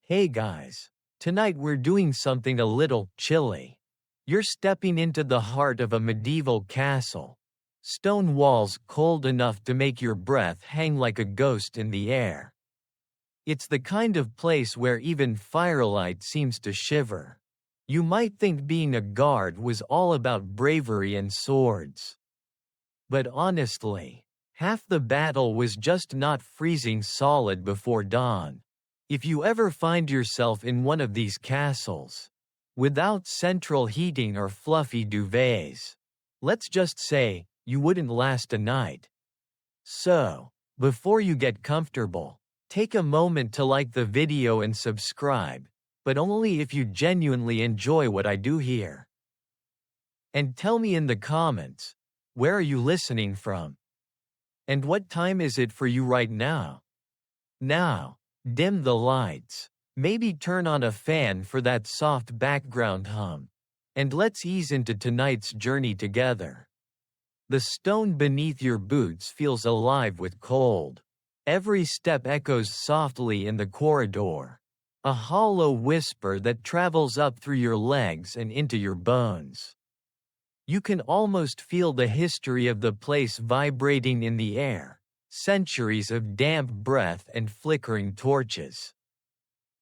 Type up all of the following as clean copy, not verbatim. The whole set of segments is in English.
Hey guys, tonight we're doing something a little chilly. You're stepping into the heart of a medieval castle. Stone walls cold enough to make your breath hang like a ghost in the air. It's the kind of place where even firelight seems to shiver. You might think being a guard was all about bravery and swords. But honestly, half the battle was just not freezing solid before dawn. If you ever find yourself in one of these castles, without central heating or fluffy duvets, let's just say, you wouldn't last a night. So, before you get comfortable, take a moment to like the video and subscribe, but only if you genuinely enjoy what I do here. And tell me in the comments, where are you listening from? And what time is it for you right now? Now, dim the lights, maybe turn on a fan for that soft background hum, and let's ease into tonight's journey together. The stone beneath your boots feels alive with cold. Every step echoes softly in the corridor, a hollow whisper that travels up through your legs and into your bones. You can almost feel the history of the place vibrating in the air, centuries of damp breath and flickering torches.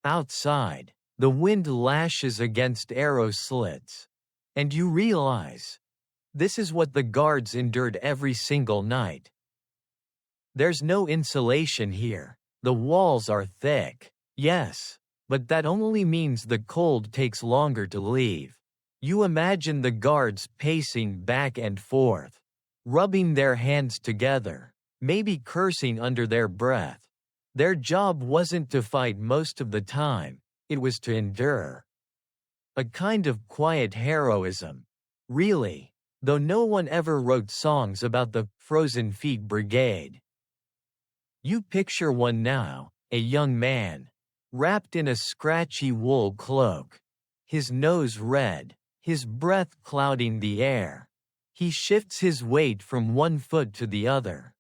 Outside, the wind lashes against arrow slits, and you realize, this is what the guards endured every single night. There's no insulation here. The walls are thick, yes, but that only means the cold takes longer to leave. You imagine the guards pacing back and forth, rubbing their hands together, maybe cursing under their breath. Their job wasn't to fight most of the time, it was to endure. A kind of quiet heroism. Really, though no one ever wrote songs about the Frozen Feet Brigade. You picture one now, a young man, wrapped in a scratchy wool cloak, his nose red, his breath clouding the air. He shifts his weight from one foot to the other.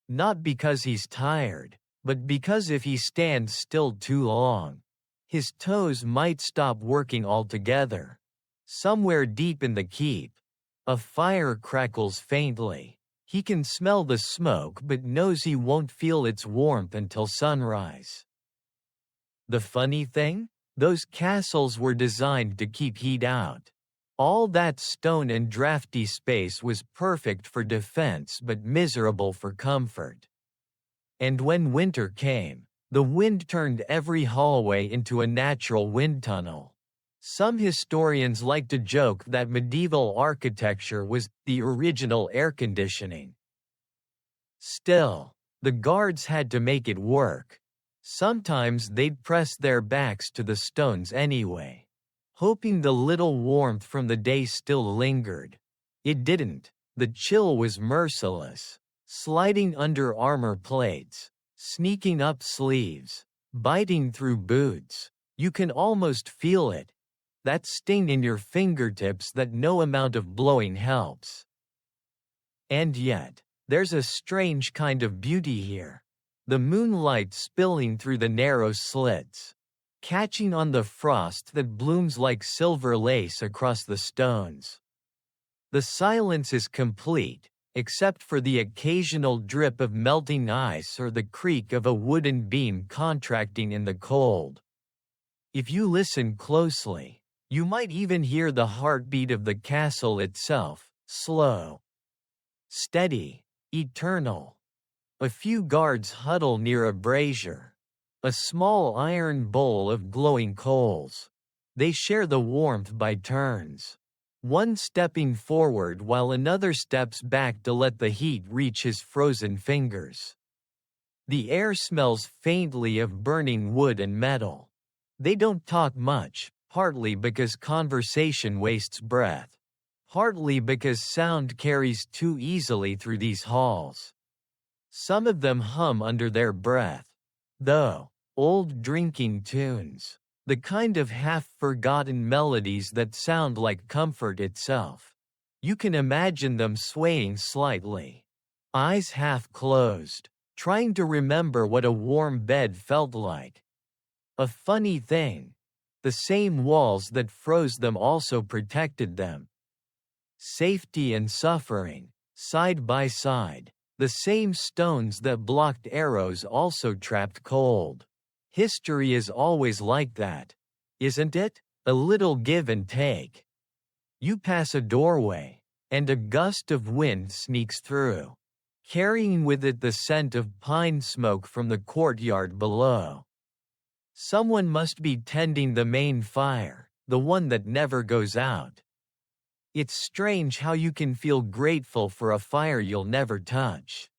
Not because he's tired, but because if he stands still too long, his toes might stop working altogether. Somewhere deep in the keep, a fire crackles faintly. He can smell the smoke but knows he won't feel its warmth until sunrise. The funny thing? Those castles were designed to keep heat out. All that stone and drafty space was perfect for defense but miserable for comfort. And when winter came, the wind turned every hallway into a natural wind tunnel. Some historians like to joke that medieval architecture was the original air conditioning. Still, the guards had to make it work. Sometimes they'd press their backs to the stones anyway, hoping the little warmth from the day still lingered. It didn't. The chill was merciless, sliding under armor plates, sneaking up sleeves, biting through boots. You can almost feel it. That sting in your fingertips that no amount of blowing helps. And yet, there's a strange kind of beauty here. The moonlight spilling through the narrow slits, catching on the frost that blooms like silver lace across the stones. The silence is complete, except for the occasional drip of melting ice or the creak of a wooden beam contracting in the cold. If you listen closely, you might even hear the heartbeat of the castle itself, slow, steady, eternal. A few guards huddle near a brazier, a small iron bowl of glowing coals. They share the warmth by turns, one stepping forward while another steps back to let the heat reach his frozen fingers. The air smells faintly of burning wood and metal. They don't talk much, partly because conversation wastes breath, partly because sound carries too easily through these halls. Some of them hum under their breath, though, old drinking tunes, the kind of half-forgotten melodies that sound like comfort itself. You can imagine them swaying slightly, eyes half closed, trying to remember what a warm bed felt like. A funny thing. The same walls that froze them also protected them. Safety and suffering, side by side. The same stones that blocked arrows also trapped cold. History is always like that, isn't it? A little give and take. You pass a doorway, and a gust of wind sneaks through, carrying with it the scent of pine smoke from the courtyard below. Someone must be tending the main fire, the one that never goes out. It's strange how you can feel grateful for a fire you'll never touch.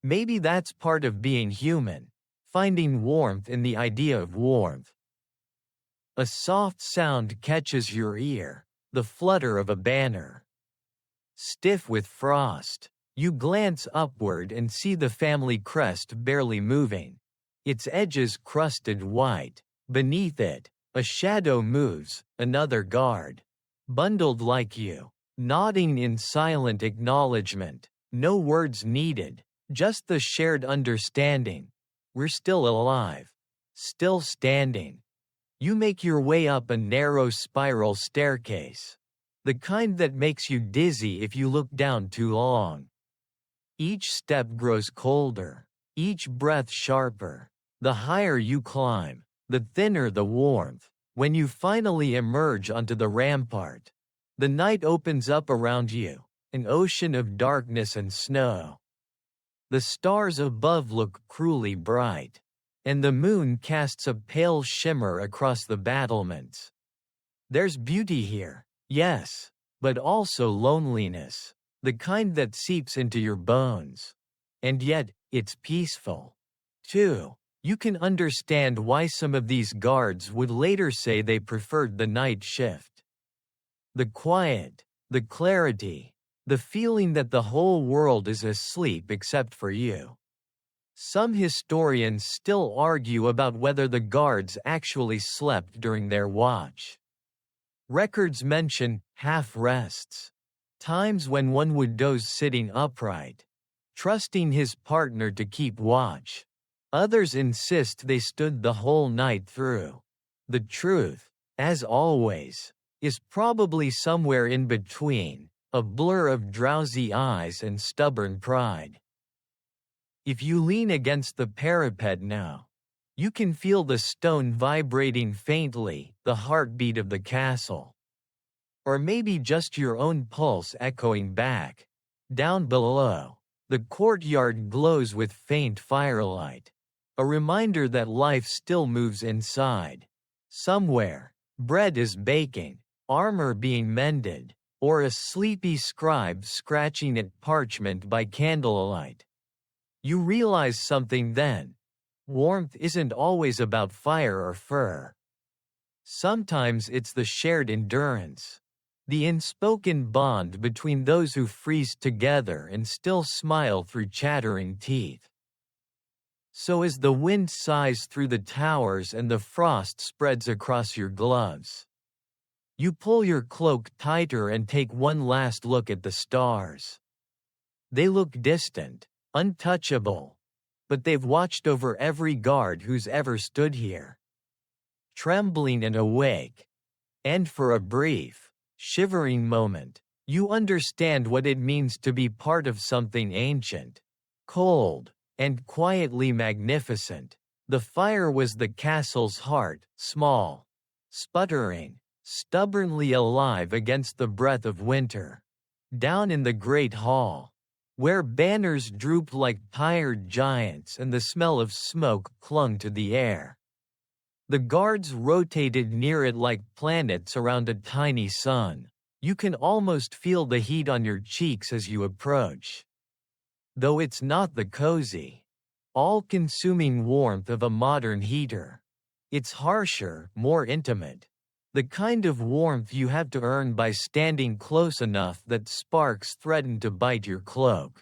Maybe that's part of being human, finding warmth in the idea of warmth. A soft sound catches your ear, the flutter of a banner. Stiff with frost, you glance upward and see the family crest barely moving, its edges crusted white. Beneath it, a shadow moves, another guard. Bundled like you, nodding in silent acknowledgement, no words needed, just the shared understanding. We're still alive, still standing. You make your way up a narrow spiral staircase, the kind that makes you dizzy if you look down too long. Each step grows colder, each breath sharper. The higher you climb, the thinner the warmth. When you finally emerge onto the rampart, the night opens up around you, an ocean of darkness and snow. The stars above look cruelly bright, and the moon casts a pale shimmer across the battlements. There's beauty here, yes, but also loneliness, the kind that seeps into your bones. And yet, it's peaceful, too. You can understand why some of these guards would later say they preferred the night shift. The quiet, the clarity, the feeling that the whole world is asleep except for you. Some historians still argue about whether the guards actually slept during their watch. Records mention half rests, times when one would doze sitting upright, trusting his partner to keep watch. Others insist they stood the whole night through. The truth, as always, is probably somewhere in between, a blur of drowsy eyes and stubborn pride. If you lean against the parapet now, you can feel the stone vibrating faintly, the heartbeat of the castle. Or maybe just your own pulse echoing back. Down below, the courtyard glows with faint firelight. A reminder that life still moves inside. Somewhere, bread is baking, armor being mended, or a sleepy scribe scratching at parchment by candlelight. You realize something then. Warmth isn't always about fire or fur. Sometimes it's the shared endurance, the unspoken bond between those who freeze together and still smile through chattering teeth. So as the wind sighs through the towers and the frost spreads across your gloves, you pull your cloak tighter and take one last look at the stars. They look distant, untouchable, but they've watched over every guard who's ever stood here. Trembling and awake. And for a brief, shivering moment, you understand what it means to be part of something ancient, cold, and quietly magnificent. The fire was the castle's heart, small, sputtering, stubbornly alive against the breath of winter. Down in the great hall, where banners drooped like tired giants and the smell of smoke clung to the air, the guards rotated near it like planets around a tiny sun. You can almost feel the heat on your cheeks as you approach. Though it's not the cozy, all-consuming warmth of a modern heater. It's harsher, more intimate. The kind of warmth you have to earn by standing close enough that sparks threaten to bite your cloak.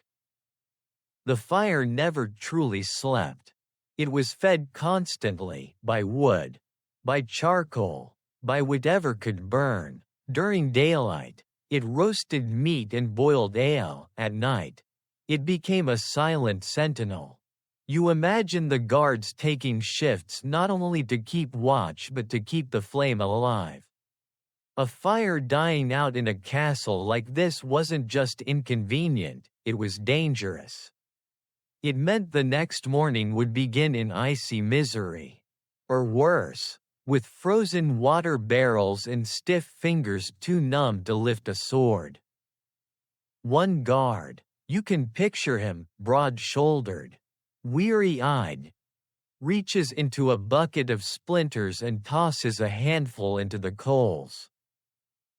The fire never truly slept. It was fed constantly, by wood, by charcoal, by whatever could burn. During daylight, it roasted meat and boiled ale. At night, it became a silent sentinel, You imagine the guards taking shifts not only to keep watch but to keep the flame alive. A fire dying out in a castle like this wasn't just inconvenient, it was dangerous. It meant the next morning would begin in icy misery. Or worse, with frozen water barrels and stiff fingers too numb to lift a sword. One guard, you can picture him, broad-shouldered, weary-eyed, reaches into a bucket of splinters and tosses a handful into the coals.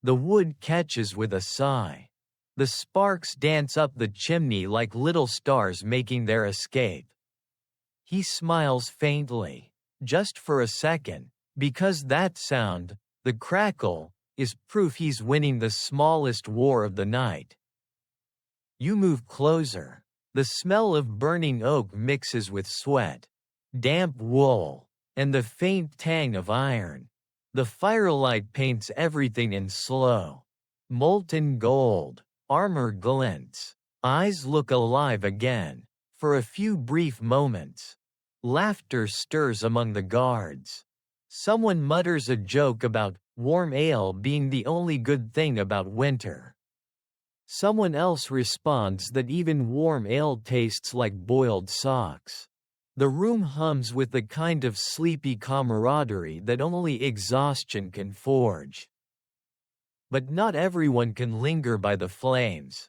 The wood catches with a sigh. The sparks dance up the chimney like little stars making their escape. He smiles faintly, just for a second, because that sound, the crackle, is proof he's winning the smallest war of the night. You move closer. The smell of burning oak mixes with sweat, damp wool, and the faint tang of iron. The firelight paints everything in slow, molten gold. Armor glints. Eyes look alive again. For a few brief moments. Laughter stirs among the guards. Someone mutters a joke about warm ale being the only good thing about winter. Someone else responds that even warm ale tastes like boiled socks. The room hums with the kind of sleepy camaraderie that only exhaustion can forge. But not everyone can linger by the flames.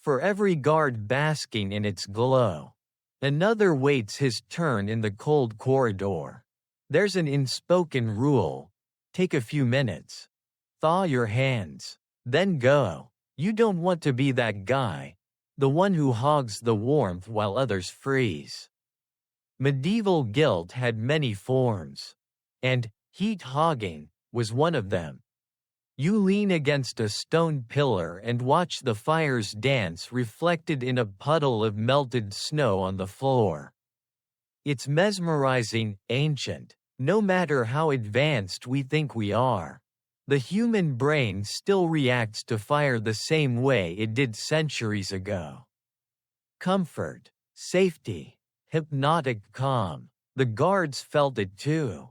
For every guard basking in its glow, another waits his turn in the cold corridor. There's an unspoken rule. Take a few minutes. Thaw your hands. Then go. You don't want to be that guy, the one who hogs the warmth while others freeze. Medieval guilt had many forms. And heat hogging was one of them. You lean against a stone pillar and watch the fire's dance reflected in a puddle of melted snow on the floor. It's mesmerizing, ancient, no matter how advanced we think we are. The human brain still reacts to fire the same way it did centuries ago. Comfort, safety, hypnotic calm. The guards felt it too.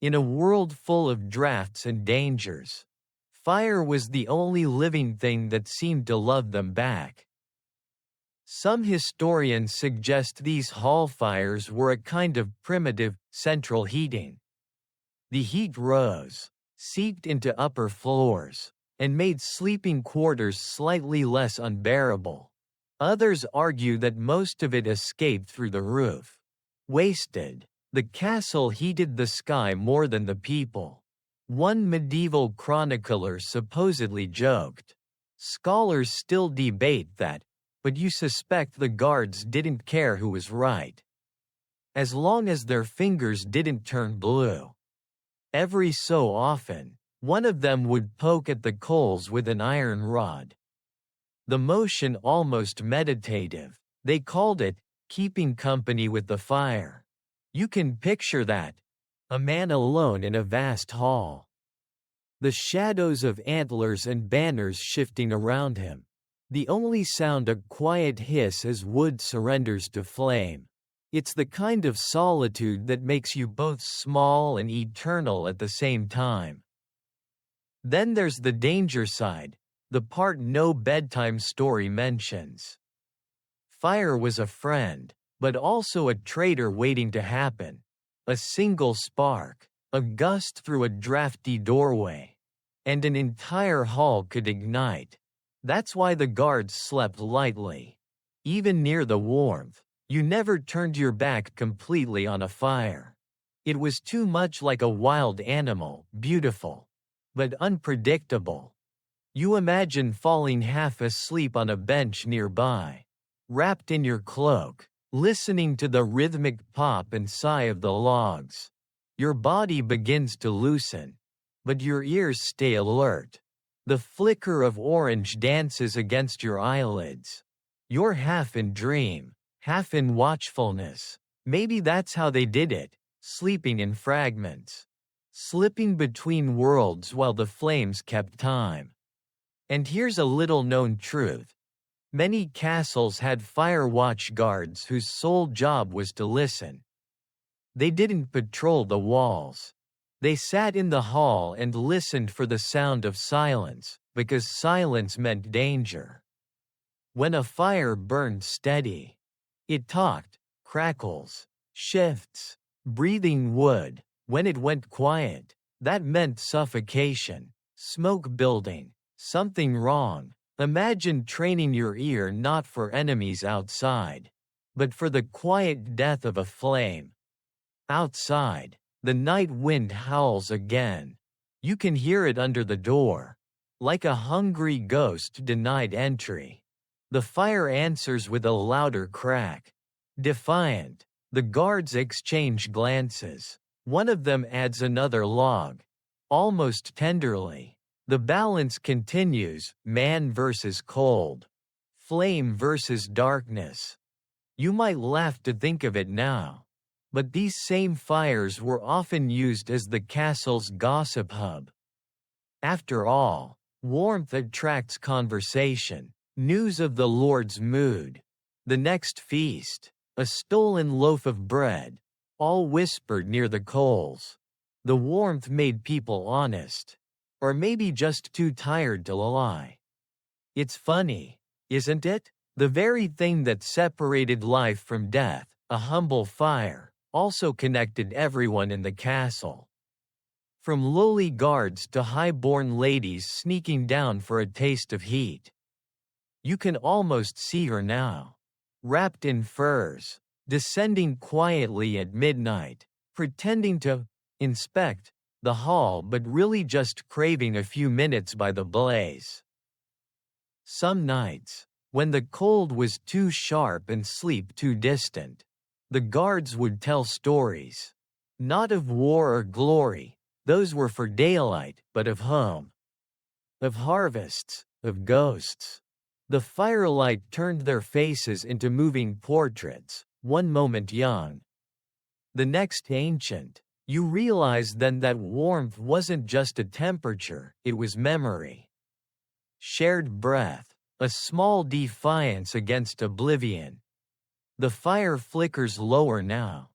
In a world full of drafts and dangers, fire was the only living thing that seemed to love them back. Some historians suggest these hall fires were a kind of primitive, central heating. The heat rose, seeped into upper floors, and made sleeping quarters slightly less unbearable. Others argue that most of it escaped through the roof. Wasted, the castle heated the sky more than the people. One medieval chronicler supposedly joked. Scholars still debate that, but you suspect the guards didn't care who was right. As long as their fingers didn't turn blue. Every so often, one of them would poke at the coals with an iron rod. The motion almost meditative. They called it, keeping company with the fire. You can picture that. A man alone in a vast hall. The shadows of antlers and banners shifting around him. The only sound a quiet hiss as wood surrenders to flame. It's the kind of solitude that makes you both small and eternal at the same time. Then there's the danger side, the part no bedtime story mentions. Fire was a friend, but also a traitor waiting to happen. A single spark, a gust through a drafty doorway, and an entire hall could ignite. That's why the guards slept lightly. Even near the warmth, you never turned your back completely on a fire. It was too much like a wild animal, beautiful, but unpredictable. You imagine falling half asleep on a bench nearby, wrapped in your cloak, listening to the rhythmic pop and sigh of the logs. Your body begins to loosen, but your ears stay alert. The flicker of orange dances against your eyelids. You're half in dream, half in watchfulness. Maybe that's how they did it, sleeping in fragments. Slipping between worlds while the flames kept time. And here's a little-known truth. Many castles had fire watch guards whose sole job was to listen. They didn't patrol the walls. They sat in the hall and listened for the sound of silence, because silence meant danger. When a fire burned steady, it talked, crackles, shifts, breathing wood. When it went quiet, that meant suffocation, smoke building, something wrong. Imagine training your ear not for enemies outside, but for the quiet death of a flame. Outside, the night wind howls again. You can hear it under the door, like a hungry ghost denied entry. The fire answers with a louder crack. Defiant, the guards exchange glances. One of them adds another log. Almost tenderly, the balance continues, man versus cold. Flame versus darkness. You might laugh to think of it now, but these same fires were often used as the castle's gossip hub. After all, warmth attracts conversation. News of the Lord's mood, the next feast, a stolen loaf of bread, all whispered near the coals. The warmth made people honest, or maybe just too tired to lie. It's funny, isn't it? The very thing that separated life from death, a humble fire, also connected everyone in the castle. From lowly guards to high-born ladies sneaking down for a taste of heat. You can almost see her now, wrapped in furs, descending quietly at midnight, pretending to inspect the hall but really just craving a few minutes by the blaze. Some nights, when the cold was too sharp and sleep too distant, the guards would tell stories. Not of war or glory, those were for daylight, but of home. Of harvests, of ghosts. The firelight turned their faces into moving portraits, one moment young, the next ancient. You realize then that warmth wasn't just a temperature, it was memory. Shared breath, a small defiance against oblivion. The fire flickers lower now.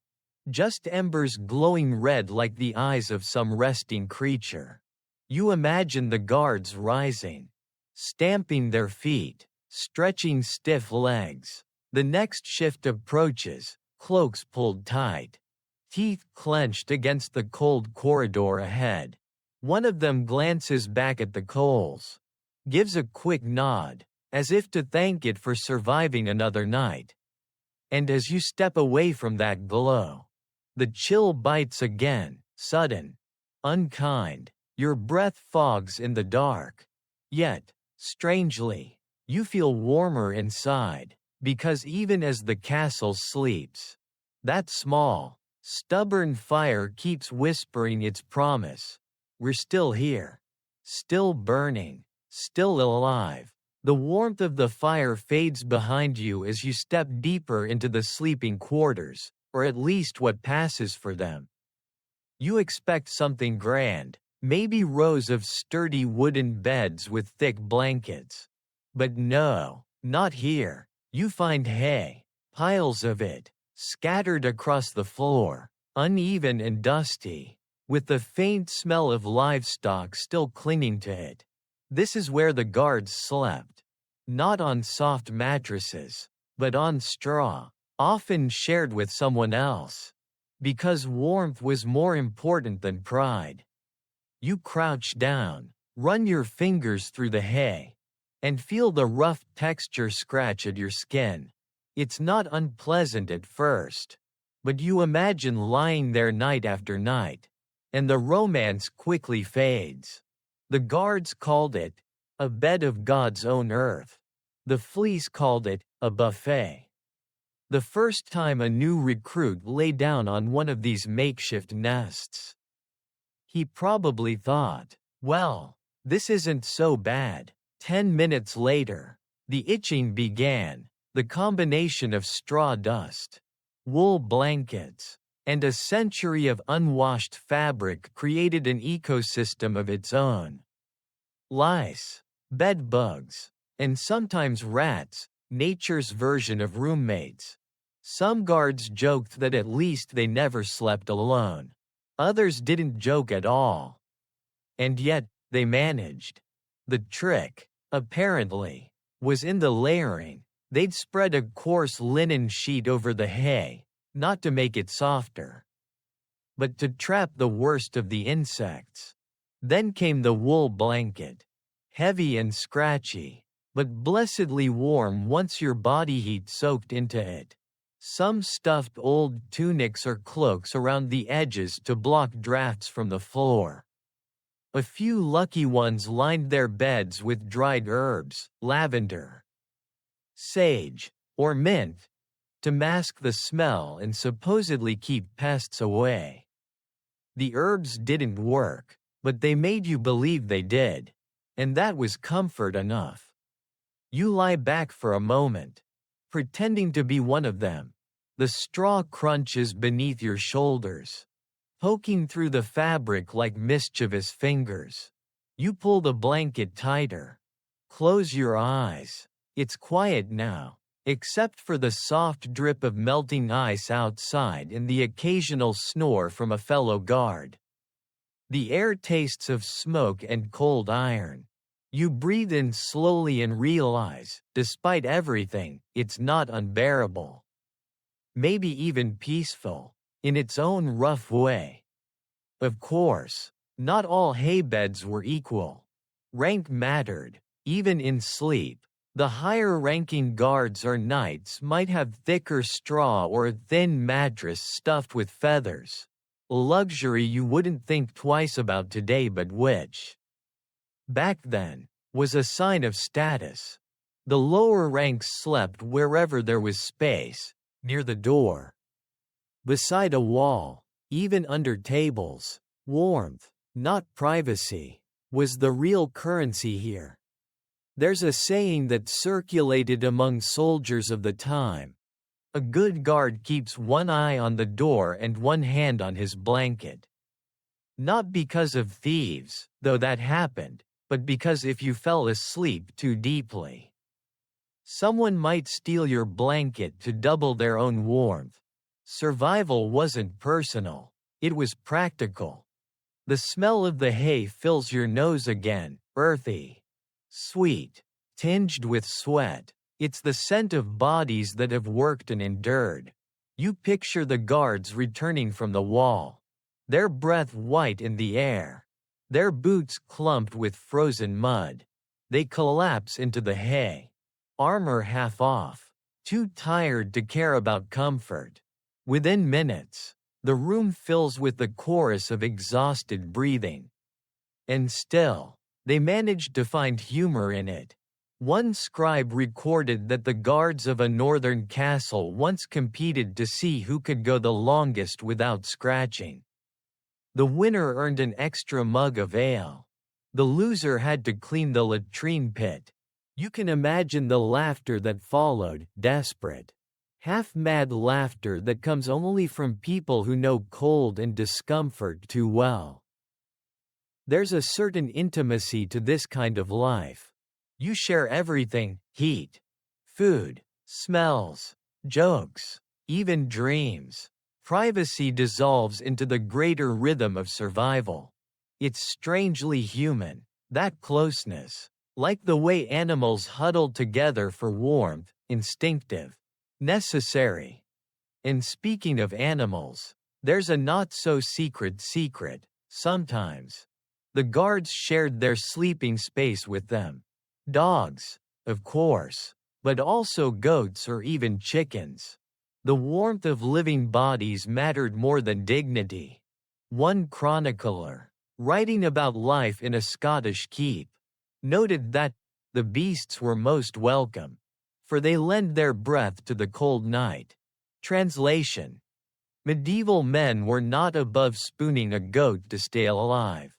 Just embers glowing red like the eyes of some resting creature. You imagine the guards rising, stamping their feet, stretching stiff legs. The next shift approaches, cloaks pulled tight, teeth clenched against the cold corridor ahead. One of them glances back at the coals, gives a quick nod, as if to thank it for surviving another night. And as you step away from that glow, the chill bites again, sudden, unkind. Your breath fogs in the dark. Yet, strangely, you feel warmer inside, because even as the castle sleeps, that small, stubborn fire keeps whispering its promise. We're still here. Still burning. Still alive. The warmth of the fire fades behind you as you step deeper into the sleeping quarters, or at least what passes for them. You expect something grand, maybe rows of sturdy wooden beds with thick blankets. But no, not here. You find hay, piles of it, scattered across the floor, uneven and dusty, with the faint smell of livestock still clinging to it. This is where the guards slept. Not on soft mattresses, but on straw, often shared with someone else. Because warmth was more important than pride. You crouch down, run your fingers through the hay, and feel the rough texture scratch at your skin. It's not unpleasant at first, but you imagine lying there night after night, and the romance quickly fades. The guards called it a bed of God's own earth. The fleece called it a buffet. The first time a new recruit lay down on one of these makeshift nests, he probably thought, well, this isn't so bad. 10 minutes later, the itching began. The combination of straw dust, wool blankets, and a century of unwashed fabric created an ecosystem of its own. Lice, bed bugs, And sometimes rats, nature's version of roommates. Some guards joked that at least they never slept alone. Others didn't joke at all. And yet, they managed. The trick, apparently, was in the layering. They'd spread a coarse linen sheet over the hay, not to make it softer, but to trap the worst of the insects. Then came the wool blanket, heavy and scratchy, but blessedly warm once your body heat soaked into it. Some stuffed old tunics or cloaks around the edges to block drafts from the floor. A few lucky ones lined their beds with dried herbs, lavender, sage, or mint, to mask the smell and supposedly keep pests away. The herbs didn't work, but they made you believe they did, and that was comfort enough. You lie back for a moment, pretending to be one of them. The straw crunches beneath your shoulders, poking through the fabric like mischievous fingers. You pull the blanket tighter. Close your eyes. It's quiet now, except for the soft drip of melting ice outside and the occasional snore from a fellow guard. The air tastes of smoke and cold iron. You breathe in slowly and realize, despite everything, it's not unbearable. Maybe even peaceful, in its own rough way. Of course, not all hay beds were equal. Rank mattered, even in sleep. The higher-ranking guards or knights might have thicker straw or a thin mattress stuffed with feathers. A luxury you wouldn't think twice about today, but which, back then, was a sign of status. The lower ranks slept wherever there was space, near the door, beside a wall, even under tables. Warmth, not privacy, was the real currency here. There's a saying that circulated among soldiers of the time. A good guard keeps one eye on the door and one hand on his blanket. Not because of thieves, though that happened, but because if you fell asleep too deeply, someone might steal your blanket to double their own warmth. Survival wasn't personal, it was practical. The smell of the hay fills your nose again, earthy, sweet, tinged with sweat. It's the scent of bodies that have worked and endured. You picture the guards returning from the wall, their breath white in the air, their boots clumped with frozen mud. They collapse into the hay, armor half off, too tired to care about comfort. Within minutes, the room fills with the chorus of exhausted breathing. And still, they managed to find humor in it. One scribe recorded that the guards of a northern castle once competed to see who could go the longest without scratching. The winner earned an extra mug of ale. The loser had to clean the latrine pit. You can imagine the laughter that followed, desperate, half-mad laughter that comes only from people who know cold and discomfort too well. There's a certain intimacy to this kind of life. You share everything: heat, food, smells, jokes, even dreams. Privacy dissolves into the greater rhythm of survival. It's strangely human, that closeness. Like the way animals huddled together for warmth, instinctive, necessary. And speaking of animals, there's a not-so-secret secret, sometimes. The guards shared their sleeping space with them. Dogs, of course, but also goats or even chickens. The warmth of living bodies mattered more than dignity. One chronicler, writing about life in a Scottish keep, noted that the beasts were most welcome, for they lend their breath to the cold night. Translation: medieval men were not above spooning a goat to stay alive.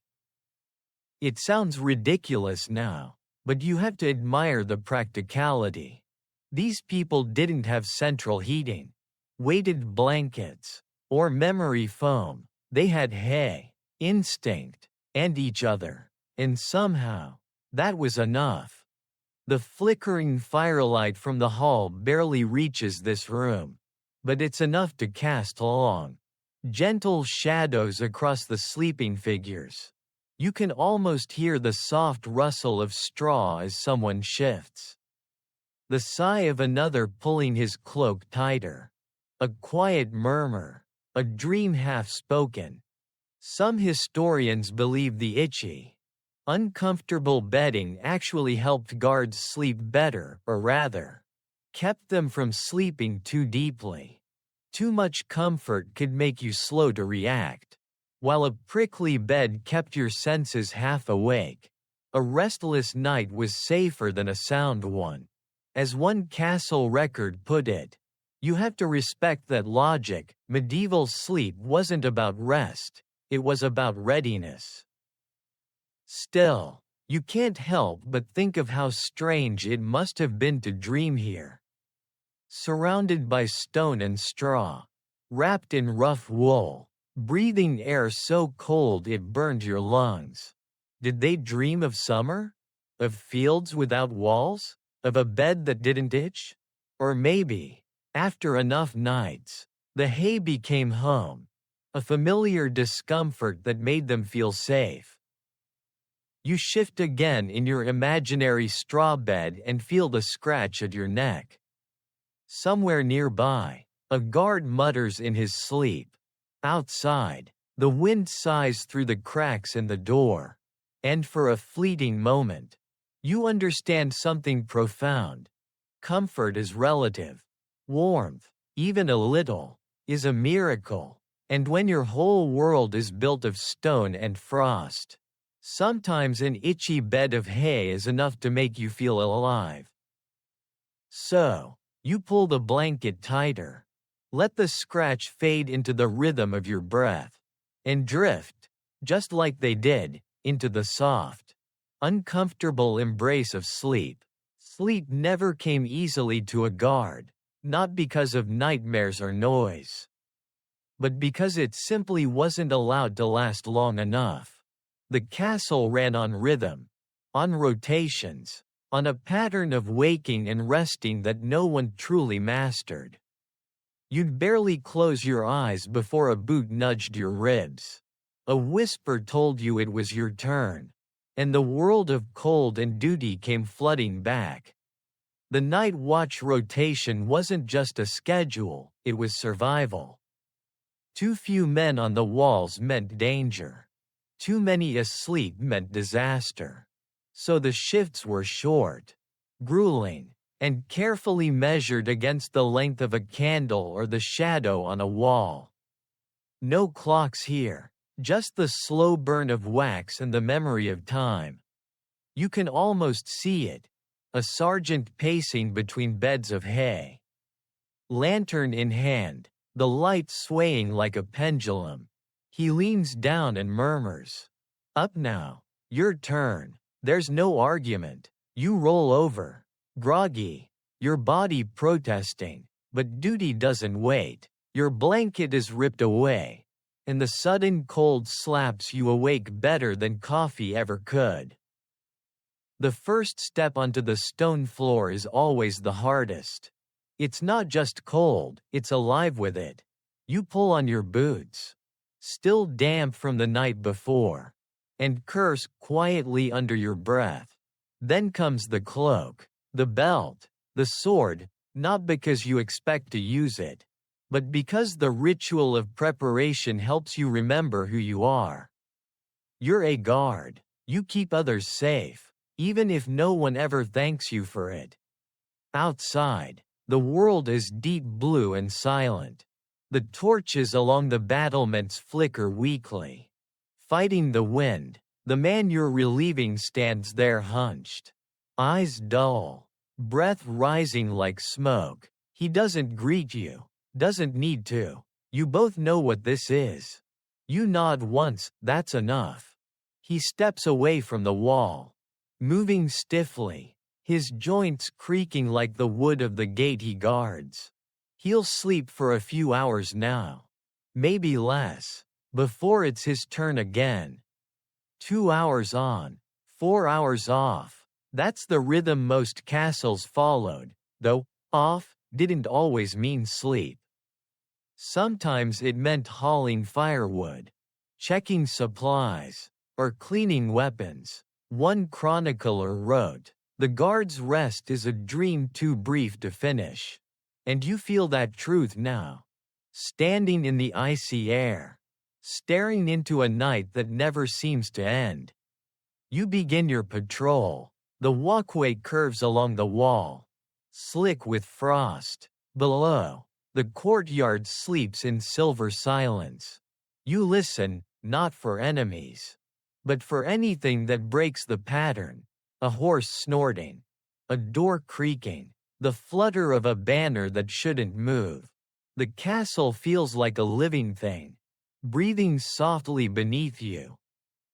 It sounds ridiculous now, but you have to admire the practicality. These people didn't have central heating, weighted blankets, or memory foam. They had hay, instinct, and each other. And somehow, that was enough. The flickering firelight from the hall barely reaches this room, but it's enough to cast long, gentle shadows across the sleeping figures. You can almost hear the soft rustle of straw as someone shifts. The sigh of another pulling his cloak tighter. A quiet murmur, a dream half-spoken. Some historians believe the itchy, uncomfortable bedding actually helped guards sleep better, or rather, kept them from sleeping too deeply. Too much comfort could make you slow to react, while a prickly bed kept your senses half awake. A restless night was safer than a sound one. As one castle record put it, you have to respect that logic. Medieval sleep wasn't about rest, it was about readiness. Still, you can't help but think of how strange it must have been to dream here. Surrounded by stone and straw, wrapped in rough wool, breathing air so cold it burned your lungs. Did they dream of summer? Of fields without walls? Of a bed that didn't itch? Or maybe, after enough nights, the hay became home, a familiar discomfort that made them feel safe. You shift again in your imaginary straw bed and feel the scratch at your neck. Somewhere nearby, a guard mutters in his sleep. Outside, the wind sighs through the cracks in the door. And for a fleeting moment, you understand something profound. Comfort is relative. Warmth, even a little, is a miracle. And when your whole world is built of stone and frost, sometimes an itchy bed of hay is enough to make you feel alive. So, you pull the blanket tighter. Let the scratch fade into the rhythm of your breath. And drift, just like they did, into the soft, uncomfortable embrace of sleep. Sleep never came easily to a guard, not because of nightmares or noise, but because it simply wasn't allowed to last long enough. The castle ran on rhythm, on rotations, on a pattern of waking and resting that no one truly mastered. You'd barely close your eyes before a boot nudged your ribs. A whisper told you it was your turn, and the world of cold and duty came flooding back. The night watch rotation wasn't just a schedule, it was survival. Too few men on the walls meant danger. Too many asleep meant disaster. So the shifts were short, grueling, and carefully measured against the length of a candle or the shadow on a wall. No clocks here, just the slow burn of wax and the memory of time. You can almost see it, a sergeant pacing between beds of hay. Lantern in hand, the light swaying like a pendulum. He leans down and murmurs, "Up now, your turn." There's no argument. You roll over, groggy, your body protesting, but duty doesn't wait. Your blanket is ripped away, and the sudden cold slaps you awake better than coffee ever could. The first step onto the stone floor is always the hardest. It's not just cold, it's alive with it. You pull on your boots, still damp from the night before, and curse quietly under your breath. Then comes the cloak, the belt, the sword, not because you expect to use it, but because the ritual of preparation helps you remember who you are. You're a guard. You keep others safe, even if no one ever thanks you for it. Outside, the world is deep blue and silent. The torches along the battlements flicker weakly. Fighting the wind, the man you're relieving stands there hunched. Eyes dull, breath rising like smoke. He doesn't greet you, doesn't need to. You both know what this is. You nod once, that's enough. He steps away from the wall, moving stiffly, his joints creaking like the wood of the gate he guards. He'll sleep for a few hours now, maybe less, before it's his turn again. 2 hours on, 4 hours off, That's the rhythm most castles followed, though off didn't always mean sleep. Sometimes it meant hauling firewood, checking supplies, or cleaning weapons. One chronicler wrote, "The guard's rest is a dream too brief to finish." And you feel that truth now. Standing in the icy air, staring into a night that never seems to end. You begin your patrol. The walkway curves along the wall, slick with frost. Below, the courtyard sleeps in silver silence. You listen, not for enemies, but for anything that breaks the pattern. A horse snorting, a door creaking, the flutter of a banner that shouldn't move. The castle feels like a living thing, breathing softly beneath you.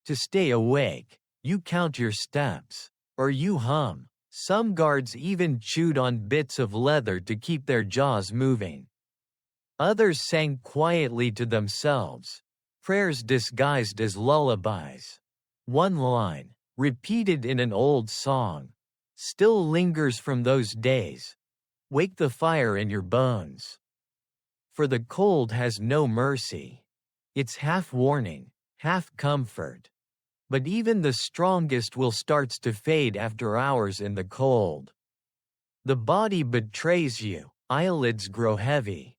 To stay awake, you count your steps, or you hum. Some guards even chewed on bits of leather to keep their jaws moving. Others sang quietly to themselves, prayers disguised as lullabies. One line, repeated in an old song, still lingers from those days. Wake the fire in your bones. For the cold has no mercy. It's half warning, half comfort. But even the strongest will starts to fade after hours in the cold. The body betrays you, eyelids grow heavy,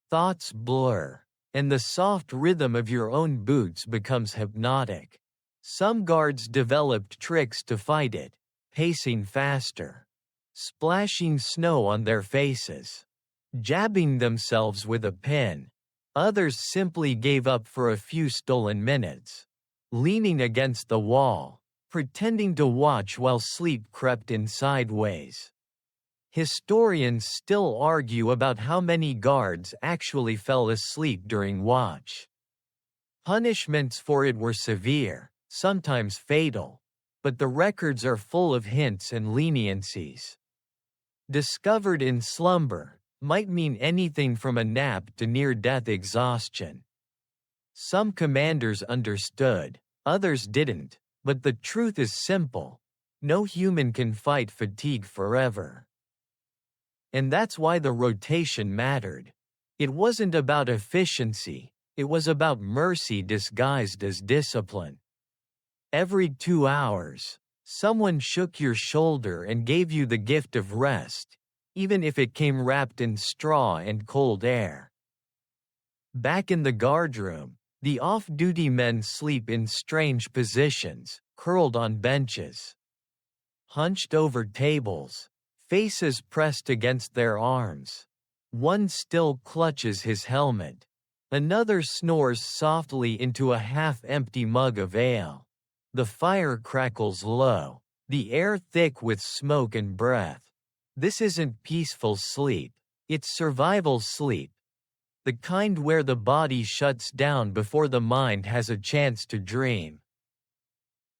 thoughts blur, and the soft rhythm of your own boots becomes hypnotic. Some guards developed tricks to fight it, pacing faster, splashing snow on their faces, jabbing themselves with a pin. Others simply gave up for a few stolen minutes, leaning against the wall, pretending to watch while sleep crept in sideways. Historians still argue about how many guards actually fell asleep during watch. Punishments for it were severe, sometimes fatal, but the records are full of hints and leniencies. Discovered in slumber might mean anything from a nap to near-death exhaustion. Some commanders understood, others didn't, but the truth is simple. No human can fight fatigue forever. And that's why the rotation mattered. It wasn't about efficiency, it was about mercy disguised as discipline. Every 2 hours, someone shook your shoulder and gave you the gift of rest, even if it came wrapped in straw and cold air. Back in the guardroom, the off-duty men sleep in strange positions, curled on benches, hunched over tables, faces pressed against their arms. One still clutches his helmet. Another snores softly into a half-empty mug of ale. The fire crackles low, the air thick with smoke and breath. This isn't peaceful sleep, it's survival sleep. The kind where the body shuts down before the mind has a chance to dream.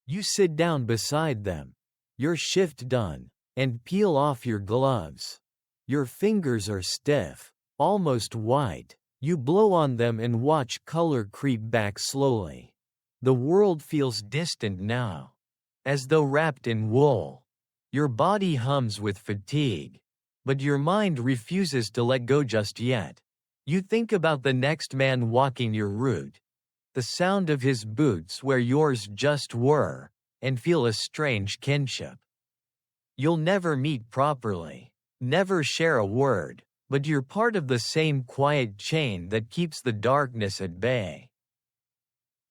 You sit down beside them, your shift done, and peel off your gloves. Your fingers are stiff, almost white. You blow on them and watch color creep back slowly. The world feels distant now, as though wrapped in wool. Your body hums with fatigue, but your mind refuses to let go just yet. You think about the next man walking your route, the sound of his boots where yours just were, and feel a strange kinship. You'll never meet properly, never share a word, but you're part of the same quiet chain that keeps the darkness at bay.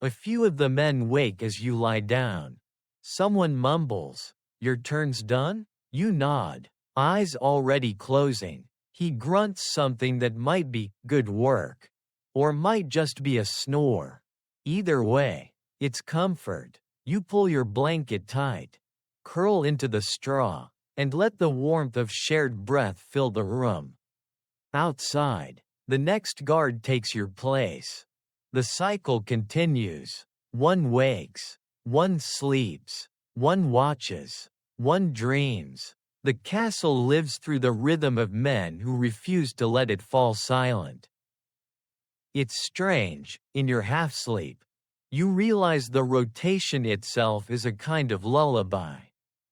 A few of the men wake as you lie down. Someone mumbles, "Your turn's done?" You nod, eyes already closing. He grunts something that might be, "Good work," or might just be a snore. Either way, it's comfort. You pull your blanket tight, curl into the straw, and let the warmth of shared breath fill the room. Outside, the next guard takes your place. The cycle continues. One wakes, one sleeps, one watches, one dreams. The castle lives through the rhythm of men who refuse to let it fall silent. It's strange, in your half-sleep, you realize the rotation itself is a kind of lullaby.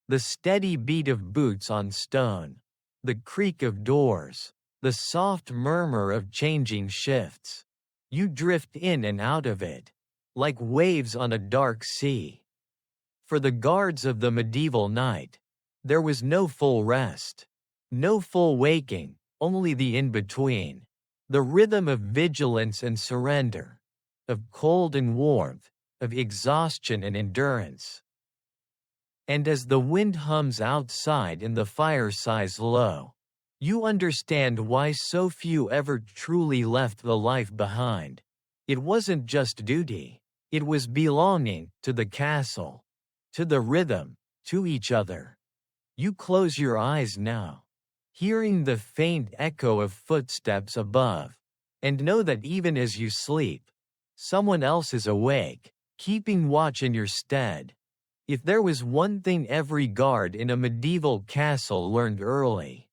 The steady beat of boots on stone, the creak of doors, the soft murmur of changing shifts. You drift in and out of it, like waves on a dark sea. For the guards of the medieval night, there was no full rest, no full waking, only the in-between, the rhythm of vigilance and surrender, of cold and warmth, of exhaustion and endurance. And as the wind hums outside and the fire sighs low, you understand why so few ever truly left the life behind. It wasn't just duty, it was belonging to the castle, to the rhythm, to each other. You close your eyes now, hearing the faint echo of footsteps above, and know that even as you sleep, someone else is awake, keeping watch in your stead. If there was one thing every guard in a medieval castle learned early,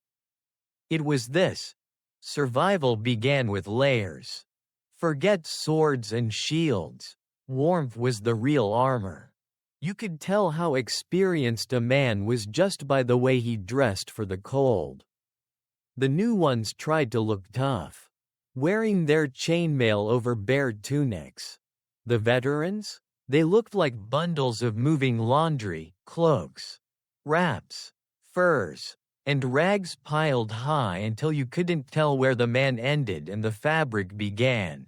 it was this: survival began with layers. Forget swords and shields. Warmth was the real armor. You could tell how experienced a man was just by the way he dressed for the cold. The new ones tried to look tough, wearing their chainmail over bare tunics. The veterans? They looked like bundles of moving laundry, cloaks, wraps, furs, and rags piled high until you couldn't tell where the man ended and the fabric began.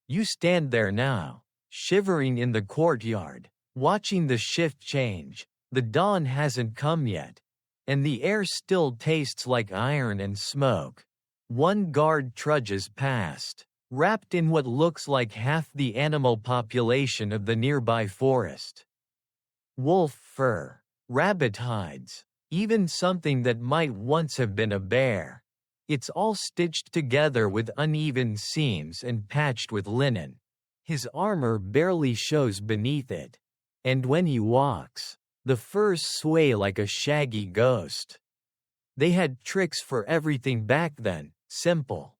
You stand there now, shivering in the courtyard, watching the shift change. The dawn hasn't come yet, and the air still tastes like iron and smoke. One guard trudges past, wrapped in what looks like half the animal population of the nearby forest. Wolf fur, rabbit hides, even something that might once have been a bear. It's all stitched together with uneven seams and patched with linen. His armor barely shows beneath it. And when he walks, the furs sway like a shaggy ghost. They had tricks for everything back then, simple,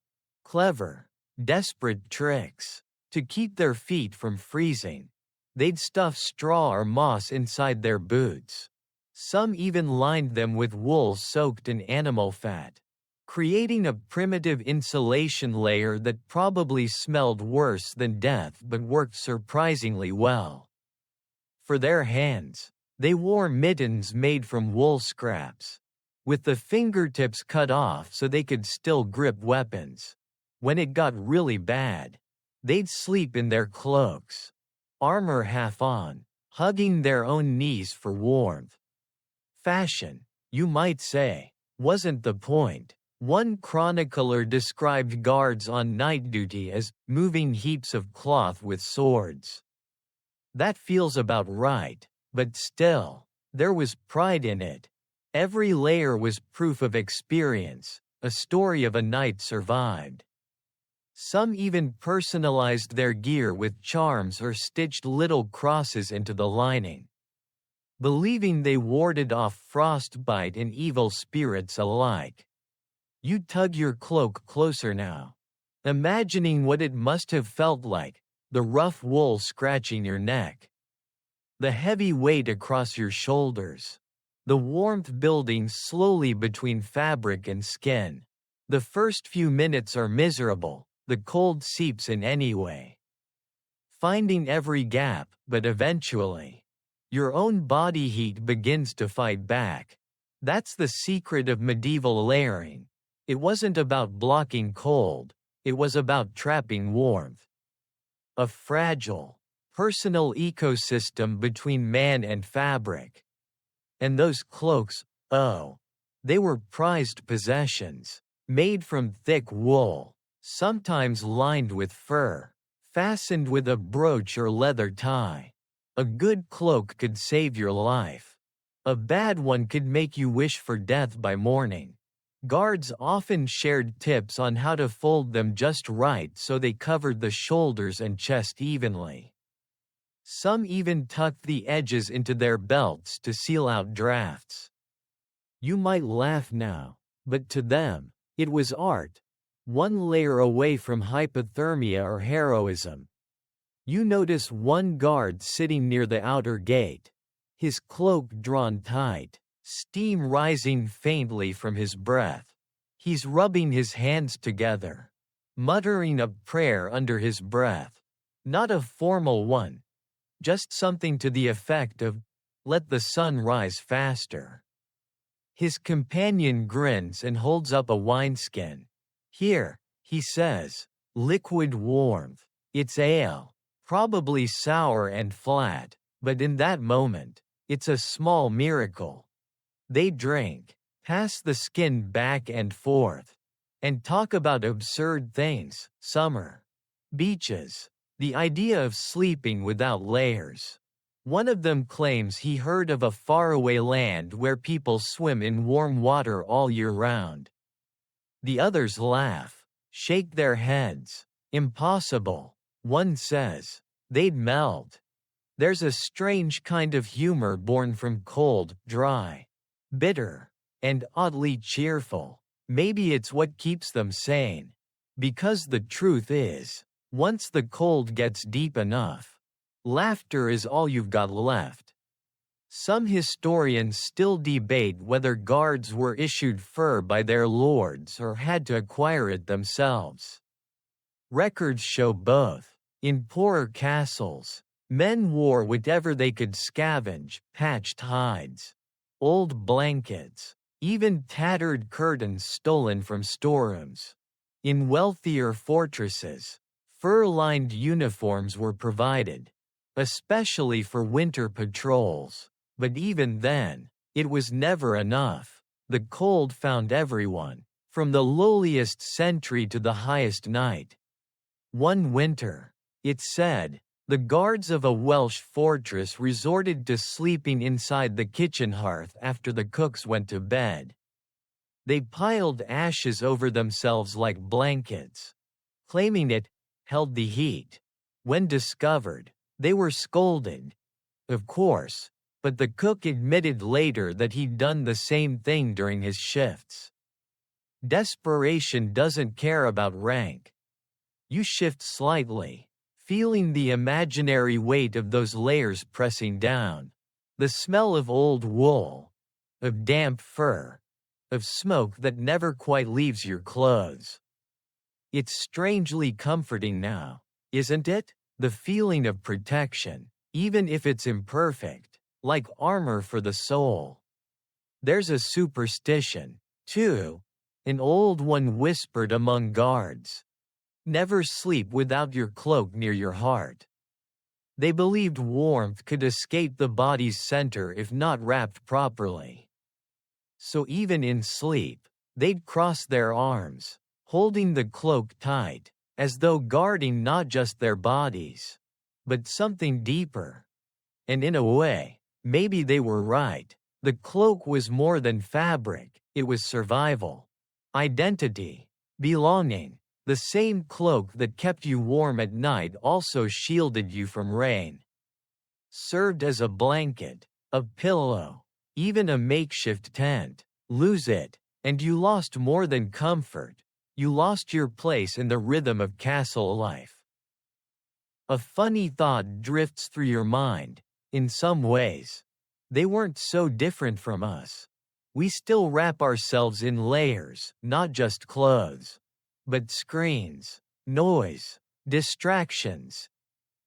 clever, desperate tricks. To keep their feet from freezing, they'd stuff straw or moss inside their boots. Some even lined them with wool soaked in animal fat, creating a primitive insulation layer that probably smelled worse than death but worked surprisingly well. For their hands, they wore mittens made from wool scraps, with the fingertips cut off so they could still grip weapons. When it got really bad, they'd sleep in their cloaks, armor half on, hugging their own knees for warmth. Fashion, you might say, wasn't the point. One chronicler described guards on night duty as moving heaps of cloth with swords. That feels about right, but still, there was pride in it. Every layer was proof of experience, a story of a night survived. Some even personalized their gear with charms or stitched little crosses into the lining, believing they warded off frostbite and evil spirits alike. You tug your cloak closer now, imagining what it must have felt like, the rough wool scratching your neck, the heavy weight across your shoulders, the warmth building slowly between fabric and skin. The first few minutes are miserable, the cold seeps in anyway, finding every gap, but eventually, your own body heat begins to fight back. That's the secret of medieval layering. It wasn't about blocking cold, it was about trapping warmth. A fragile, personal ecosystem between man and fabric. And those cloaks, oh, they were prized possessions, made from thick wool, sometimes lined with fur, fastened with a brooch or leather tie. A good cloak could save your life. A bad one could make you wish for death by morning. Guards often shared tips on how to fold them just right so they covered the shoulders and chest evenly. Some even tucked the edges into their belts to seal out drafts. You might laugh now, but to them, it was art, one layer away from hypothermia or heroism. You notice one guard sitting near the outer gate, his cloak drawn tight, steam rising faintly from his breath. He's rubbing his hands together, muttering a prayer under his breath. Not a formal one, just something to the effect of, "Let the sun rise faster." His companion grins and holds up a wineskin. "Here," he says, "liquid warmth. It's ale, probably sour and flat, but in that moment, it's a small miracle." They drink, pass the skin back and forth, and talk about absurd things: summer, beaches, the idea of sleeping without layers. One of them claims he heard of a faraway land where people swim in warm water all year round. The others laugh, shake their heads. "Impossible," one says. "They'd melt." There's a strange kind of humor born from cold, dry, bitter, and oddly cheerful. Maybe it's what keeps them sane. Because the truth is, once the cold gets deep enough, laughter is all you've got left. Some historians still debate whether guards were issued fur by their lords or had to acquire it themselves. Records show both. In poorer castles, men wore whatever they could scavenge: patched hides, old blankets, even tattered curtains stolen from storerooms. In wealthier fortresses, fur-lined uniforms were provided, especially for winter patrols. But even then, it was never enough. The cold found everyone, from the lowliest sentry to the highest knight. One winter, it's said, the guards of a Welsh fortress resorted to sleeping inside the kitchen hearth after the cooks went to bed. They piled ashes over themselves like blankets, claiming it held the heat. When discovered, they were scolded, of course, but the cook admitted later that he'd done the same thing during his shifts. Desperation doesn't care about rank. You shift slightly, feeling the imaginary weight of those layers pressing down. The smell of old wool, of damp fur, of smoke that never quite leaves your clothes. It's strangely comforting now, isn't it? The feeling of protection, even if it's imperfect, like armor for the soul. There's a superstition, too, an old one whispered among guards. Never sleep without your cloak near your heart. They believed warmth could escape the body's center if not wrapped properly. So even in sleep, they'd cross their arms, holding the cloak tight, as though guarding not just their bodies, but something deeper. And in a way, maybe they were right. The cloak was more than fabric, it was survival, identity, belonging. The same cloak that kept you warm at night also shielded you from rain. Served as a blanket, a pillow, even a makeshift tent. Lose it, and you lost more than comfort. You lost your place in the rhythm of castle life. A funny thought drifts through your mind. In some ways, they weren't so different from us. We still wrap ourselves in layers, not just clothes, but screens, noise, distractions,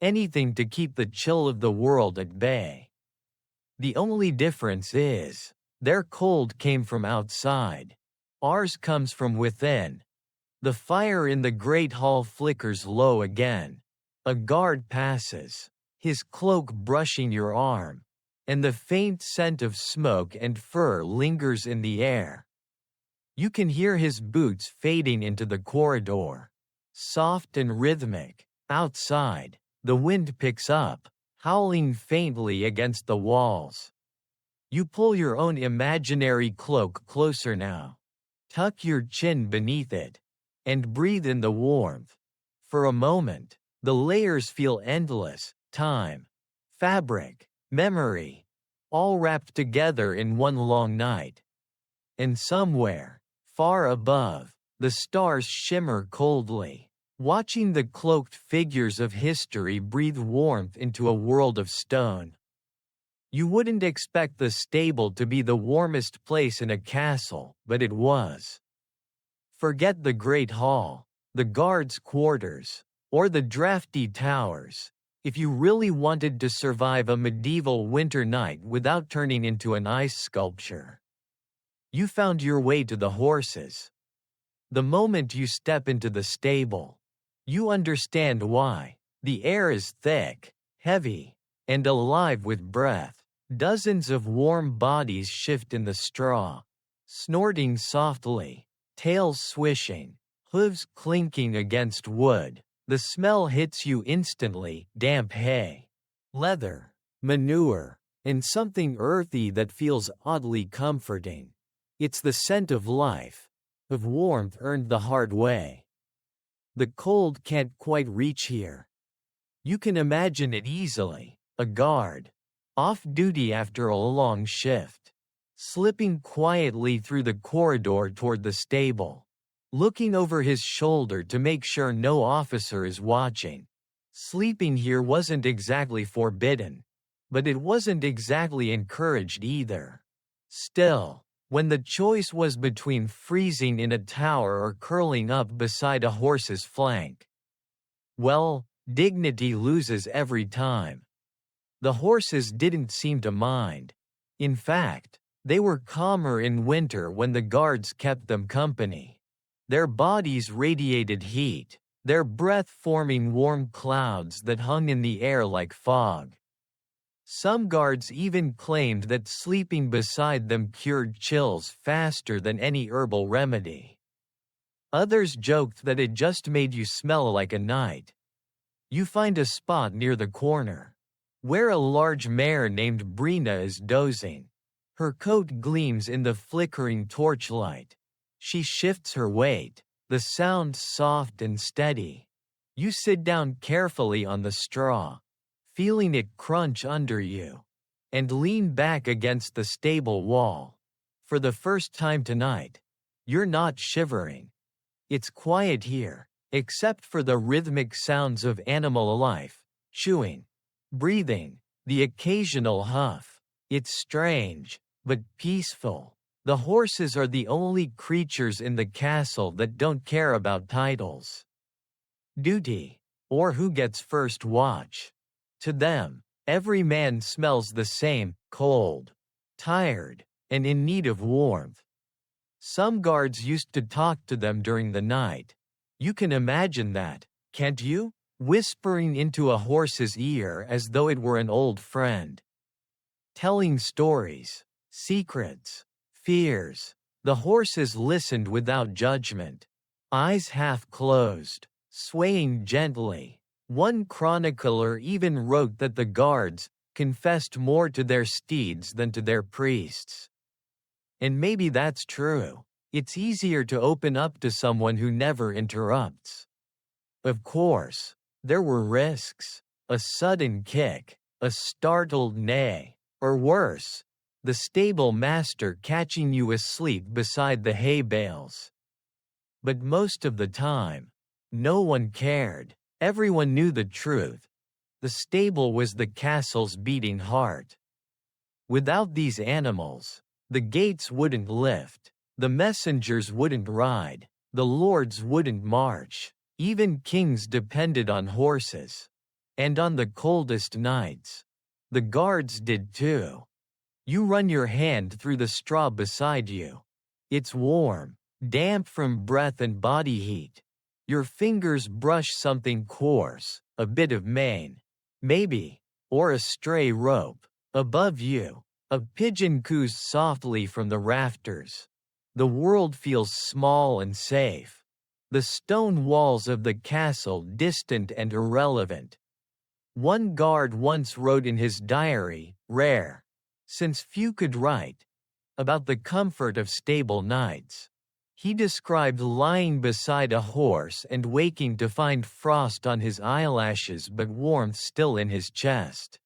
anything to keep the chill of the world at bay. The only difference is, their cold came from outside. Ours comes from within. The fire in the great hall flickers low again. A guard passes, his cloak brushing your arm, and the faint scent of smoke and fur lingers in the air. You can hear his boots fading into the corridor. Soft and rhythmic. Outside, the wind picks up, howling faintly against the walls. You pull your own imaginary cloak closer now. Tuck your chin beneath it, and breathe in the warmth. For a moment, the layers feel endless: time, fabric, memory, all wrapped together in one long night. And somewhere, far above, the stars shimmer coldly, watching the cloaked figures of history breathe warmth into a world of stone. You wouldn't expect the stable to be the warmest place in a castle, but it was. Forget the Great Hall, the guards' quarters, or the drafty towers. If you really wanted to survive a medieval winter night without turning into an ice sculpture, you found your way to the horses. The moment you step into the stable, you understand why. The air is thick, heavy, and alive with breath. Dozens of warm bodies shift in the straw, snorting softly, tails swishing, hooves clinking against wood. The smell hits you instantly: damp hay, leather, manure, and something earthy that feels oddly comforting. It's the scent of life, of warmth earned the hard way. The cold can't quite reach here. You can imagine it easily: a guard, off duty after a long shift, slipping quietly through the corridor toward the stable, looking over his shoulder to make sure no officer is watching. Sleeping here wasn't exactly forbidden, but it wasn't exactly encouraged either. Still, when the choice was between freezing in a tower or curling up beside a horse's flank, well, dignity loses every time. The horses didn't seem to mind. In fact, they were calmer in winter when the guards kept them company. Their bodies radiated heat, their breath forming warm clouds that hung in the air like fog. Some guards even claimed that sleeping beside them cured chills faster than any herbal remedy. Others joked that it just made you smell like a knight. You find a spot near the corner, where a large mare named Brina is dozing. Her coat gleams in the flickering torchlight. She shifts her weight, the sound soft and steady. You sit down carefully on the straw, feeling it crunch under you, and lean back against the stable wall. For the first time tonight, you're not shivering. It's quiet here, except for the rhythmic sounds of animal life, chewing, breathing, the occasional huff. It's strange, but peaceful. The horses are the only creatures in the castle that don't care about titles, duty, or who gets first watch. To them, every man smells the same: cold, tired, and in need of warmth. Some guards used to talk to them during the night. You can imagine that, can't you? Whispering into a horse's ear as though it were an old friend. Telling stories, secrets, fears. The horses listened without judgment, eyes half closed, swaying gently. One chronicler even wrote that the guards confessed more to their steeds than to their priests. And maybe that's true. It's easier to open up to someone who never interrupts. Of course, there were risks: a sudden kick, a startled neigh, or worse, the stable master catching you asleep beside the hay bales. But most of the time, no one cared. Everyone knew the truth. The stable was the castle's beating heart. Without these animals, the gates wouldn't lift, the messengers wouldn't ride, the lords wouldn't march. Even kings depended on horses. And on the coldest nights, the guards did too. You run your hand through the straw beside you. It's warm, damp from breath and body heat. Your fingers brush something coarse, a bit of mane, maybe, or a stray rope. Above you, a pigeon coos softly from the rafters. The world feels small and safe. The stone walls of the castle distant and irrelevant. One guard once wrote in his diary, rare, since few could write, about the comfort of stable nights. He described lying beside a horse and waking to find frost on his eyelashes but warmth still in his chest.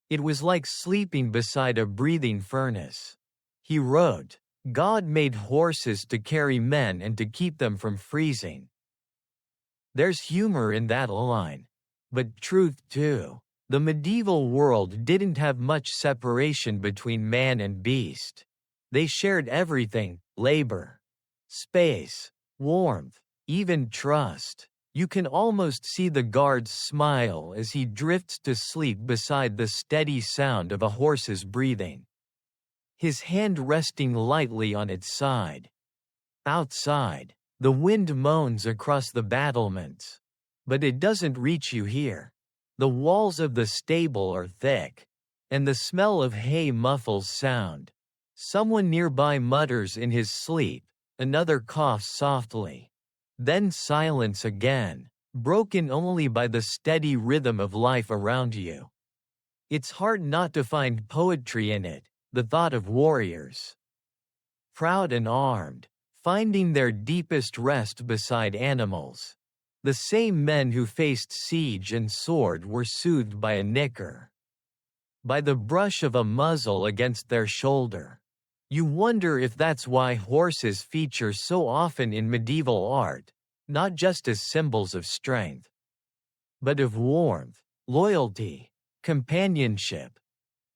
It was like sleeping beside a breathing furnace. He wrote, God made horses to carry men and to keep them from freezing. There's humor in that line, but truth too. The medieval world didn't have much separation between man and beast. They shared everything: labor, space, warmth, even trust. You can almost see the guard's smile as he drifts to sleep beside the steady sound of a horse's breathing, his hand resting lightly on its side. Outside, the wind moans across the battlements. But it doesn't reach you here. The walls of the stable are thick, and the smell of hay muffles sound. Someone nearby mutters in his sleep, another coughs softly. Then silence again, broken only by the steady rhythm of life around you. It's hard not to find poetry in it, the thought of warriors, proud and armed, finding their deepest rest beside animals. The same men who faced siege and sword were soothed by a nicker, by the brush of a muzzle against their shoulder. You wonder if that's why horses feature so often in medieval art, not just as symbols of strength, but of warmth, loyalty, companionship.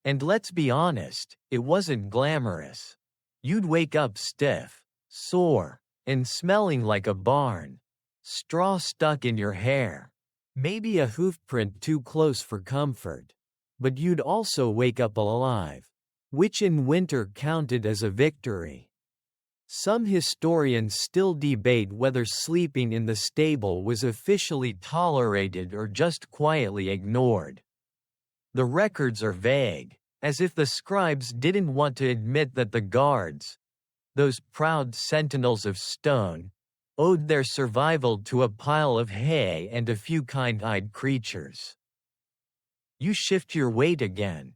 And let's be honest, it wasn't glamorous. You'd wake up stiff, sore, and smelling like a barn. Straw stuck in your hair. Maybe a hoofprint too close for comfort. But you'd also wake up alive, which in winter counted as a victory. Some historians still debate whether sleeping in the stable was officially tolerated or just quietly ignored. The records are vague, as if the scribes didn't want to admit that the guards, those proud sentinels of stone, owed their survival to a pile of hay and a few kind-eyed creatures. You shift your weight again,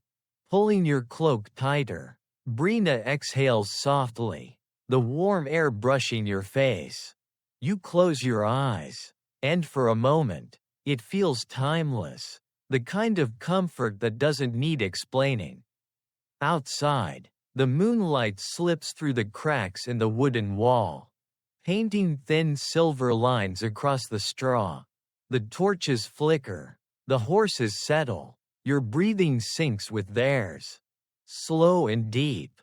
pulling your cloak tighter. Brina exhales softly, the warm air brushing your face. You close your eyes, and for a moment, it feels timeless, the kind of comfort that doesn't need explaining. Outside, the moonlight slips through the cracks in the wooden wall, painting thin silver lines across the straw. The torches flicker, the horses settle, your breathing sinks with theirs, slow and deep.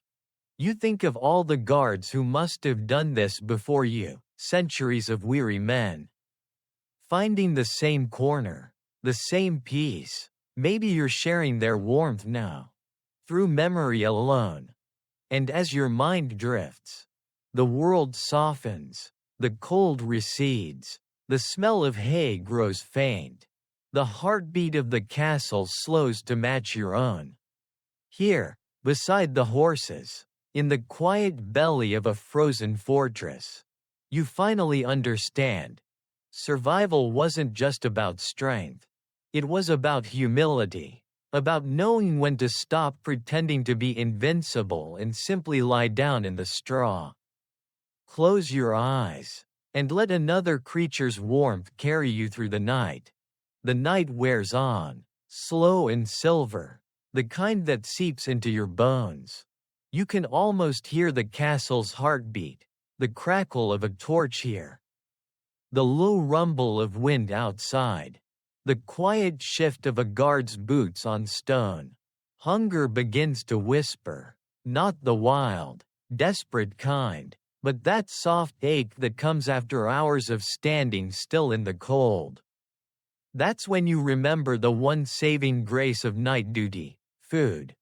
You think of all the guards who must have done this before you, centuries of weary men, finding the same corner, the same peace. Maybe you're sharing their warmth now, through memory alone. And as your mind drifts, the world softens, the cold recedes, the smell of hay grows faint, the heartbeat of the castle slows to match your own. Here, beside the horses, in the quiet belly of a frozen fortress, you finally understand. Survival wasn't just about strength. It was about humility, about knowing when to stop pretending to be invincible and simply lie down in the straw. Close your eyes, and let another creature's warmth carry you through the night. The night wears on, slow and silver, the kind that seeps into your bones. You can almost hear the castle's heartbeat, the crackle of a torch here, the low rumble of wind outside, the quiet shift of a guard's boots on stone. Hunger begins to whisper, not the wild, desperate kind, but that soft ache that comes after hours of standing still in the cold. That's when you remember the one saving grace of night duty: food.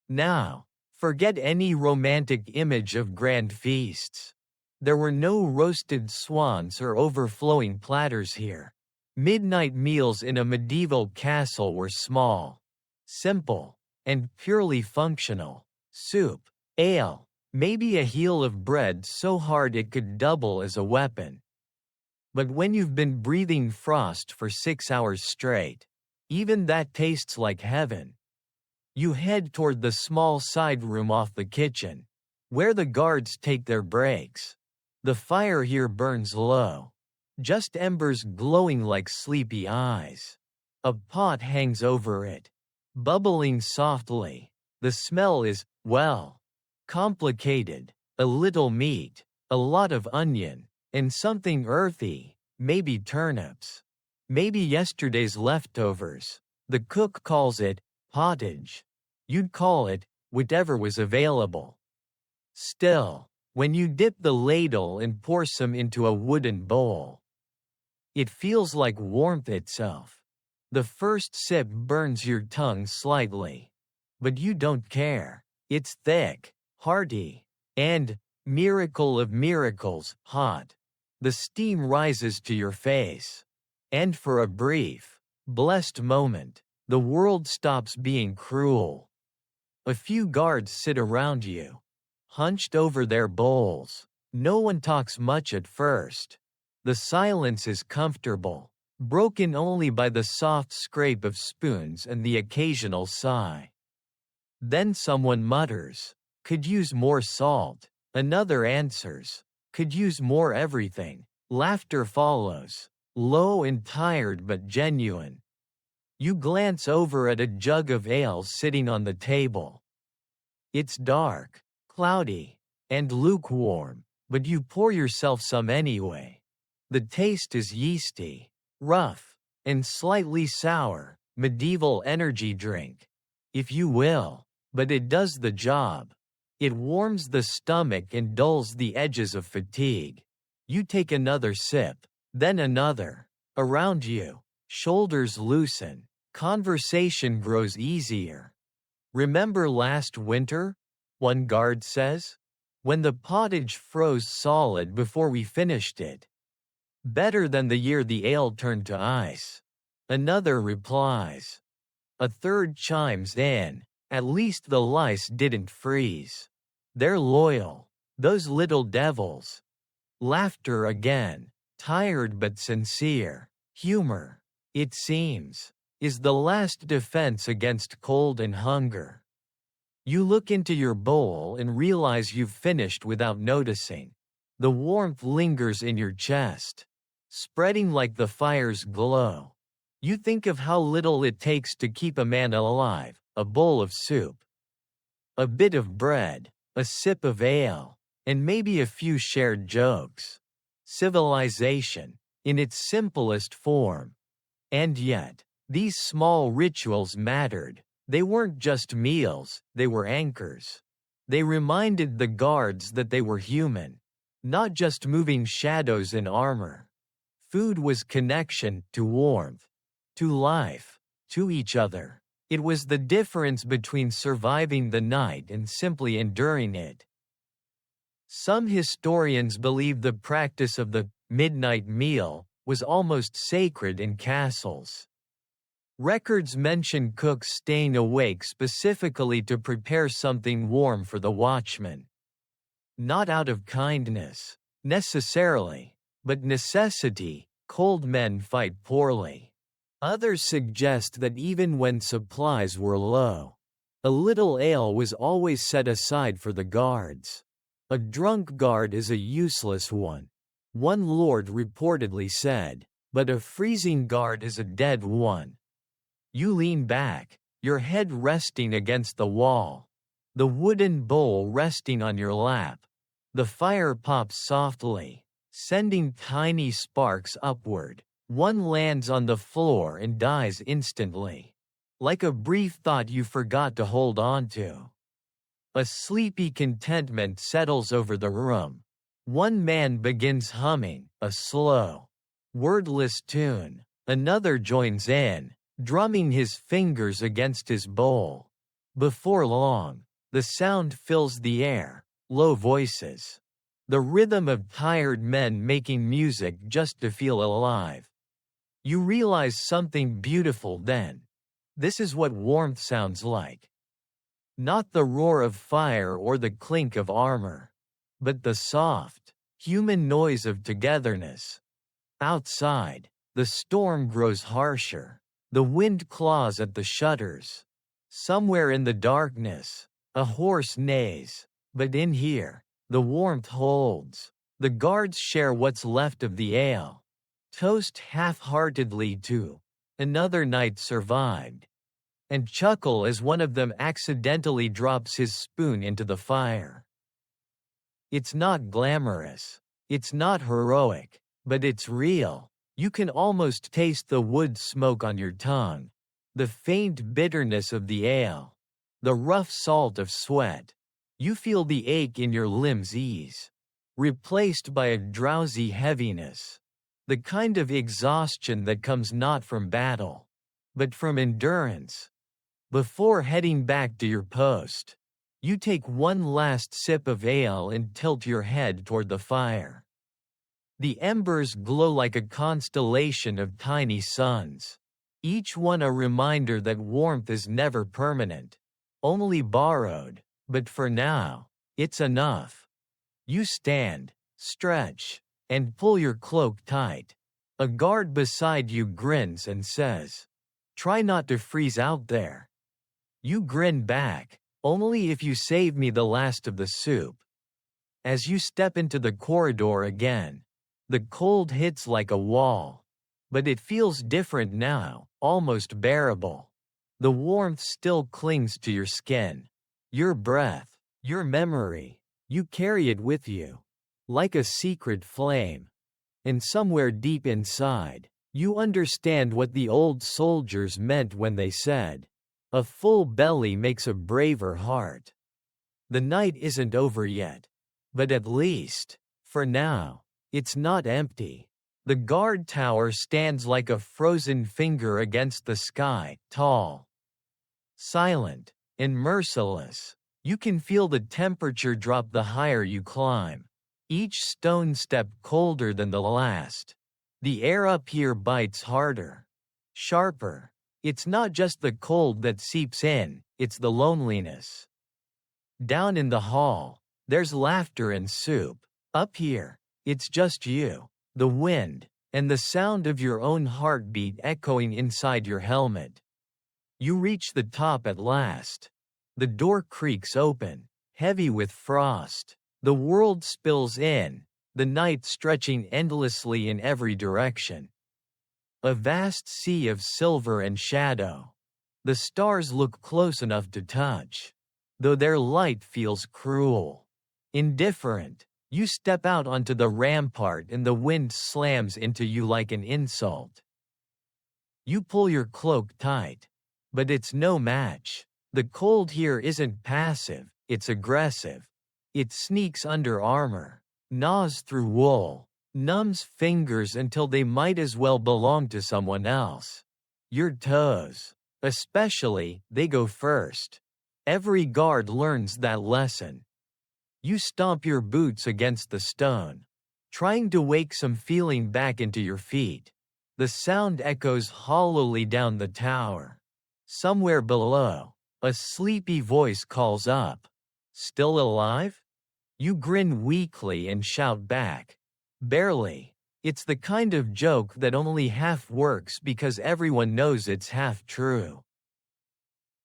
Now, forget any romantic image of grand feasts. There were no roasted swans or overflowing platters here. Midnight meals in a medieval castle were small, simple, and purely functional. Soup, ale, maybe a heel of bread so hard it could double as a weapon. But when you've been breathing frost for 6 hours straight, even that tastes like heaven. You head toward the small side room off the kitchen, where the guards take their breaks. The fire here burns low, just embers glowing like sleepy eyes. A pot hangs over it, bubbling softly. The smell is, well, complicated. A little meat, a lot of onion, and something earthy, maybe turnips, maybe yesterday's leftovers. The cook calls it pottage. You'd call it whatever was available. Still, when you dip the ladle and pour some into a wooden bowl, it feels like warmth itself. The first sip burns your tongue slightly. But you don't care. It's thick, hearty, and, miracle of miracles, hot. The steam rises to your face. And for a brief, blessed moment, the world stops being cruel. A few guards sit around you, hunched over their bowls. No one talks much at first. The silence is comfortable, broken only by the soft scrape of spoons and the occasional sigh. Then someone mutters, "Could use more salt." Another answers, "Could use more everything." Laughter follows, low and tired but genuine. You glance over at a jug of ale sitting on the table. It's dark, cloudy, and lukewarm, but you pour yourself some anyway. The taste is yeasty, rough, and slightly sour, medieval energy drink, if you will, but it does the job. It warms the stomach and dulls the edges of fatigue. You take another sip, then another. Around you, shoulders loosen, conversation grows easier. "Remember last winter?" one guard says. "When the pottage froze solid before we finished it. Better than the year the ale turned to ice." Another replies. A third chimes in, "At least the lice didn't freeze. They're loyal, those little devils." Laughter again, tired but sincere. Humor, it seems, is the last defense against cold and hunger. You look into your bowl and realize you've finished without noticing. The warmth lingers in your chest, spreading like the fire's glow. You think of how little it takes to keep a man alive: a bowl of soup, a bit of bread, a sip of ale, and maybe a few shared jokes. Civilization, in its simplest form. And yet, these small rituals mattered. They weren't just meals, they were anchors. They reminded the guards that they were human, not just moving shadows in armor. Food was connection to warmth, to life, to each other. It was the difference between surviving the night and simply enduring it. Some historians believe the practice of the midnight meal was almost sacred in castles. Records mention cooks staying awake specifically to prepare something warm for the watchman. Not out of kindness, necessarily, but necessity. Cold men fight poorly. Others suggest that even when supplies were low, a little ale was always set aside for the guards. A drunk guard is a useless one, one lord reportedly said, but a freezing guard is a dead one. You lean back, your head resting against the wall, the wooden bowl resting on your lap. The fire pops softly, sending tiny sparks upward. One lands on the floor and dies instantly, like a brief thought you forgot to hold on to. A sleepy contentment settles over the room. One man begins humming a slow, wordless tune. Another joins in, drumming his fingers against his bowl. Before long, the sound fills the air, low voices. The rhythm of tired men making music just to feel alive. You realize something beautiful then. This is what warmth sounds like. Not the roar of fire or the clink of armor, but the soft, human noise of togetherness. Outside, the storm grows harsher. The wind claws at the shutters. Somewhere in the darkness, a horse neighs, but in here, the warmth holds. The guards share what's left of the ale. Toast half-heartedly to "another night survived," and chuckle as one of them accidentally drops his spoon into the fire. It's not glamorous, it's not heroic, but it's real. You can almost taste the wood smoke on your tongue. The faint bitterness of the ale. The rough salt of sweat. You feel the ache in your limbs ease, replaced by a drowsy heaviness. The kind of exhaustion that comes not from battle, but from endurance. Before heading back to your post, you take one last sip of ale and tilt your head toward the fire. The embers glow like a constellation of tiny suns, each one a reminder that warmth is never permanent, only borrowed, but for now, it's enough. You stand, stretch, and pull your cloak tight. A guard beside you grins and says, "Try not to freeze out there." You grin back, "Only if you save me the last of the soup." As you step into the corridor again, the cold hits like a wall. But it feels different now, almost bearable. The warmth still clings to your skin. Your breath, your memory, you carry it with you, like a secret flame. And somewhere deep inside, you understand what the old soldiers meant when they said, "A full belly makes a braver heart." The night isn't over yet. But at least, for now, it's not empty. The guard tower stands like a frozen finger against the sky, tall, silent, and merciless. You can feel the temperature drop the higher you climb. Each stone step colder than the last. The air up here bites harder, sharper. It's not just the cold that seeps in, it's the loneliness. Down in the hall, there's laughter and soup. Up here, it's just you, the wind, and the sound of your own heartbeat echoing inside your helmet. You reach the top at last. The door creaks open, heavy with frost. The world spills in, the night stretching endlessly in every direction. A vast sea of silver and shadow. The stars look close enough to touch, though their light feels cruel. Indifferent, you step out onto the rampart and the wind slams into you like an insult. You pull your cloak tight, but it's no match. The cold here isn't passive, it's aggressive. It sneaks under armor, gnaws through wool, numbs fingers until they might as well belong to someone else. Your toes, especially, they go first. Every guard learns that lesson. You stomp your boots against the stone, trying to wake some feeling back into your feet. The sound echoes hollowly down the tower. Somewhere below, a sleepy voice calls up, "Still alive?" You grin weakly and shout back, "Barely." It's the kind of joke that only half works because everyone knows it's half true.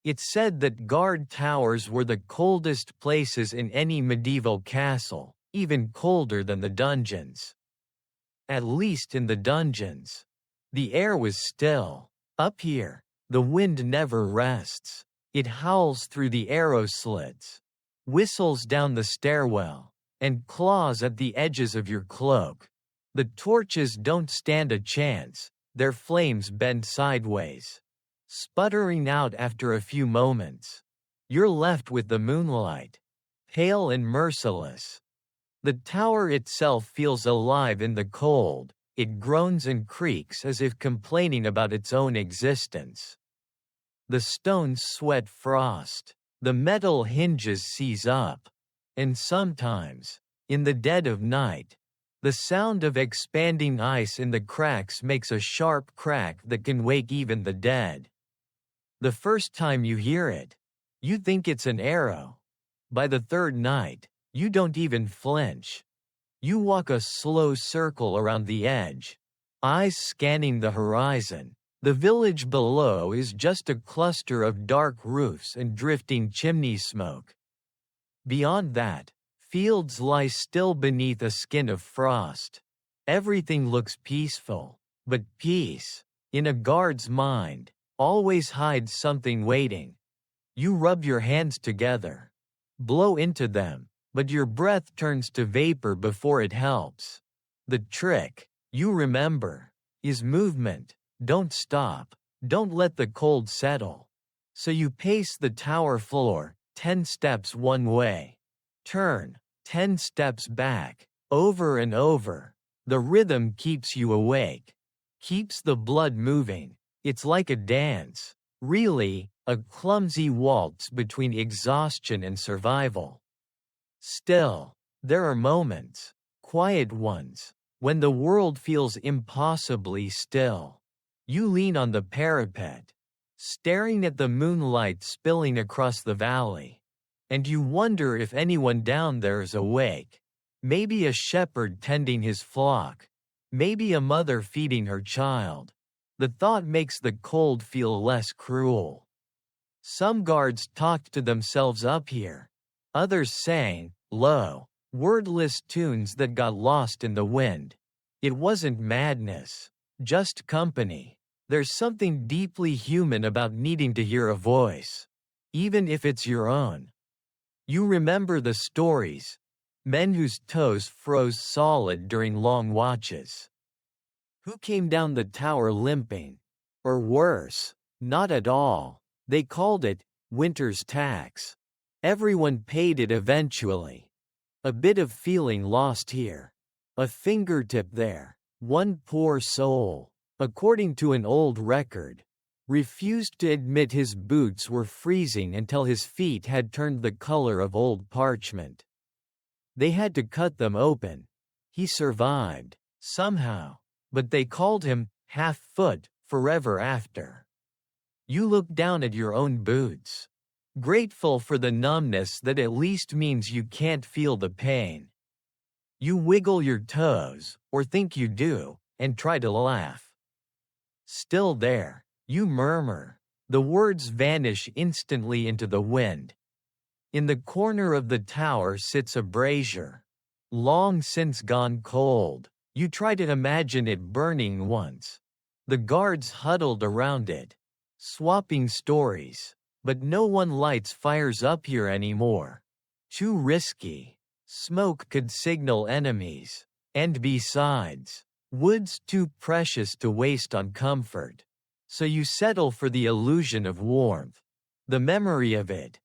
It's said that guard towers were the coldest places in any medieval castle, even colder than the dungeons. At least in the dungeons. The air was still. Up here, the wind never rests. It howls through the arrow slits, whistles down the stairwell, and claws at the edges of your cloak. The torches don't stand a chance, their flames bend sideways, sputtering out after a few moments. You're left with the moonlight, pale and merciless. The tower itself feels alive in the cold, it groans and creaks as if complaining about its own existence. The stones sweat frost, the metal hinges seize up, and sometimes, in the dead of night, the sound of expanding ice in the cracks makes a sharp crack that can wake even the dead. The first time you hear it, you think it's an arrow. By the third night, you don't even flinch. You walk a slow circle around the edge, eyes scanning the horizon. The village below is just a cluster of dark roofs and drifting chimney smoke. Beyond that, fields lie still beneath a skin of frost. Everything looks peaceful, but peace, in a guard's mind, always hides something waiting. You rub your hands together, blow into them, but your breath turns to vapor before it helps. The trick, you remember, is movement. Don't stop. Don't let the cold settle. So you pace the tower floor, 10 steps one way. Turn, 10 steps back, over and over. The rhythm keeps you awake. Keeps the blood moving. It's like a dance. Really, a clumsy waltz between exhaustion and survival. Still, there are moments, quiet ones, when the world feels impossibly still. You lean on the parapet, staring at the moonlight spilling across the valley, and you wonder if anyone down there is awake. Maybe a shepherd tending his flock, maybe a mother feeding her child. The thought makes the cold feel less cruel. Some guards talked to themselves up here. Others sang, low, wordless tunes that got lost in the wind. It wasn't madness, just company. There's something deeply human about needing to hear a voice, even if it's your own. You remember the stories. Men whose toes froze solid during long watches. Who came down the tower limping? Or worse, not at all. They called it winter's tax. Everyone paid it eventually. A bit of feeling lost here. A fingertip there. One poor soul, according to an old record, refused to admit his boots were freezing until his feet had turned the color of old parchment. They had to cut them open. He survived, somehow, but they called him half-foot forever after. You look down at your own boots, grateful for the numbness that at least means you can't feel the pain. You wiggle your toes, or think you do, and try to laugh. Still there, you murmur. The words vanish instantly into the wind. In the corner of the tower sits a brazier, long since gone cold. You try to imagine it burning once. The guards huddled around it, swapping stories, but no one lights fires up here anymore. Too risky. Smoke could signal enemies. And besides, wood's too precious to waste on comfort. So you settle for the illusion of warmth, the memory of it.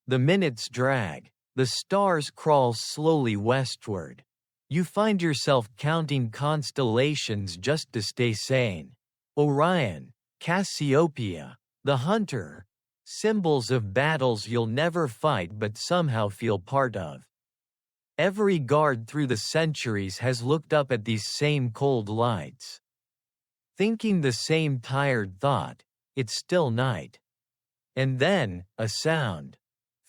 The minutes drag, the stars crawl slowly westward. You find yourself counting constellations just to stay sane. Orion, Cassiopeia, the hunter, symbols of battles you'll never fight but somehow feel part of. Every guard through the centuries has looked up at these same cold lights, thinking the same tired thought, it's still night. And then, a sound.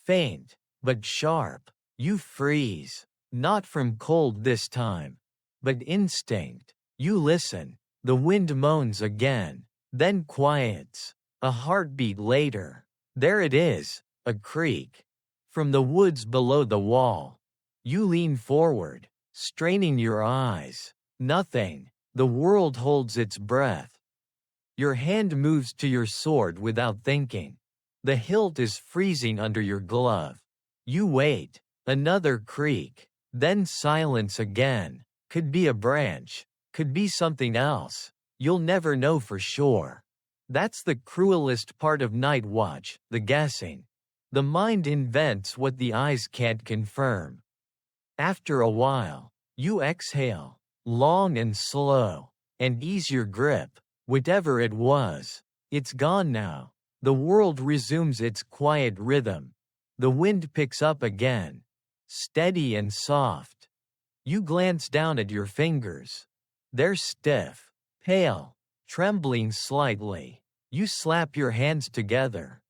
Faint, but sharp. You freeze. Not from cold this time, but instinct. You listen. The wind moans again, then quiets. A heartbeat later. There it is, a creak. From the woods below the wall. You lean forward, straining your eyes. Nothing. The world holds its breath. Your hand moves to your sword without thinking. The hilt is freezing under your glove. You wait. Another creak. Then silence again. Could be a branch. Could be something else. You'll never know for sure. That's the cruelest part of night watch, the guessing. The mind invents what the eyes can't confirm. After a while, you exhale, long and slow, and ease your grip. Whatever it was, it's gone now. The world resumes its quiet rhythm. The wind picks up again, steady and soft. You glance down at your fingers. They're stiff, pale, trembling slightly. You slap your hands together,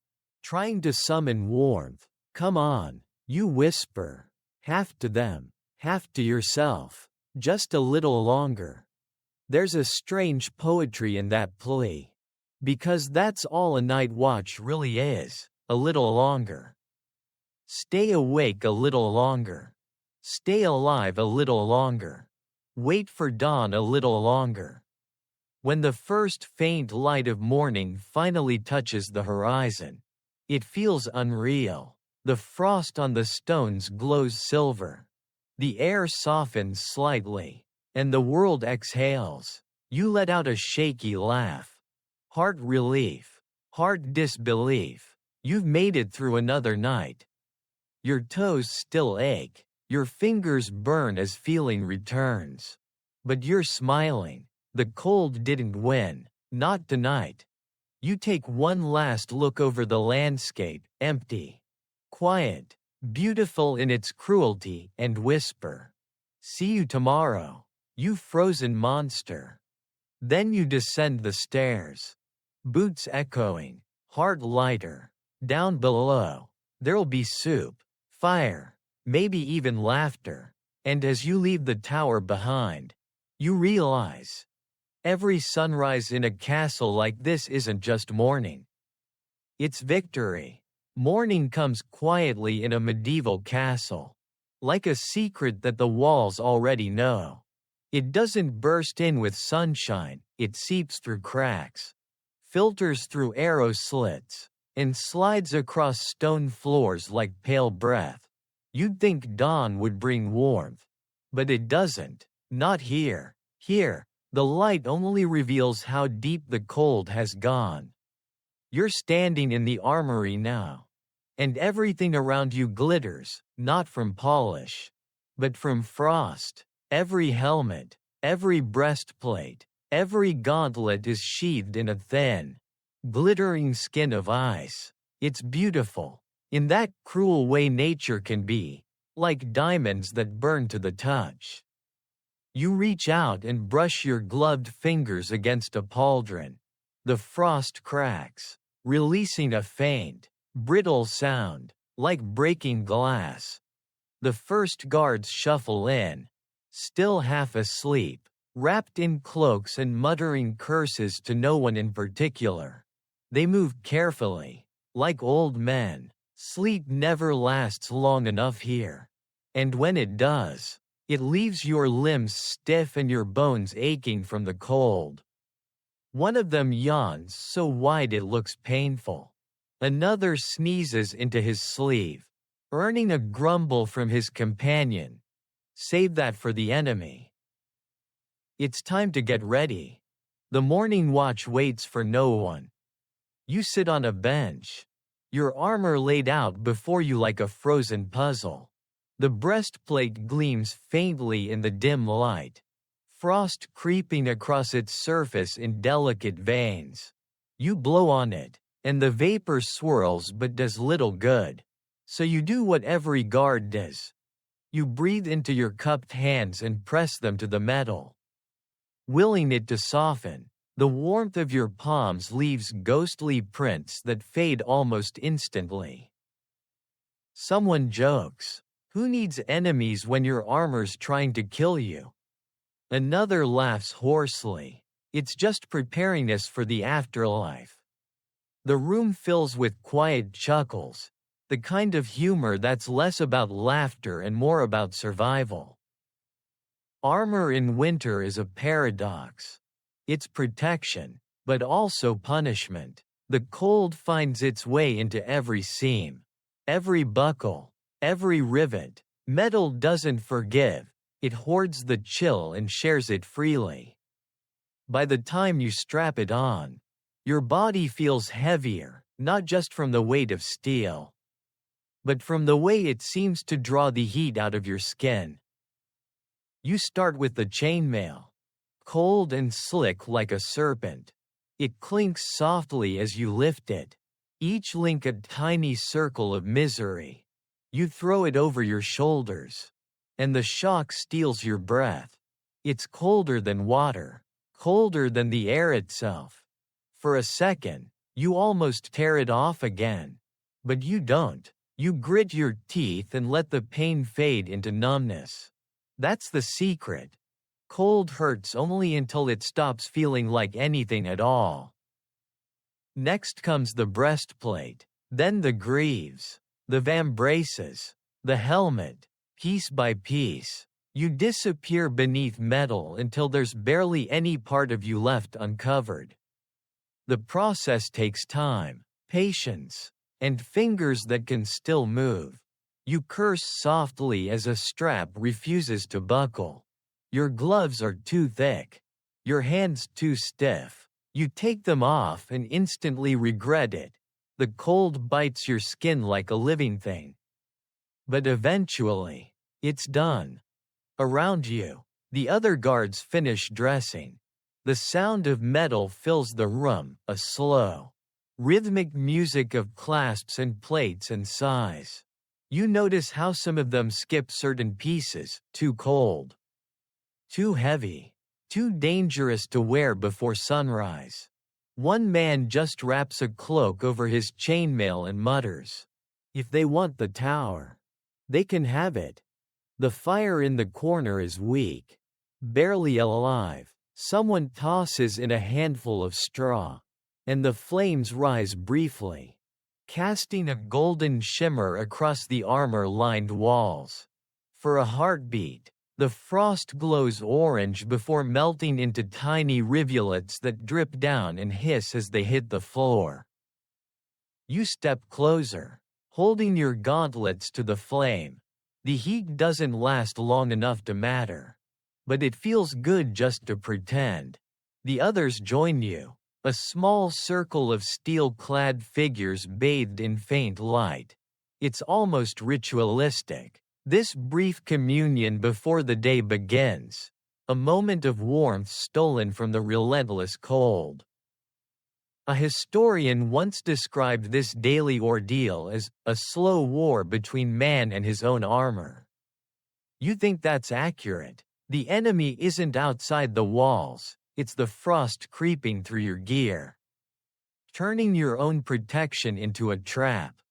trying to summon warmth. Come on, you whisper, half to them, half to yourself. Just a little longer. There's a strange poetry in that plea. Because that's all a night watch really is, a little longer. Stay awake a little longer. Stay alive a little longer. Wait for dawn a little longer. When the first faint light of morning finally touches the horizon, it feels unreal. The frost on the stones glows silver. The air softens slightly, and the world exhales. You let out a shaky laugh. Heart relief. Heart disbelief. You've made it through another night. Your toes still ache. Your fingers burn as feeling returns. But you're smiling. The cold didn't win. Not tonight. You take one last look over the landscape, empty, quiet, beautiful in its cruelty, and whisper, "See you tomorrow, you frozen monster." Then you descend the stairs. Boots echoing, heart lighter. Down below, there'll be soup, fire, maybe even laughter. And as you leave the tower behind, you realize every sunrise in a castle like this isn't just morning. It's victory. Morning comes quietly in a medieval castle, like a secret that the walls already know. It doesn't burst in with sunshine, it seeps through cracks, filters through arrow slits, and slides across stone floors like pale breath. You'd think dawn would bring warmth. But it doesn't. Not here. Here, the light only reveals how deep the cold has gone. You're standing in the armory now. And everything around you glitters, not from polish, but from frost. Every helmet, every breastplate, every gauntlet is sheathed in a thin, glittering skin of ice. It's beautiful, in that cruel way nature can be, like diamonds that burn to the touch. You reach out and brush your gloved fingers against a pauldron. The frost cracks, releasing a faint, brittle sound, like breaking glass. The first guards shuffle in, still half asleep, wrapped in cloaks and muttering curses to no one in particular. They move carefully, like old men. Sleep never lasts long enough here. And when it does, it leaves your limbs stiff and your bones aching from the cold. One of them yawns so wide it looks painful. Another sneezes into his sleeve, earning a grumble from his companion. Save that for the enemy. It's time to get ready. The morning watch waits for no one. You sit on a bench, your armor laid out before you like a frozen puzzle. The breastplate gleams faintly in the dim light, frost creeping across its surface in delicate veins. You blow on it, and the vapor swirls but does little good. So you do what every guard does. You breathe into your cupped hands and press them to the metal, willing it to soften. The warmth of your palms leaves ghostly prints that fade almost instantly. Someone jokes, "Who needs enemies when your armor's trying to kill you?" Another laughs hoarsely, "It's just preparing us for the afterlife." The room fills with quiet chuckles, the kind of humor that's less about laughter and more about survival. Armor in winter is a paradox. It's protection, but also punishment. The cold finds its way into every seam, every buckle, every rivet. Metal doesn't forgive, it hoards the chill and shares it freely. By the time you strap it on, your body feels heavier, not just from the weight of steel, but from the way it seems to draw the heat out of your skin. You start with the chainmail, cold and slick like a serpent. It clinks softly as you lift it, each link a tiny circle of misery. You throw it over your shoulders, and the shock steals your breath. It's colder than water, colder than the air itself. For a second, you almost tear it off again. But you don't. You grit your teeth and let the pain fade into numbness. That's the secret. Cold hurts only until it stops feeling like anything at all. Next comes the breastplate, then the greaves, the vambraces, the helmet. Piece by piece, you disappear beneath metal until there's barely any part of you left uncovered. The process takes time, patience, and fingers that can still move. You curse softly as a strap refuses to buckle. Your gloves are too thick, your hands too stiff. You take them off and instantly regret it. The cold bites your skin like a living thing. But eventually, it's done. Around you, the other guards finish dressing. The sound of metal fills the room, a slow, rhythmic music of clasps and plates and sighs. You notice how some of them skip certain pieces, too cold, too heavy, too dangerous to wear before sunrise. One man just wraps a cloak over his chainmail and mutters, "If they want the tower, they can have it." The fire in the corner is weak, barely alive. Someone tosses in a handful of straw, and the flames rise briefly, casting a golden shimmer across the armor-lined walls. For a heartbeat, the frost glows orange before melting into tiny rivulets that drip down and hiss as they hit the floor. You step closer, holding your gauntlets to the flame. The heat doesn't last long enough to matter, but it feels good just to pretend. The others join you, a small circle of steel-clad figures bathed in faint light. It's almost ritualistic. This brief communion before the day begins, a moment of warmth stolen from the relentless cold. A historian once described this daily ordeal as a slow war between man and his own armor. You think that's accurate? The enemy isn't outside the walls, it's the frost creeping through your gear, turning your own protection into a trap.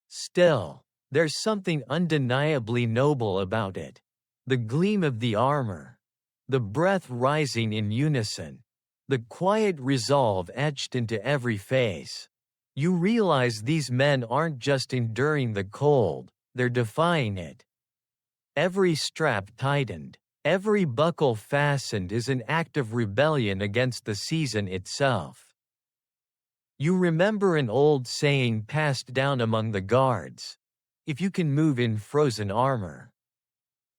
Still, there's something undeniably noble about it. The gleam of the armor, the breath rising in unison, the quiet resolve etched into every face. You realize these men aren't just enduring the cold, they're defying it. Every strap tightened, every buckle fastened is an act of rebellion against the season itself. You remember an old saying passed down among the guards: if you can move in frozen armor,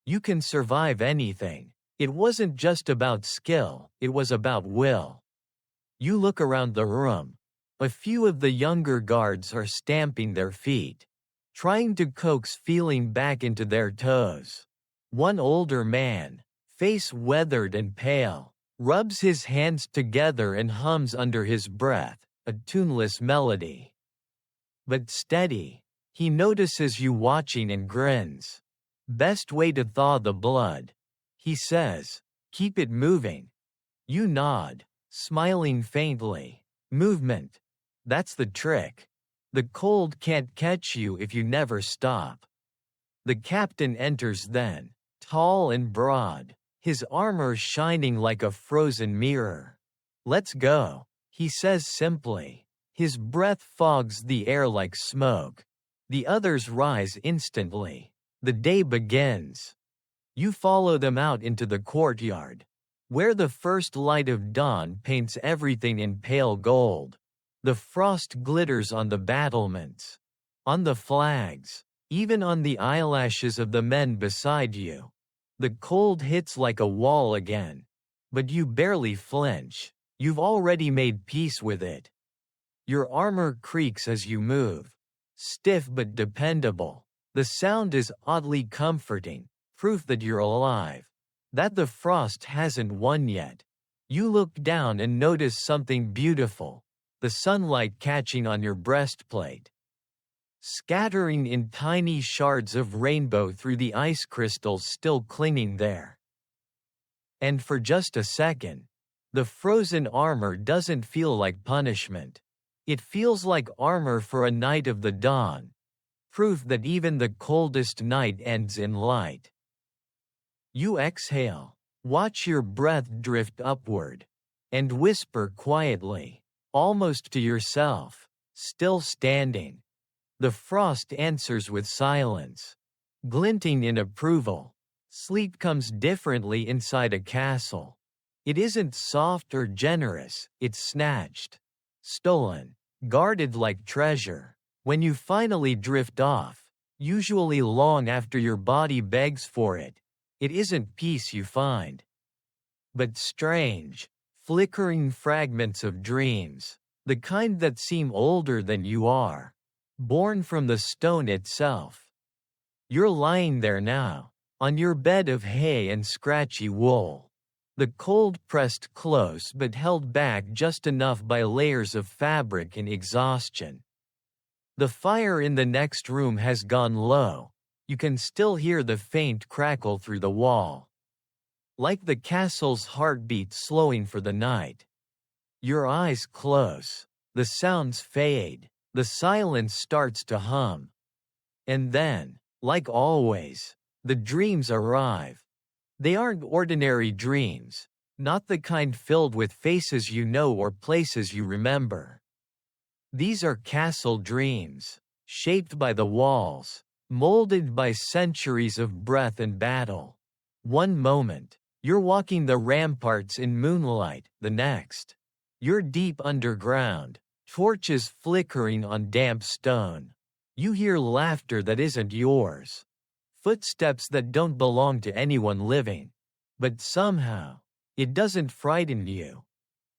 you can survive anything. It wasn't just about skill, it was about will. You look around the room. A few of the younger guards are stamping their feet, trying to coax feeling back into their toes. One older man, face weathered and pale, rubs his hands together and hums under his breath, a tuneless melody. But steady, he notices you watching and grins. "Best way to thaw the blood," he says. "Keep it moving." You nod, smiling faintly. Movement. That's the trick. The cold can't catch you if you never stop. The captain enters then, tall and broad, his armor shining like a frozen mirror. "Let's go," he says simply. His breath fogs the air like smoke. The others rise instantly. The day begins. You follow them out into the courtyard, where the first light of dawn paints everything in pale gold. The frost glitters on the battlements, on the flags, even on the eyelashes of the men beside you. The cold hits like a wall again. But you barely flinch. You've already made peace with it. Your armor creaks as you move, stiff but dependable. The sound is oddly comforting, proof that you're alive, that the frost hasn't won yet. You look down and notice something beautiful, the sunlight catching on your breastplate, scattering in tiny shards of rainbow through the ice crystals still clinging there. And for just a second, the frozen armor doesn't feel like punishment. It feels like armor for a night of the dawn, proof that even the coldest night ends in light. You exhale, watch your breath drift upward, and whisper quietly, almost to yourself, still standing. The frost answers with silence, glinting in approval. Sleep comes differently inside a castle. It isn't soft or generous, it's snatched, stolen, guarded like treasure. When you finally drift off, usually long after your body begs for it, it isn't peace you find, but strange, flickering fragments of dreams, the kind that seem older than you are, born from the stone itself. You're lying there now, on your bed of hay and scratchy wool. The cold pressed close but held back just enough by layers of fabric and exhaustion. The fire in the next room has gone low. You can still hear the faint crackle through the wall. Like the castle's heartbeat slowing for the night. Your eyes close. The sounds fade. The silence starts to hum. And then, like always, the dreams arrive. They aren't ordinary dreams, not the kind filled with faces you know or places you remember. These are castle dreams, shaped by the walls, molded by centuries of breath and battle. One moment, you're walking the ramparts in moonlight, the next, you're deep underground, torches flickering on damp stone. You hear laughter that isn't yours. Footsteps that don't belong to anyone living. But somehow, it doesn't frighten you.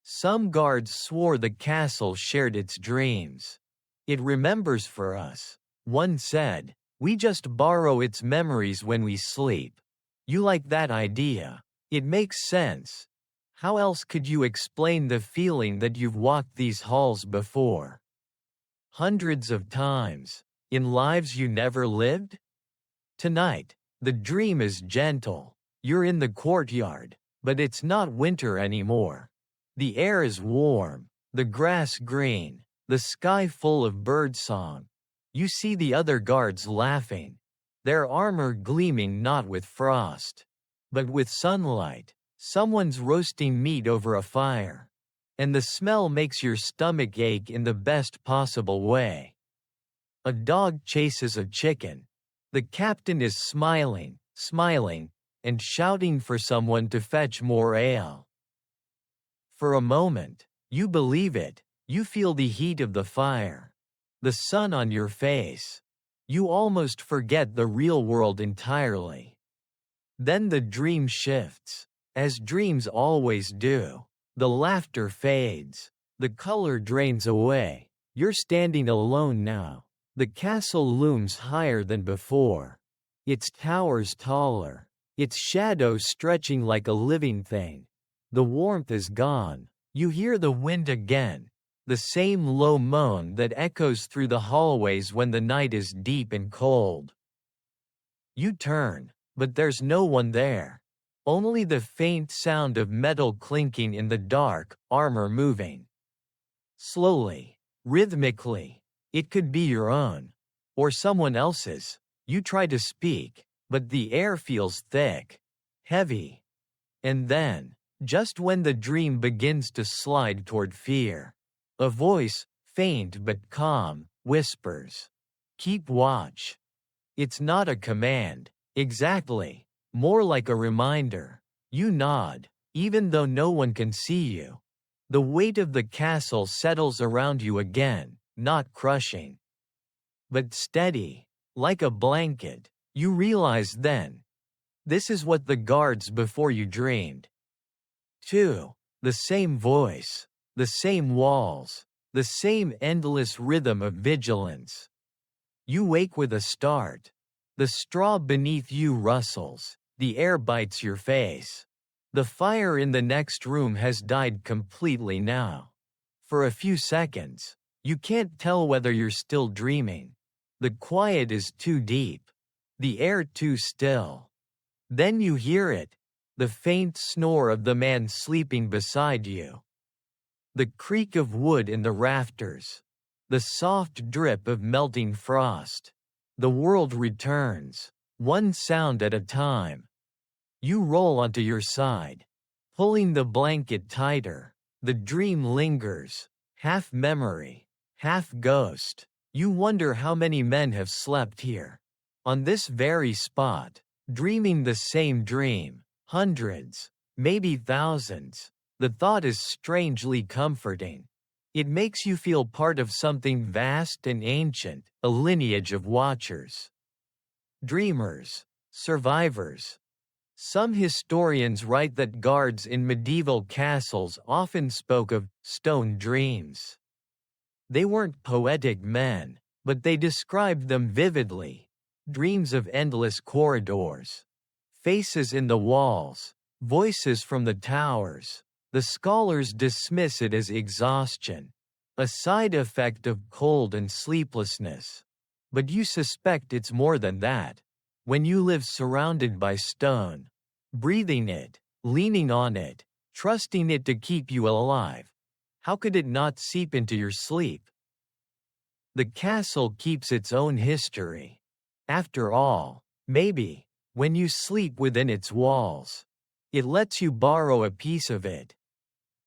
Some guards swore the castle shared its dreams. It remembers for us. One said, we just borrow its memories when we sleep. You like that idea? It makes sense. How else could you explain the feeling that you've walked these halls before? Hundreds of times, in lives you never lived? Tonight, the dream is gentle. You're in the courtyard, but it's not winter anymore. The air is warm, the grass green, the sky full of birdsong. You see the other guards laughing, their armor gleaming not with frost, but with sunlight. Someone's roasting meat over a fire, and the smell makes your stomach ache in the best possible way. A dog chases a chicken. The captain is smiling, and shouting for someone to fetch more ale. For a moment, you believe it. You feel the heat of the fire, the sun on your face. You almost forget the real world entirely. Then the dream shifts, as dreams always do. The laughter fades, the color drains away. You're standing alone now. The castle looms higher than before. Its towers taller, its shadow stretching like a living thing. The warmth is gone. You hear the wind again, the same low moan that echoes through the hallways when the night is deep and cold. You turn, but there's no one there. Only the faint sound of metal clinking in the dark, armor moving. Slowly, rhythmically. It could be your own, or someone else's. You try to speak, but the air feels thick, heavy. And then, just when the dream begins to slide toward fear, a voice, faint but calm, whispers, "Keep watch." It's not a command, exactly, more like a reminder. You nod, even though no one can see you. The weight of the castle settles around you again. Not crushing, but steady, like a blanket. You realize then, this is what the guards before you dreamed. 2. The same voice, the same walls, the same endless rhythm of vigilance. You wake with a start. The straw beneath you rustles, the air bites your face. The fire in the next room has died completely now. For a few seconds, you can't tell whether you're still dreaming. The quiet is too deep. The air too still. Then you hear it. The faint snore of the man sleeping beside you. The creak of wood in the rafters. The soft drip of melting frost. The world returns, one sound at a time. You roll onto your side, pulling the blanket tighter. The dream lingers, half memory, half ghost. You wonder how many men have slept here. On this very spot, dreaming the same dream. Hundreds, maybe thousands. The thought is strangely comforting. It makes you feel part of something vast and ancient, a lineage of watchers. Dreamers, survivors. Some historians write that guards in medieval castles often spoke of stone dreams. They weren't poetic men, but they described them vividly. Dreams of endless corridors, faces in the walls, voices from the towers. The scholars dismiss it as exhaustion, a side effect of cold and sleeplessness. But you suspect it's more than that. When you live surrounded by stone, breathing it, leaning on it, trusting it to keep you alive, how could it not seep into your sleep? The castle keeps its own history. After all, maybe, when you sleep within its walls, it lets you borrow a piece of it.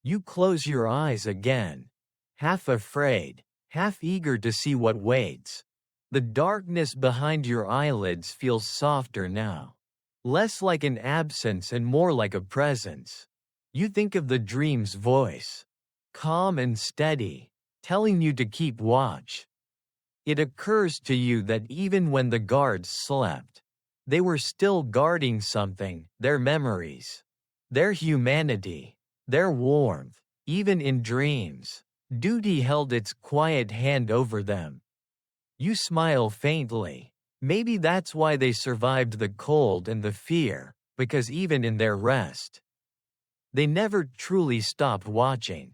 You close your eyes again, half afraid, half eager to see what waits. The darkness behind your eyelids feels softer now, less like an absence and more like a presence. You think of the dream's voice, calm and steady, telling you to keep watch. It occurs to you that even when the guards slept, they were still guarding something, their memories, their humanity, their warmth. Even in dreams, duty held its quiet hand over them. You smile faintly. Maybe that's why they survived the cold and the fear, because even in their rest, they never truly stopped watching.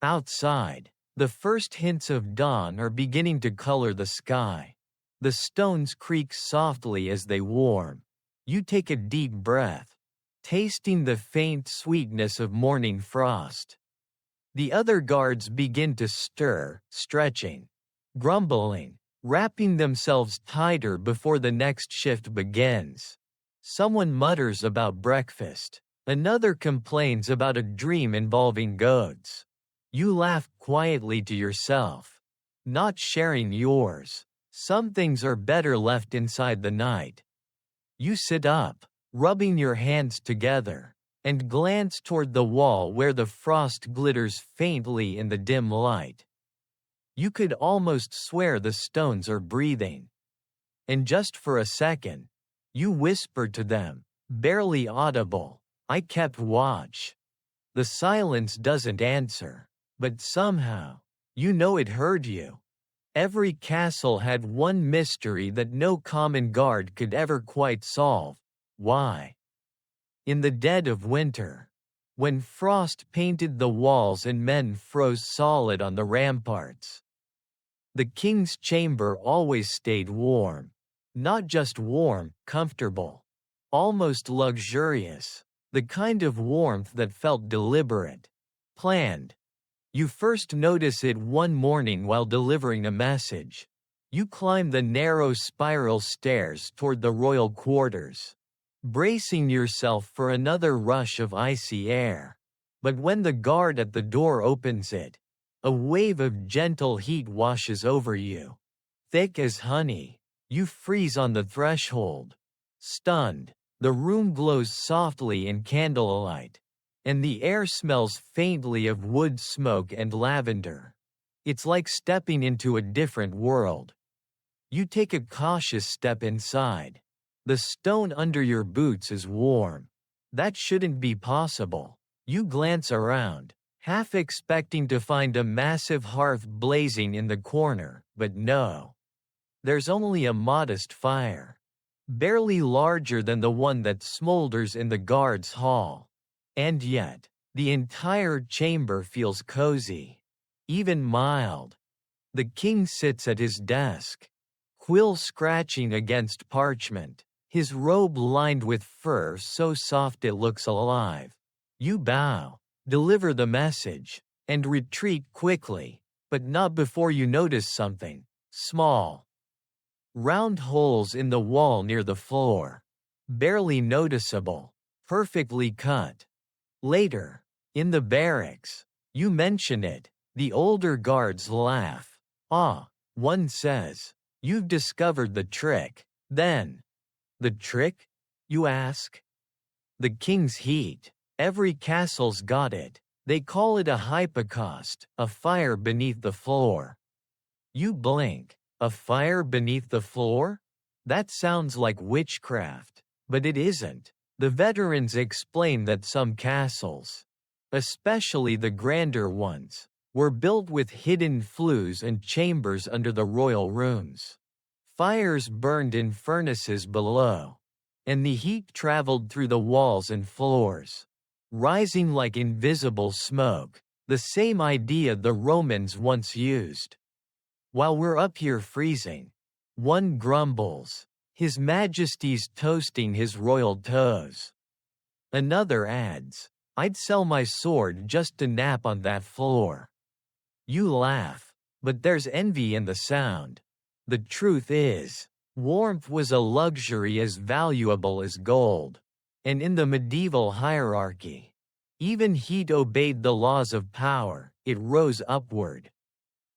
Outside, the first hints of dawn are beginning to color the sky. The stones creak softly as they warm. You take a deep breath, tasting the faint sweetness of morning frost. The other guards begin to stir, stretching, grumbling, wrapping themselves tighter before the next shift begins. Someone mutters about breakfast. Another complains about a dream involving goats. You laugh quietly to yourself, not sharing yours. Some things are better left inside the night. You sit up, rubbing your hands together, and glance toward the wall where the frost glitters faintly in the dim light. You could almost swear the stones are breathing. And just for a second, you whisper to them, barely audible, "I kept watch." The silence doesn't answer, but somehow, you know it heard you. Every castle had one mystery that no common guard could ever quite solve. Why? In the dead of winter, when frost painted the walls and men froze solid on the ramparts, the king's chamber always stayed warm. Not just warm, comfortable. Almost luxurious. The kind of warmth that felt deliberate. Planned. You first notice it one morning while delivering a message. You climb the narrow spiral stairs toward the royal quarters, bracing yourself for another rush of icy air. But when the guard at the door opens it, a wave of gentle heat washes over you. Thick as honey, you freeze on the threshold. Stunned, the room glows softly in candlelight, and the air smells faintly of wood smoke and lavender. It's like stepping into a different world. You take a cautious step inside. The stone under your boots is warm. That shouldn't be possible. You glance around, half expecting to find a massive hearth blazing in the corner, but no. There's only a modest fire, barely larger than the one that smolders in the guard's hall. And yet, the entire chamber feels cozy, even mild. The king sits at his desk, quill scratching against parchment, his robe lined with fur so soft it looks alive. You bow, deliver the message, and retreat quickly, but not before you notice something small. Round holes in the wall near the floor. Barely noticeable, perfectly cut. Later, in the barracks, you mention it. The older guards laugh. "Ah," one says, "you've discovered the trick." Then, "The trick?" you ask. "The king's heat. Every castle's got it. They call it a hypocaust, a fire beneath the floor." You blink. A fire beneath the floor? That sounds like witchcraft, but it isn't. The veterans explain that some castles, especially the grander ones, were built with hidden flues and chambers under the royal rooms. Fires burned in furnaces below, and the heat traveled through the walls and floors, rising like invisible smoke, the same idea the Romans once used. While we're up here freezing, one grumbles, His Majesty's toasting his royal toes. Another adds, I'd sell my sword just to nap on that floor. You laugh, but there's envy in the sound. The truth is, warmth was a luxury as valuable as gold. And in the medieval hierarchy, even heat obeyed the laws of power, it rose upward.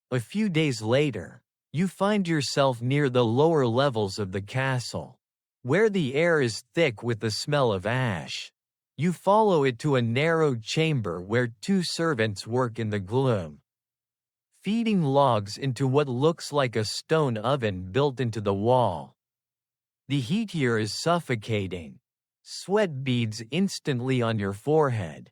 A few days later, you find yourself near the lower levels of the castle, where the air is thick with the smell of ash. You follow it to a narrow chamber where two servants work in the gloom, feeding logs into what looks like a stone oven built into the wall. The heat here is suffocating. Sweat beads instantly on your forehead.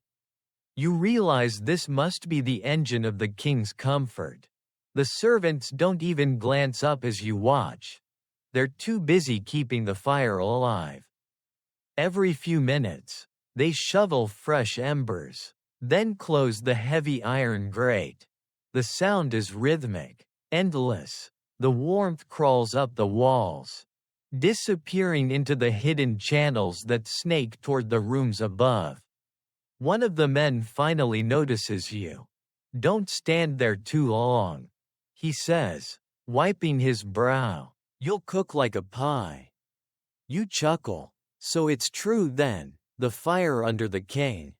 You realize this must be the engine of the king's comfort. The servants don't even glance up as you watch. They're too busy keeping the fire alive. Every few minutes, they shovel fresh embers, then close the heavy iron grate. The sound is rhythmic, endless. The warmth crawls up the walls, disappearing into the hidden channels that snake toward the rooms above. One of the men finally notices you. Don't stand there too long, he says, wiping his brow. You'll cook like a pie. You chuckle. So it's true then, the fire under the king.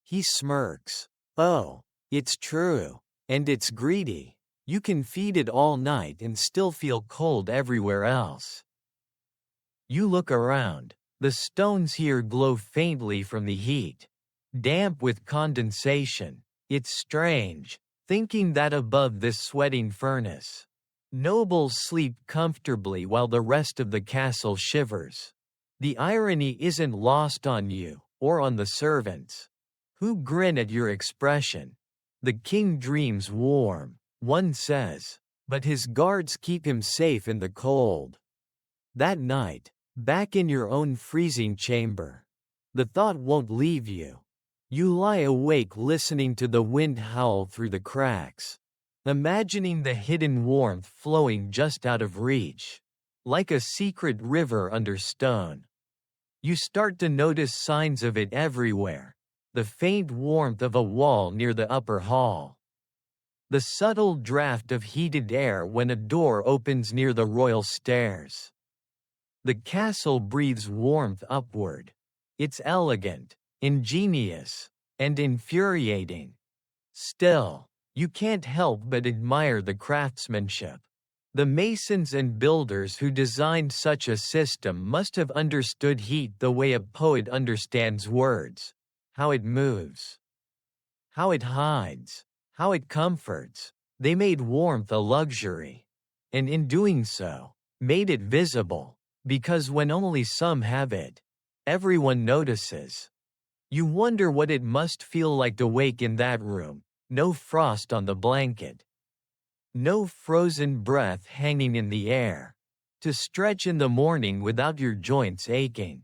He smirks. Oh, it's true. And it's greedy. You can feed it all night and still feel cold everywhere else. You look around. The stones here glow faintly from the heat, damp with condensation. It's strange, thinking that above this sweating furnace, nobles sleep comfortably while the rest of the castle shivers. The irony isn't lost on you, or on the servants, who grin at your expression. The king dreams warm, one says, but his guards keep him safe in the cold. That night, back in your own freezing chamber, the thought won't leave you. You lie awake listening to the wind howl through the cracks, imagining the hidden warmth flowing just out of reach, like a secret river under stone. You start to notice signs of it everywhere. The faint warmth of a wall near the upper hall. The subtle draft of heated air when a door opens near the royal stairs. The castle breathes warmth upward. It's elegant, ingenious, and infuriating. Still, you can't help but admire the craftsmanship. The masons and builders who designed such a system must have understood heat the way a poet understands words. How it moves, how it hides, how it comforts. They made warmth a luxury, and in doing so, made it visible, because when only some have it, everyone notices. You wonder what it must feel like to wake in that room, no frost on the blanket, no frozen breath hanging in the air, to stretch in the morning without your joints aching,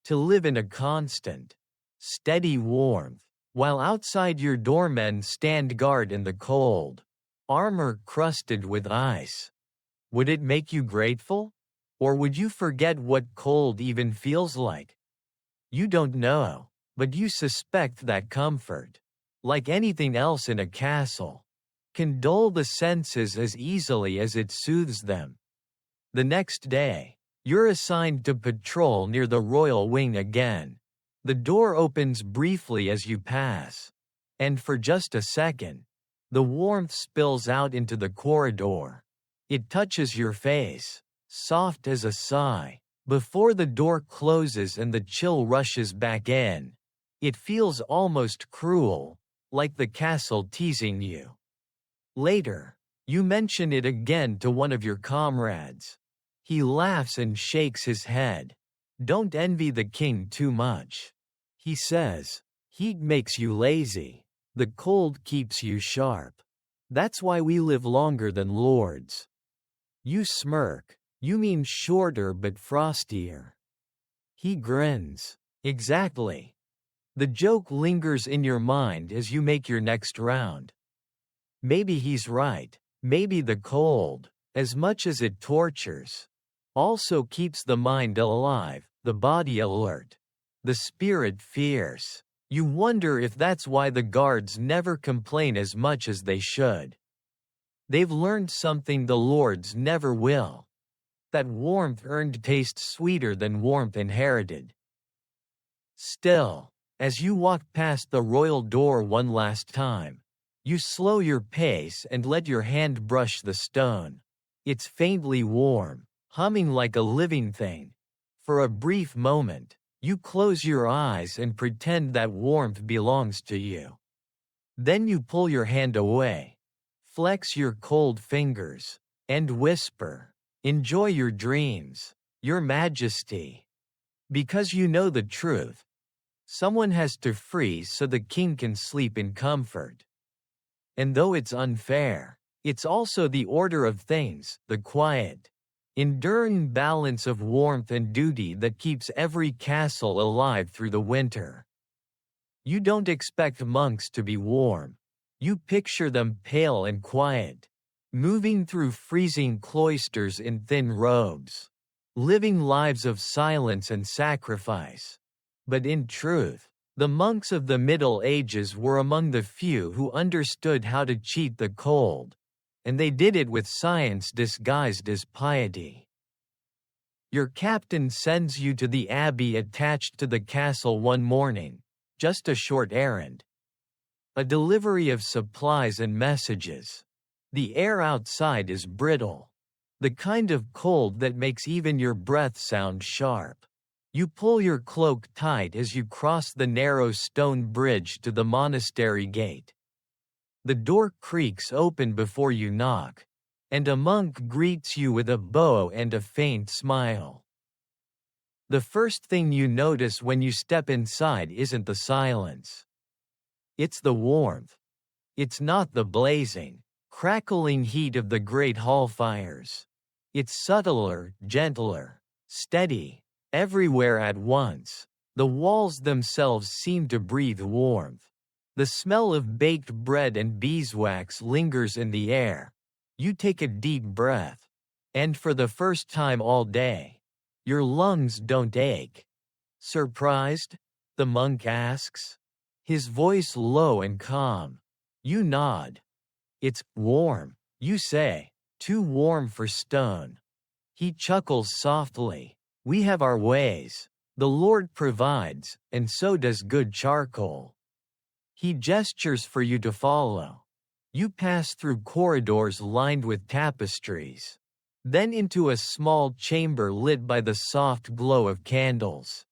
to live in a constant, steady warmth, while outside your doormen stand guard in the cold, armor crusted with ice. Would it make you grateful? Or would you forget what cold even feels like? You don't know, but you suspect that comfort, like anything else in a castle, can dull the senses as easily as it soothes them. The next day, you're assigned to patrol near the royal wing again. The door opens briefly as you pass, and for just a second, the warmth spills out into the corridor. It touches your face, soft as a sigh, before the door closes and the chill rushes back in. It feels almost cruel, like the castle teasing you. Later, you mention it again to one of your comrades. He laughs and shakes his head. Don't envy the king too much. He says, heat makes you lazy. The cold keeps you sharp. That's why we live longer than lords. You smirk. You mean shorter but frostier. He grins. Exactly. The joke lingers in your mind as you make your next round. Maybe he's right. Maybe the cold, as much as it tortures, also keeps the mind alive, the body alert, the spirit fierce. You wonder if that's why the guards never complain as much as they should. They've learned something the lords never will. That warmth earned tastes sweeter than warmth inherited. Still, as you walk past the royal door one last time, you slow your pace and let your hand brush the stone. It's faintly warm, humming like a living thing. For a brief moment, you close your eyes and pretend that warmth belongs to you. Then you pull your hand away, flex your cold fingers, and whisper, "Enjoy your dreams, Your Majesty." Because you know the truth. Someone has to freeze so the king can sleep in comfort. And though it's unfair, it's also the order of things, the quiet, enduring balance of warmth and duty that keeps every castle alive through the winter. You don't expect monks to be warm. You picture them pale and quiet, moving through freezing cloisters in thin robes, living lives of silence and sacrifice. But in truth, the monks of the Middle Ages were among the few who understood how to cheat the cold, and they did it with science disguised as piety. Your captain sends you to the abbey attached to the castle one morning, just a short errand. A delivery of supplies and messages. The air outside is brittle, the kind of cold that makes even your breath sound sharp. You pull your cloak tight as you cross the narrow stone bridge to the monastery gate. The door creaks open before you knock, and a monk greets you with a bow and a faint smile. The first thing you notice when you step inside isn't the silence. It's the warmth. It's not the blazing, crackling heat of the great hall fires. It's subtler, gentler, steady. Everywhere at once, the walls themselves seem to breathe warmth. The smell of baked bread and beeswax lingers in the air. You take a deep breath, and for the first time all day, your lungs don't ache. Surprised? The monk asks. His voice low and calm. You nod. It's warm, you say, too warm for stone. He chuckles softly. We have our ways. The Lord provides, and so does good charcoal. He gestures for you to follow. You pass through corridors lined with tapestries, then into a small chamber lit by the soft glow of candles.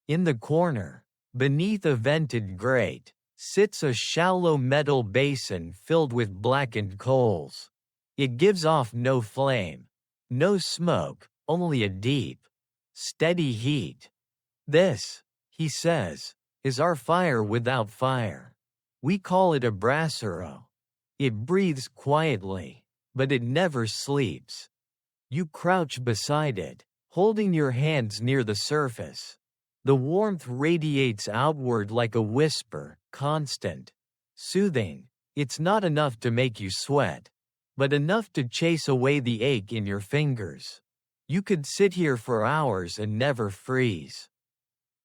In the corner, beneath a vented grate, sits a shallow metal basin filled with blackened coals. It gives off no flame, no smoke, only a deep, steady heat. This, he says, is our fire without fire. We call it a brasero. It breathes quietly, but it never sleeps. You crouch beside it, holding your hands near the surface. The warmth radiates outward like a whisper, constant, soothing. It's not enough to make you sweat, but enough to chase away the ache in your fingers. You could sit here for hours and never freeze.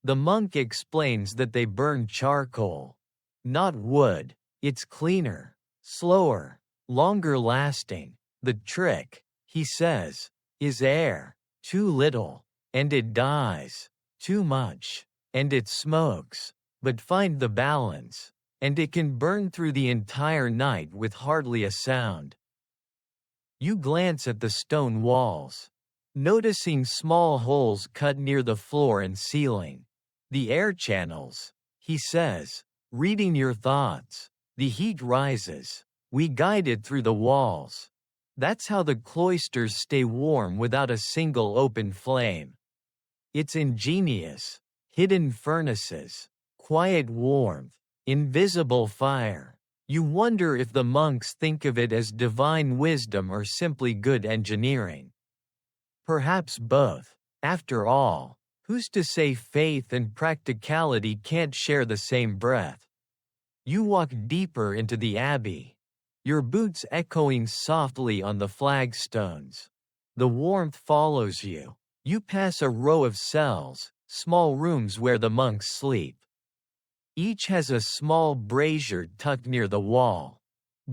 The monk explains that they burn charcoal, not wood. It's cleaner, slower, longer lasting. The trick, he says, is air. Too little, and it dies. Too much, and it smokes. But find the balance, and it can burn through the entire night with hardly a sound. You glance at the stone walls, noticing small holes cut near the floor and ceiling. The air channels, he says, reading your thoughts. The heat rises. We guide it through the walls. That's how the cloisters stay warm without a single open flame. It's ingenious. Hidden furnaces, quiet warmth, invisible fire. You wonder if the monks think of it as divine wisdom or simply good engineering. Perhaps both. After all, who's to say faith and practicality can't share the same breath? You walk deeper into the abbey, your boots echoing softly on the flagstones. The warmth follows you. You pass a row of cells, small rooms where the monks sleep. Each has a small brazier tucked near the wall,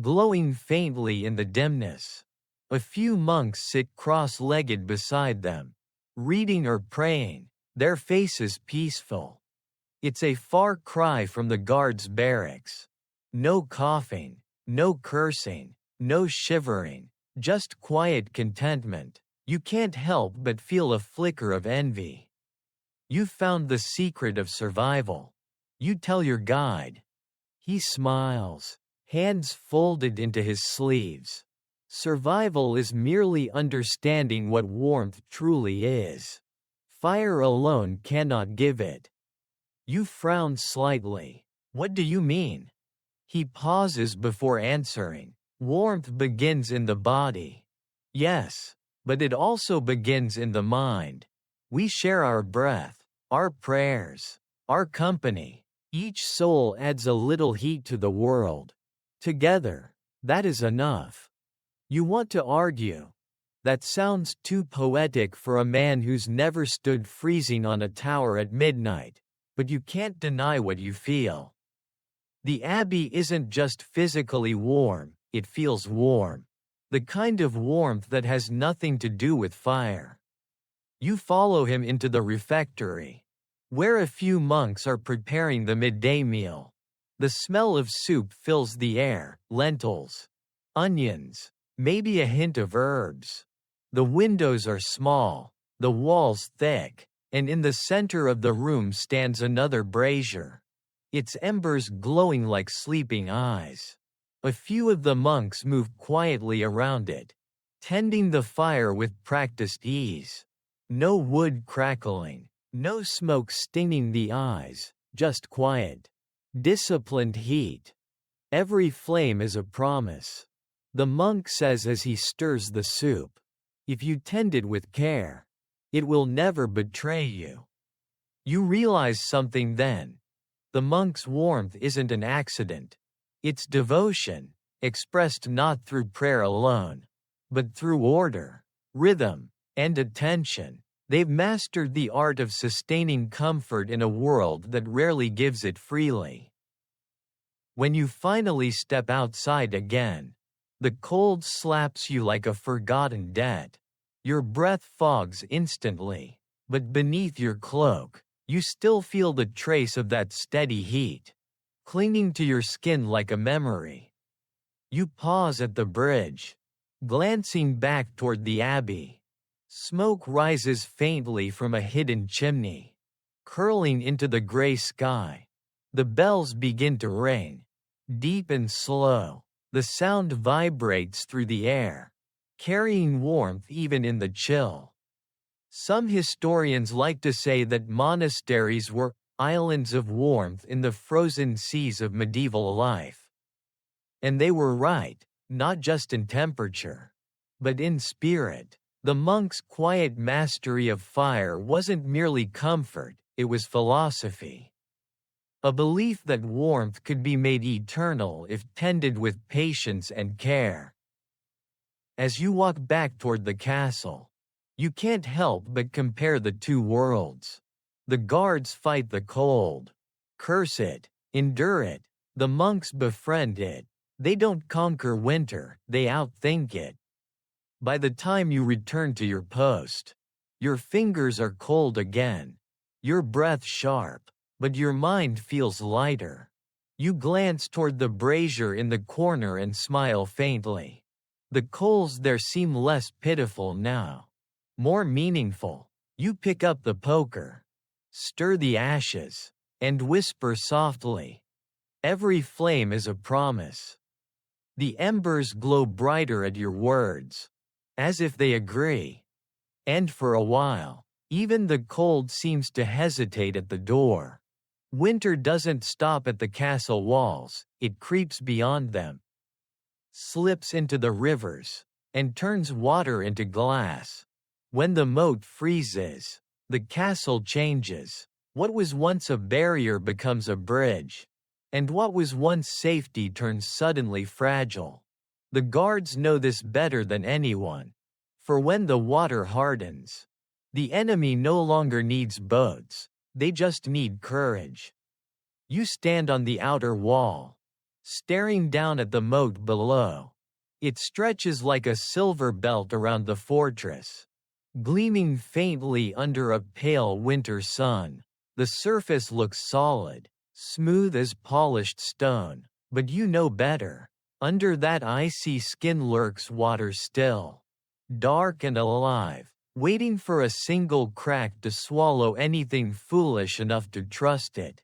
glowing faintly in the dimness. A few monks sit cross-legged beside them, reading or praying, their faces peaceful. It's a far cry from the guards' barracks. No coughing, no cursing, no shivering, just quiet contentment. You can't help but feel a flicker of envy. You've found the secret of survival. You tell your guide. He smiles, hands folded into his sleeves. Survival is merely understanding what warmth truly is. Fire alone cannot give it. You frown slightly. What do you mean? He pauses before answering. Warmth begins in the body. Yes, but it also begins in the mind. We share our breath, our prayers, our company. Each soul adds a little heat to the world. Together, that is enough. You want to argue. That sounds too poetic for a man who's never stood freezing on a tower at midnight, but you can't deny what you feel. The abbey isn't just physically warm, it feels warm. The kind of warmth that has nothing to do with fire. You follow him into the refectory, where a few monks are preparing the midday meal. The smell of soup fills the air, lentils, onions, maybe a hint of herbs. The windows are small, the walls thick, and in the center of the room stands another brazier, its embers glowing like sleeping eyes. A few of the monks move quietly around it, tending the fire with practiced ease. No wood crackling, no smoke stinging the eyes, just quiet, disciplined heat. Every flame is a promise. The monk says as he stirs the soup, if you tend it with care, it will never betray you. You realize something then. The monk's warmth isn't an accident. It's devotion, expressed not through prayer alone, but through order, rhythm, and attention. They've mastered the art of sustaining comfort in a world that rarely gives it freely. When you finally step outside again, the cold slaps you like a forgotten debt. Your breath fogs instantly, but beneath your cloak, you still feel the trace of that steady heat, clinging to your skin like a memory. You pause at the bridge, glancing back toward the abbey. Smoke rises faintly from a hidden chimney, curling into the gray sky. The bells begin to ring, deep and slow. The sound vibrates through the air, carrying warmth even in the chill. Some historians like to say that monasteries were islands of warmth in the frozen seas of medieval life. And they were right, not just in temperature, but in spirit. The monk's quiet mastery of fire wasn't merely comfort, it was philosophy. A belief that warmth could be made eternal if tended with patience and care. As you walk back toward the castle, you can't help but compare the two worlds. The guards fight the cold, curse it, endure it. The monks befriend it. They don't conquer winter, they outthink it. By the time you return to your post, your fingers are cold again, your breath sharp, but your mind feels lighter. You glance toward the brazier in the corner and smile faintly. The coals there seem less pitiful now, more meaningful. You pick up the poker, stir the ashes, and whisper softly. Every flame is a promise. The embers glow brighter at your words, as if they agree. And for a while, Even the cold seems to hesitate at the door. Winter doesn't stop at the castle walls, it creeps beyond them, slips into the rivers, and turns water into glass. When the moat freezes, the castle changes. What was once a barrier becomes a bridge, and what was once safety turns suddenly fragile. The guards know this better than anyone, for when the water hardens, the enemy no longer needs boats, they just need courage. You stand on the outer wall, staring down at the moat below. It stretches like a silver belt around the fortress, gleaming faintly under a pale winter sun. The surface looks solid, smooth as polished stone, but you know better. Under that icy skin lurks water still, dark and alive, waiting for a single crack to swallow anything foolish enough to trust it.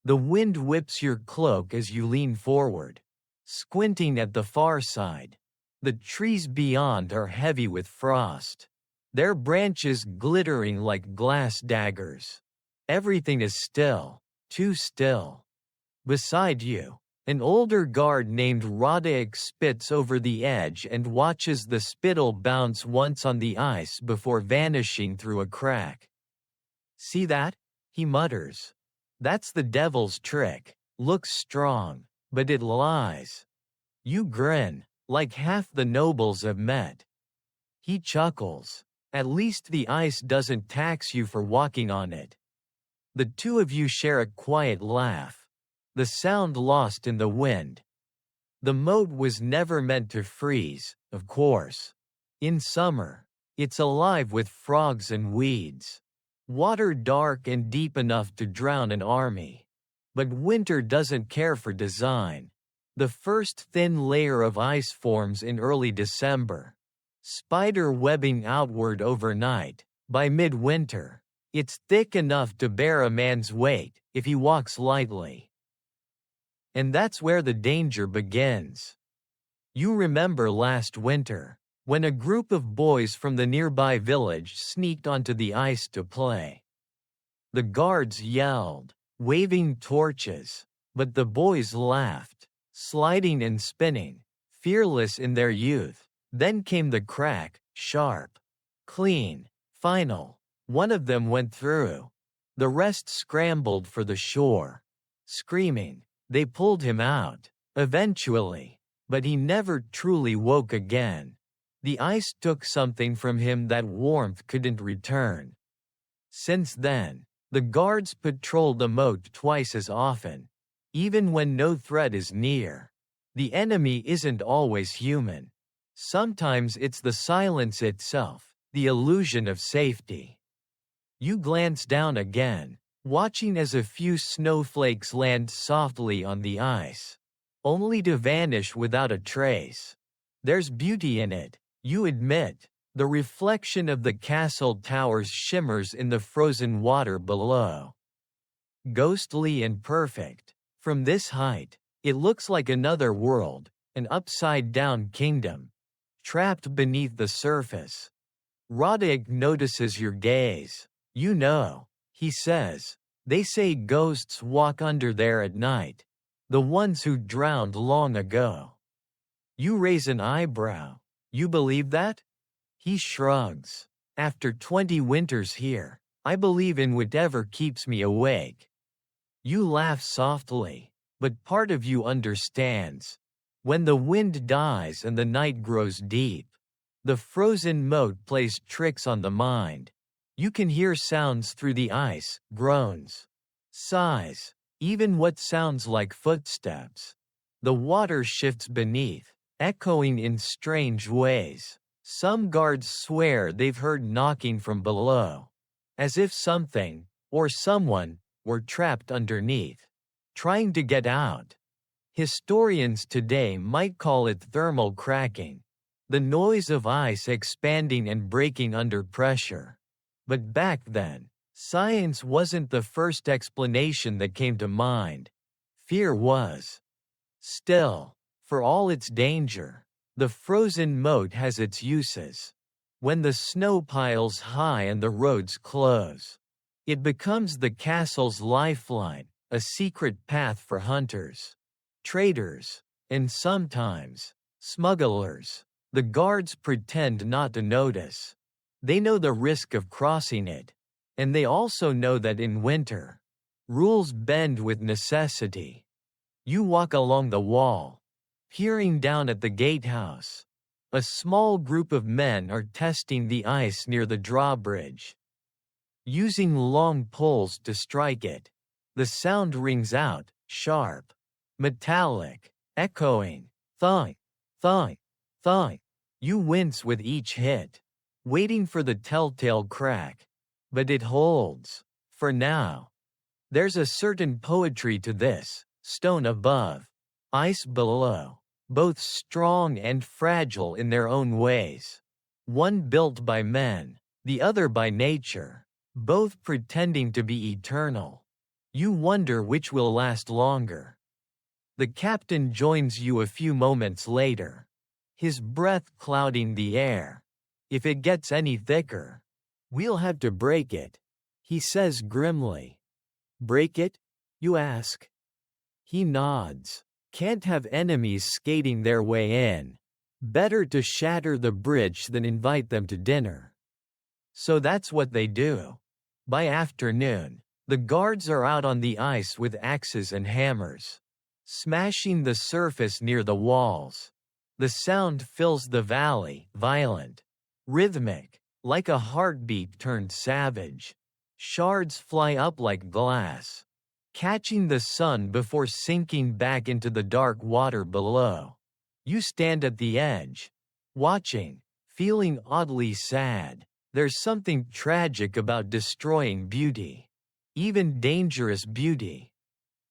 The wind whips your cloak as you lean forward, squinting at the far side. The trees beyond are heavy with frost, their branches glittering like glass daggers. Everything is still, too still. Beside you, an older guard named Roderick spits over the edge and watches the spittle bounce once on the ice before vanishing through a crack. "See that?" he mutters. "That's the devil's trick. Looks strong, but it lies." You grin, like half the nobles have met. He chuckles. "At least the ice doesn't tax you for walking on it." The two of you share a quiet laugh, the sound lost in the wind. The moat was never meant to freeze, of course. In summer, it's alive with frogs and weeds. Water dark and deep enough to drown an army. But winter doesn't care for design. The first thin layer of ice forms in early December, spider webbing outward overnight. By midwinter, it's thick enough to bear a man's weight if he walks lightly. And that's where the danger begins. You remember last winter, when a group of boys from the nearby village sneaked onto the ice to play. The guards yelled, waving torches, but the boys laughed, sliding and spinning, fearless in their youth. Then came the crack, sharp, clean, final. One of them went through. The rest scrambled for the shore, screaming. They pulled him out, eventually, but he never truly woke again. The ice took something from him that warmth couldn't return. Since then, the guards patrol the moat twice as often, even when no threat is near. The enemy isn't always human. Sometimes it's the silence itself, the illusion of safety. You glance down again, watching as a few snowflakes land softly on the ice, only to vanish without a trace. There's beauty in it, you admit. The reflection of the castle towers shimmers in the frozen water below. Ghostly and perfect. From this height, it looks like another world, an upside-down kingdom, trapped beneath the surface. Roderick notices your gaze. "You know," he says, "they say ghosts walk under there at night. The ones who drowned long ago." You raise an eyebrow. "You believe that?" He shrugs. "After 20 winters here, I believe in whatever keeps me awake." You laugh softly, but part of you understands. When the wind dies and the night grows deep, the frozen moat plays tricks on the mind. You can hear sounds through the ice, groans, sighs, even what sounds like footsteps. The water shifts beneath, echoing in strange ways. Some guards swear they've heard knocking from below, as if something, or someone, were trapped underneath, trying to get out. Historians today might call it thermal cracking, the noise of ice expanding and breaking under pressure. But back then, science wasn't the first explanation that came to mind. Fear was. Still, for all its danger, the frozen moat has its uses. When the snow piles high and the roads close, it becomes the castle's lifeline, a secret path for hunters, traders, and sometimes smugglers. The guards pretend not to notice. They know the risk of crossing it, and they also know that in winter, rules bend with necessity. You walk along the wall, peering down at the gatehouse. A small group of men are testing the ice near the drawbridge. Using long poles to strike it, the sound rings out, sharp, metallic, echoing, thunk, thunk, thunk. You wince with each hit, waiting for the telltale crack. But it holds, for now. There's a certain poetry to this: stone above, ice below, both strong and fragile in their own ways. One built by men, the other by nature, both pretending to be eternal. You wonder which will last longer. The captain joins you a few moments later, his breath clouding the air. If it gets any thicker, we'll have to break it, he says grimly. Break it? You ask. He nods. Can't have enemies skating their way in. Better to shatter the bridge than invite them to dinner. So that's what they do. By afternoon, the guards are out on the ice with axes and hammers, smashing the surface near the walls. The sound fills the valley, violent, rhythmic, like a heartbeat turned savage. Shards fly up like glass, catching the sun before sinking back into the dark water below. You stand at the edge, watching, feeling oddly sad. There's something tragic about destroying beauty, even dangerous beauty.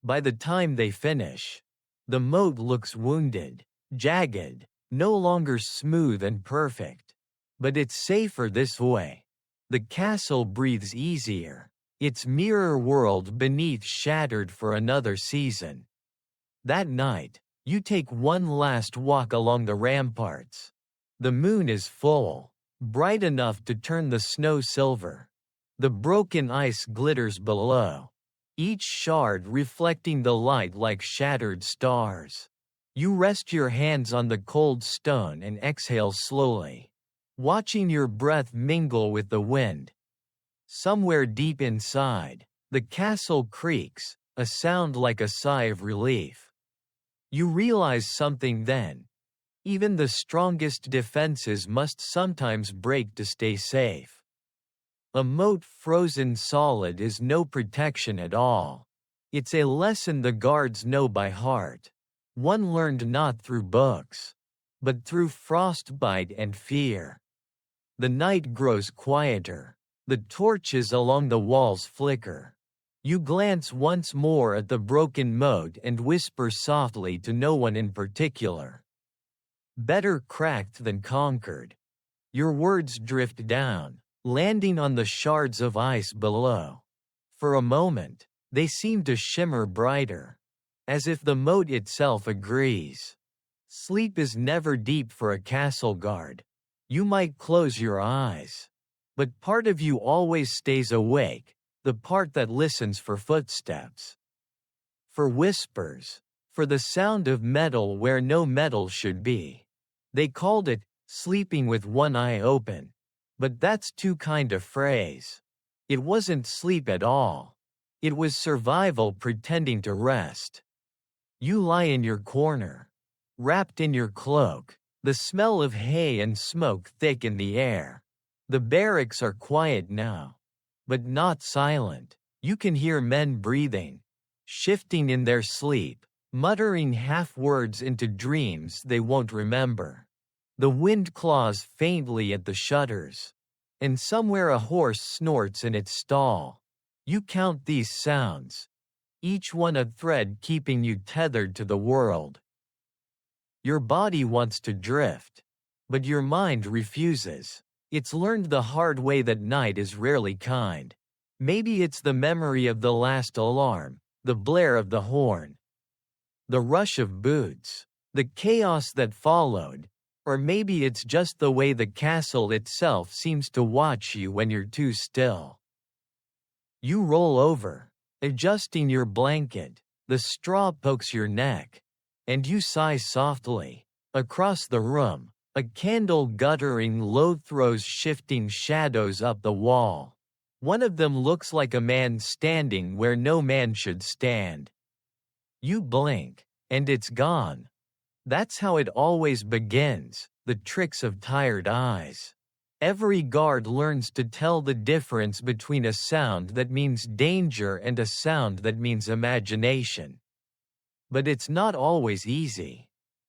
By the time they finish, the moat looks wounded, jagged, no longer smooth and perfect. But it's safer this way. The castle breathes easier, its mirror world beneath shattered for another season. That night, you take one last walk along the ramparts. The moon is full, bright enough to turn the snow silver. The broken ice glitters below, each shard reflecting the light like shattered stars. You rest your hands on the cold stone and exhale slowly, watching your breath mingle with the wind. Somewhere deep inside, the castle creaks, a sound like a sigh of relief. You realize something then. Even the strongest defenses must sometimes break to stay safe. A moat frozen solid is no protection at all. It's a lesson the guards know by heart, one learned not through books, but through frostbite and fear. The night grows quieter. The torches along the walls flicker. You glance once more at the broken moat and whisper softly to no one in particular. Better cracked than conquered. Your words drift down, landing on the shards of ice below. For a moment, they seem to shimmer brighter, as if the moat itself agrees. Sleep is never deep for a castle guard. You might close your eyes, but part of you always stays awake, the part that listens for footsteps, for whispers, for the sound of metal where no metal should be. They called it sleeping with one eye open, but that's too kind a phrase. It wasn't sleep at all. It was survival pretending to rest. You lie in your corner, wrapped in your cloak, the smell of hay and smoke thick in the air. The barracks are quiet now, but not silent. You can hear men breathing, shifting in their sleep, muttering half-words into dreams they won't remember. The wind claws faintly at the shutters, and somewhere a horse snorts in its stall. You count these sounds, each one a thread keeping you tethered to the world. Your body wants to drift, but your mind refuses. It's learned the hard way that night is rarely kind. Maybe it's the memory of the last alarm, the blare of the horn, the rush of boots, the chaos that followed. Or maybe it's just the way the castle itself seems to watch you when you're too still. You roll over, adjusting your blanket, the straw pokes your neck, and you sigh softly. Across the room, a candle guttering low throws shifting shadows up the wall. One of them looks like a man standing where no man should stand. You blink, and it's gone. That's how it always begins, the tricks of tired eyes. Every guard learns to tell the difference between a sound that means danger and a sound that means imagination. But it's not always easy.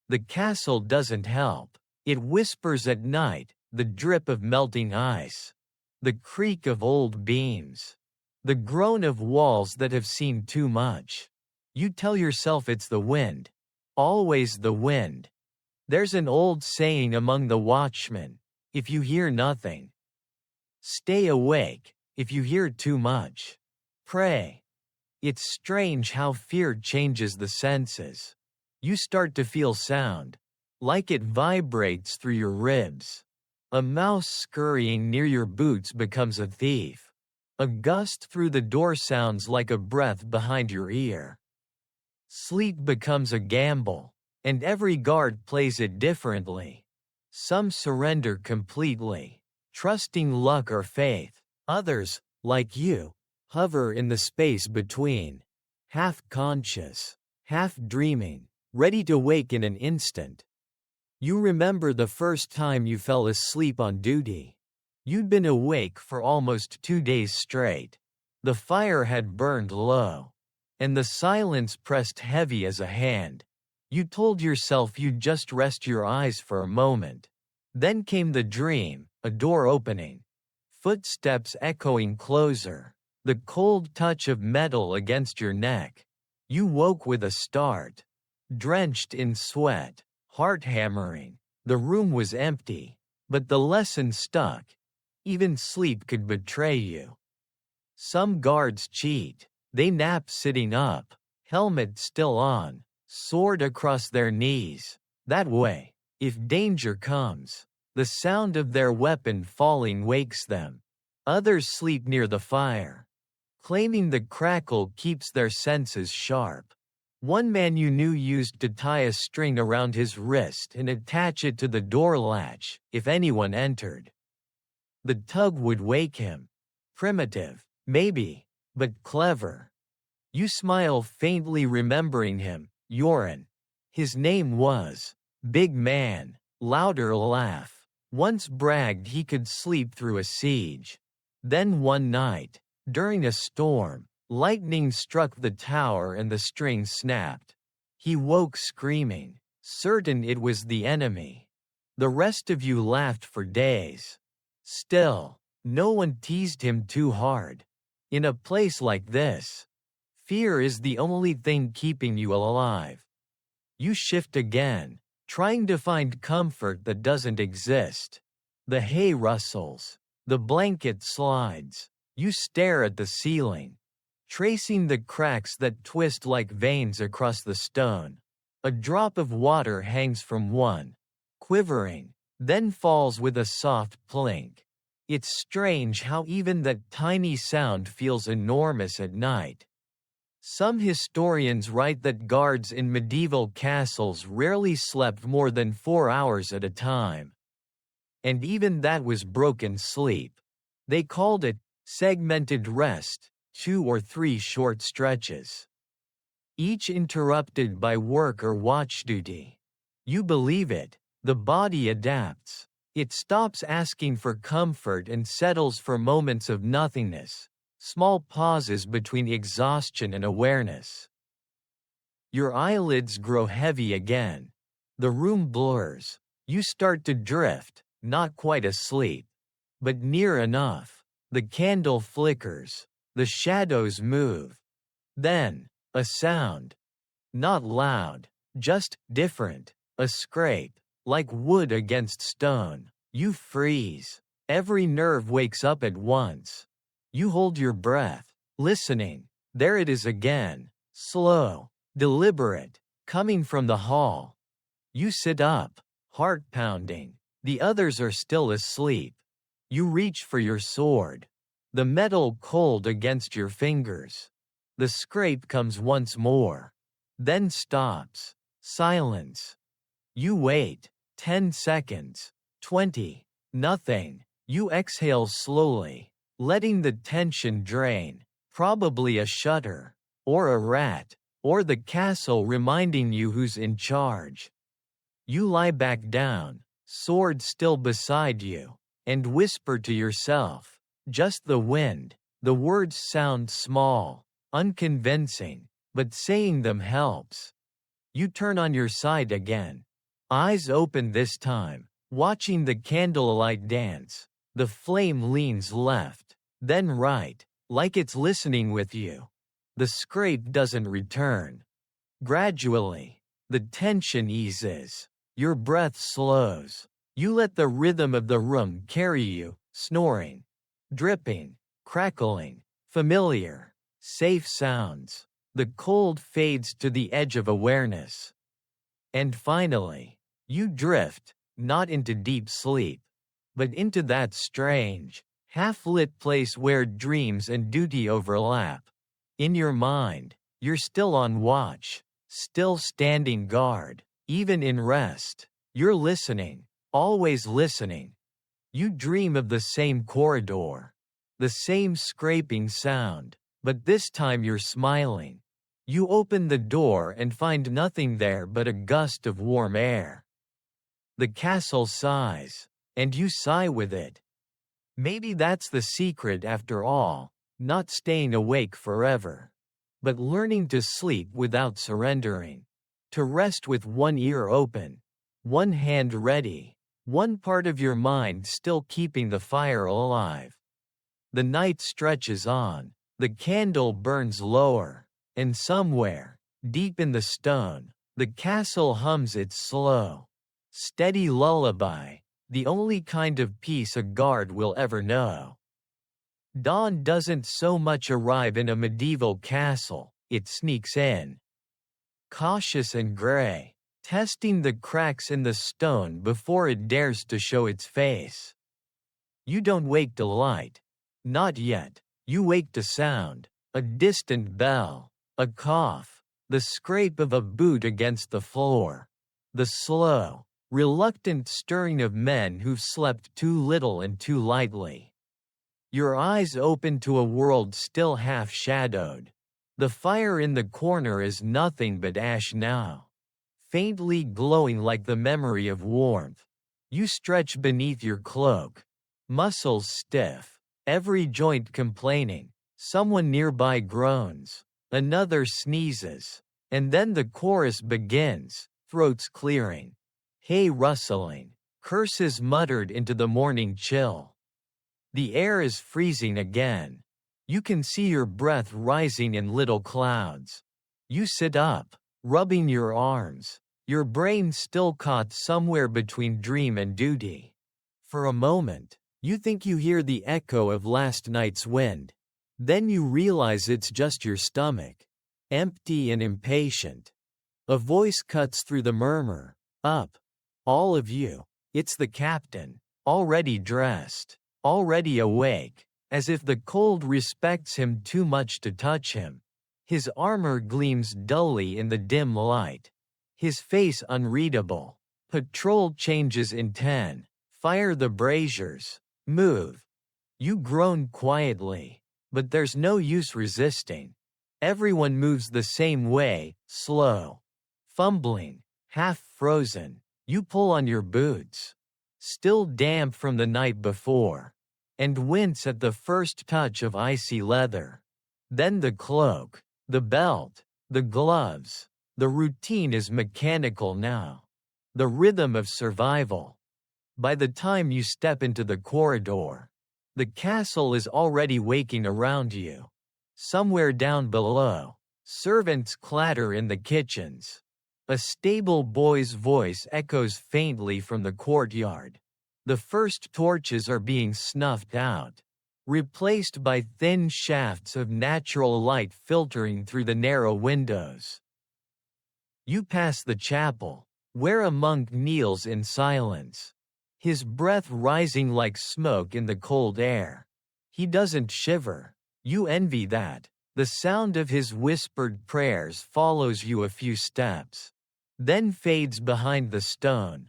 The castle doesn't help. It whispers at night, the drip of melting ice, the creak of old beams, the groan of walls that have seen too much. You tell yourself it's the wind. Always the wind. There's an old saying among the watchmen, if you hear nothing, stay awake. If you hear too much, pray. It's strange how fear changes the senses. You start to feel sound, like it vibrates through your ribs. A mouse scurrying near your boots becomes a thief. A gust through the door sounds like a breath behind your ear. Sleep becomes a gamble, and every guard plays it differently. Some surrender completely, trusting luck or faith. Others, like you, hover in the space between, half conscious, half dreaming, ready to wake in an instant. You remember the first time you fell asleep on duty. You'd been awake for almost 2 days straight. The fire had burned low, and the silence pressed heavy as a hand. You told yourself you'd just rest your eyes for a moment. Then came the dream, a door opening, footsteps echoing closer, the cold touch of metal against your neck. You woke with a start, drenched in sweat, heart hammering. The room was empty, but the lesson stuck. Even sleep could betray you. Some guards cheat. They nap sitting up, helmet still on, sword across their knees. That way, if danger comes, the sound of their weapon falling wakes them. Others sleep near the fire, claiming the crackle keeps their senses sharp. One man you knew used to tie a string around his wrist and attach it to the door latch if anyone entered. The tug would wake him. Primitive, maybe, but clever. You smile faintly remembering him, Yoren. His name was Big Man. Louder laugh. Once bragged he could sleep through a siege. Then one night, during a storm, lightning struck the tower and the string snapped. He woke screaming, certain it was the enemy. The rest of you laughed for days. Still, no one teased him too hard. In a place like this, fear is the only thing keeping you alive. You shift again, trying to find comfort that doesn't exist. The hay rustles, the blanket slides. You stare at the ceiling, tracing the cracks that twist like veins across the stone. A drop of water hangs from one, quivering, then falls with a soft plink. It's strange how even that tiny sound feels enormous at night. Some historians write that guards in medieval castles rarely slept more than 4 hours at a time. And even that was broken sleep. They called it segmented rest, 2 or 3 short stretches, each interrupted by work or watch duty. You believe it, the body adapts. It stops asking for comfort and settles for moments of nothingness, small pauses between exhaustion and awareness. Your eyelids grow heavy again. The room blurs. You start to drift, not quite asleep, but near enough. The candle flickers. The shadows move. Then, a sound. Not loud, just different. A scrape, like wood against stone. You freeze. Every nerve wakes up at once. You hold your breath, listening. There it is again, slow, deliberate, coming from the hall. You sit up, heart pounding. The others are still asleep. You reach for your sword. The metal cold against your fingers. The scrape comes once more. Then stops. Silence. You wait. 10 seconds. 20. Nothing. You exhale slowly, letting the tension drain. Probably a shutter. Or a rat. Or the castle reminding you who's in charge. You lie back down, sword still beside you, and whisper to yourself. Just the wind. The words sound small, unconvincing, but saying them helps. You turn on your side again. Eyes open this time, watching the candlelight dance. The flame leans left, then right, like it's listening with you. The scrape doesn't return. Gradually, the tension eases. Your breath slows. You let the rhythm of the room carry you, snoring, dripping, crackling, familiar, safe sounds. The cold fades to the edge of awareness. And finally, you drift, not into deep sleep, but into that strange, half-lit place where dreams and duty overlap. In your mind, you're still on watch, still standing guard, even in rest. You're listening, always listening. You dream of the same corridor, the same scraping sound, but this time you're smiling. You open the door and find nothing there but a gust of warm air. The castle sighs, and you sigh with it. Maybe that's the secret after all, not staying awake forever, but learning to sleep without surrendering, to rest with one ear open, one hand ready, one part of your mind still keeping the fire alive. The night stretches on, the candle burns lower, and somewhere, deep in the stone, the castle hums its slow, steady lullaby, the only kind of peace a guard will ever know. Dawn doesn't so much arrive in a medieval castle, it sneaks in. Cautious and gray, testing the cracks in the stone before it dares to show its face. You don't wake to light. Not yet. You wake to sound. A distant bell. A cough. The scrape of a boot against the floor. The slow, reluctant stirring of men who've slept too little and too lightly. Your eyes open to a world still half-shadowed. The fire in the corner is nothing but ash now, faintly glowing like the memory of warmth. You stretch beneath your cloak, muscles stiff, every joint complaining. Someone nearby groans, another sneezes, and then the chorus begins, throats clearing, hay rustling, curses muttered into the morning chill. The air is freezing again. You can see your breath rising in little clouds. You sit up, rubbing your arms, your brain still caught somewhere between dream and duty. For a moment, you think you hear the echo of last night's wind. Then you realize it's just your stomach, empty and impatient. A voice cuts through the murmur. Up. All of you. It's the captain, already dressed, already awake, as if the cold respects him too much to touch him. His armor gleams dully in the dim light. His face unreadable. Patrol changes in 10. Fire the braziers. Move. You groan quietly, but there's no use resisting. Everyone moves the same way, slow, fumbling, half frozen. You pull on your boots, still damp from the night before, and wince at the first touch of icy leather. Then the cloak, the belt, the gloves. The routine is mechanical now. The rhythm of survival. By the time you step into the corridor, the castle is already waking around you. Somewhere down below, servants clatter in the kitchens. A stable boy's voice echoes faintly from the courtyard. The first torches are being snuffed out, replaced by thin shafts of natural light filtering through the narrow windows. You pass the chapel, where a monk kneels in silence, his breath rising like smoke in the cold air. He doesn't shiver. You envy that. The sound of his whispered prayers follows you a few steps, then fades behind the stone.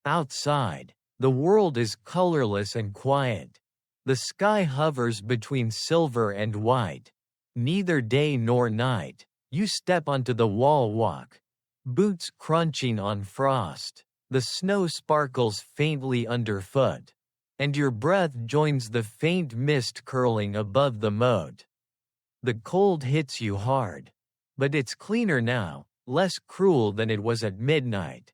Outside, the world is colorless and quiet. The sky hovers between silver and white. Neither day nor night. You step onto the wall walk, boots crunching on frost. The snow sparkles faintly underfoot, and your breath joins the faint mist curling above the moat. The cold hits you hard, but it's cleaner now, less cruel than it was at midnight.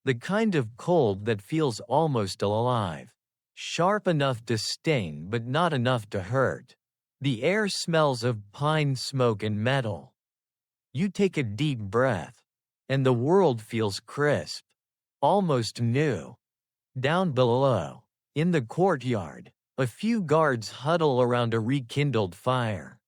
The kind of cold that feels almost alive, sharp enough to sting but not enough to hurt. The air smells of pine smoke and metal. You take a deep breath, and the world feels crisp, almost new. Down below, in the courtyard, a few guards huddle around a rekindled fire,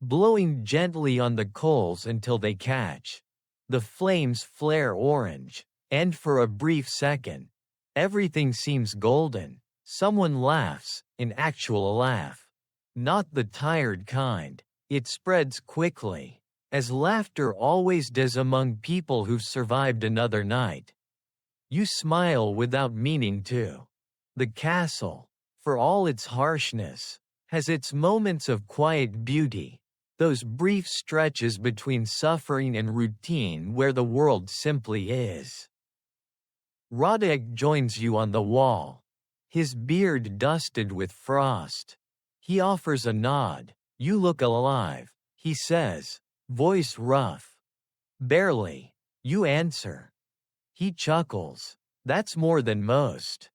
blowing gently on the coals until they catch. The flames flare orange, and for a brief second, everything seems golden. Someone laughs, an actual laugh. Not the tired kind. It spreads quickly, as laughter always does among people who've survived another night. You smile without meaning to. The castle, for all its harshness, has its moments of quiet beauty, those brief stretches between suffering and routine where the world simply is. Roderick joins you on the wall, his beard dusted with frost. He offers a nod. You look alive, he says, voice rough. Barely. You answer. He chuckles. That's more than most.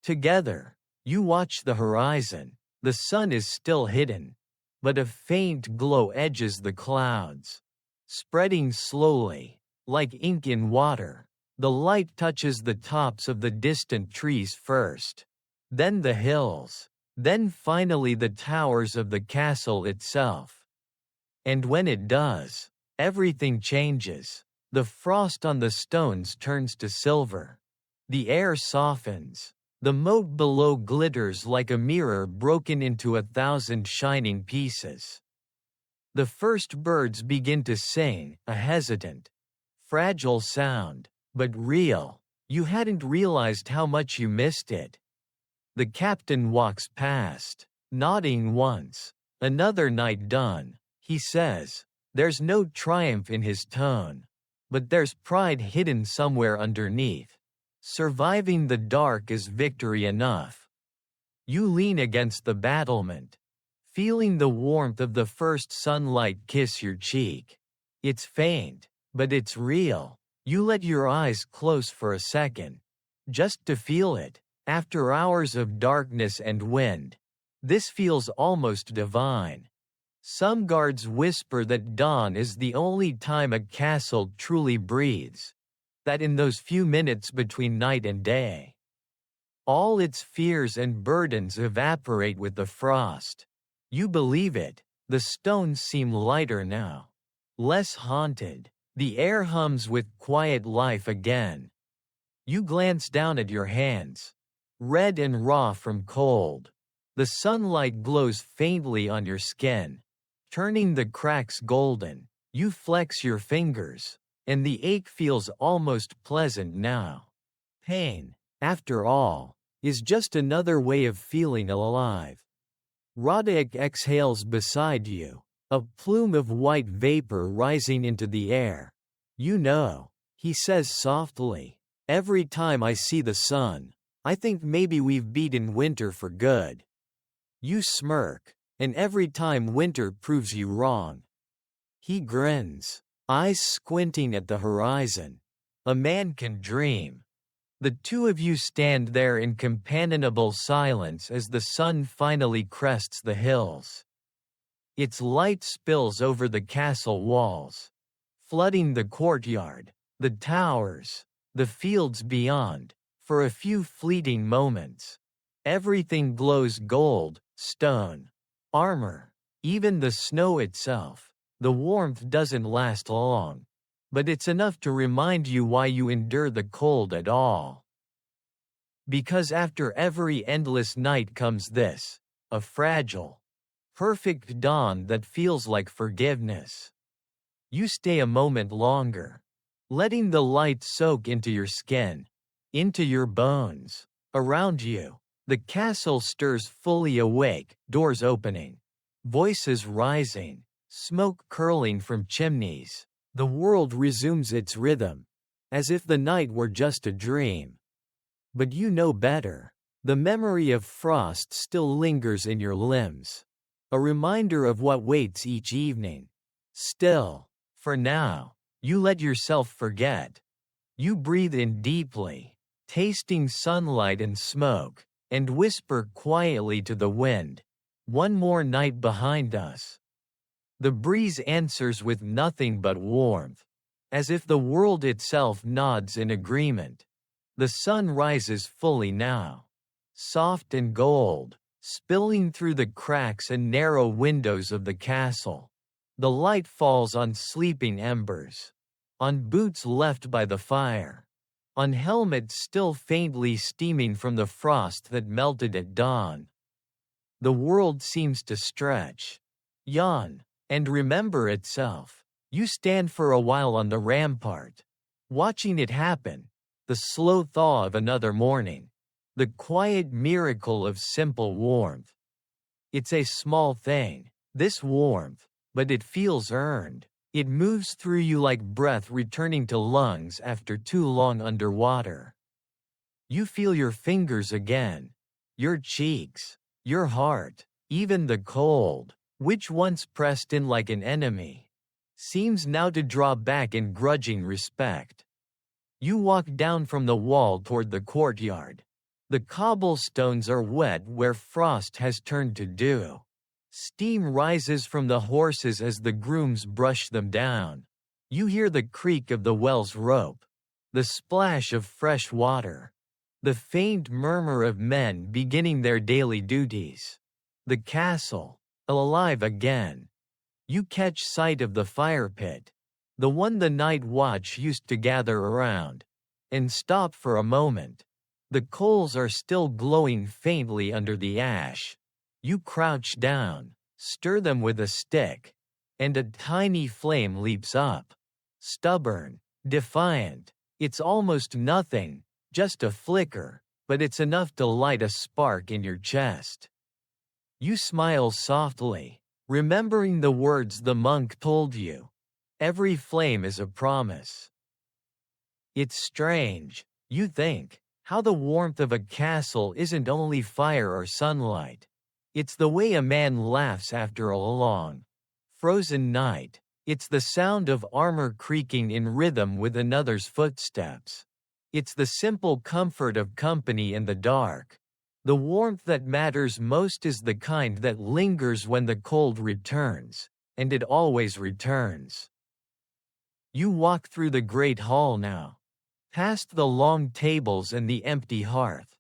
Together, you watch the horizon. The sun is still hidden, but a faint glow edges the clouds, spreading slowly, like ink in water. The light touches the tops of the distant trees first, then the hills, then finally the towers of the castle itself. And when it does, everything changes. The frost on the stones turns to silver. The air softens. The moat below glitters like a mirror broken into 1,000 shining pieces. The first birds begin to sing, a hesitant, fragile sound, but real. You hadn't realized how much you missed it. The captain walks past, nodding once. Another night done, he says. There's no triumph in his tone, but there's pride hidden somewhere underneath. Surviving the dark is victory enough. You lean against the battlement, feeling the warmth of the first sunlight kiss your cheek. It's faint, but it's real. You let your eyes close for a second, just to feel it. After hours of darkness and wind, this feels almost divine. Some guards whisper that dawn is the only time a castle truly breathes, that in those few minutes between night and day, all its fears and burdens evaporate with the frost. You believe it. The stones seem lighter now, less haunted. The air hums with quiet life again. You glance down at your hands, red and raw from cold. The sunlight glows faintly on your skin, turning the cracks golden. You flex your fingers, and the ache feels almost pleasant now. Pain, after all, is just another way of feeling alive. Roderick exhales beside you, a plume of white vapor rising into the air. You know, he says softly, every time I see the sun, I think maybe we've beaten winter for good. You smirk, and every time winter proves you wrong. He grins, eyes squinting at the horizon. A man can dream. The two of you stand there in companionable silence as the sun finally crests the hills. Its light spills over the castle walls, flooding the courtyard, the towers, the fields beyond. For a few fleeting moments, everything glows gold, stone, armor, even the snow itself. The warmth doesn't last long. but it's enough to remind you why you endure the cold at all. Because after every endless night comes this, a fragile, perfect dawn that feels like forgiveness. You stay a moment longer, letting the light soak into your skin, into your bones. Around you, the castle stirs fully awake, doors opening, voices rising, smoke curling from chimneys. The world resumes its rhythm, as if the night were just a dream. But you know better. The memory of frost still lingers in your limbs, a reminder of what waits each evening. Still, for now, you let yourself forget. You breathe in deeply, tasting sunlight and smoke, and whisper quietly to the wind, "One more night behind us." The breeze answers with nothing but warmth, as if the world itself nods in agreement. The sun rises fully now, soft and gold, spilling through the cracks and narrow windows of the castle. The light falls on sleeping embers, on boots left by the fire, on helmets still faintly steaming from the frost that melted at dawn. The world seems to stretch, yawn, and remember itself. You stand for a while on the rampart, watching it happen, the slow thaw of another morning, the quiet miracle of simple warmth. It's a small thing, this warmth, but it feels earned. It moves through you like breath returning to lungs after too long underwater. You feel your fingers again, your cheeks, your heart, even the cold, which once pressed in like an enemy, seems now to draw back in grudging respect. You walk down from the wall toward the courtyard. The cobblestones are wet where frost has turned to dew. Steam rises from the horses as the grooms brush them down. You hear the creak of the well's rope, the splash of fresh water, the faint murmur of men beginning their daily duties. The castle, alive again. You catch sight of the fire pit, the one the night watch used to gather around, and stop for a moment. The coals are still glowing faintly under the ash. You crouch down, stir them with a stick, and a tiny flame leaps up. Stubborn, defiant, it's almost nothing, just a flicker, but it's enough to light a spark in your chest. You smile softly, remembering the words the monk told you. Every flame is a promise. It's strange, you think, how the warmth of a castle isn't only fire or sunlight. It's the way a man laughs after a long, frozen night. It's the sound of armor creaking in rhythm with another's footsteps. It's the simple comfort of company in the dark. The warmth that matters most is the kind that lingers when the cold returns, and it always returns. You walk through the great hall now, past the long tables and the empty hearth.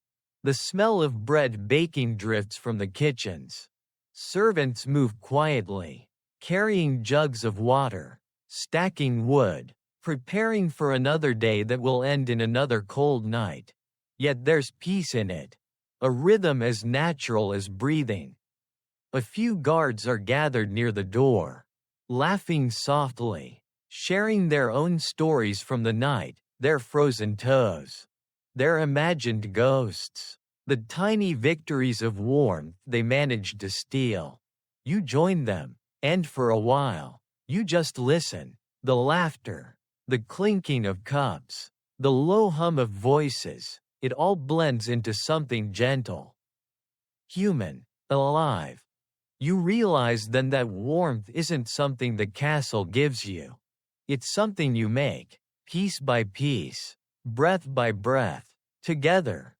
The smell of bread baking drifts from the kitchens. Servants move quietly, carrying jugs of water, stacking wood, preparing for another day that will end in another cold night. Yet there's peace in it, a rhythm as natural as breathing. A few guards are gathered near the door, laughing softly, sharing their own stories from the night, their frozen toes, their imagined ghosts, the tiny victories of warmth they managed to steal. You join them, and for a while, you just listen. The laughter, the clinking of cups, the low hum of voices, it all blends into something gentle, human, alive. You realize then that warmth isn't something the castle gives you. It's something you make, piece by piece, breath by breath, together.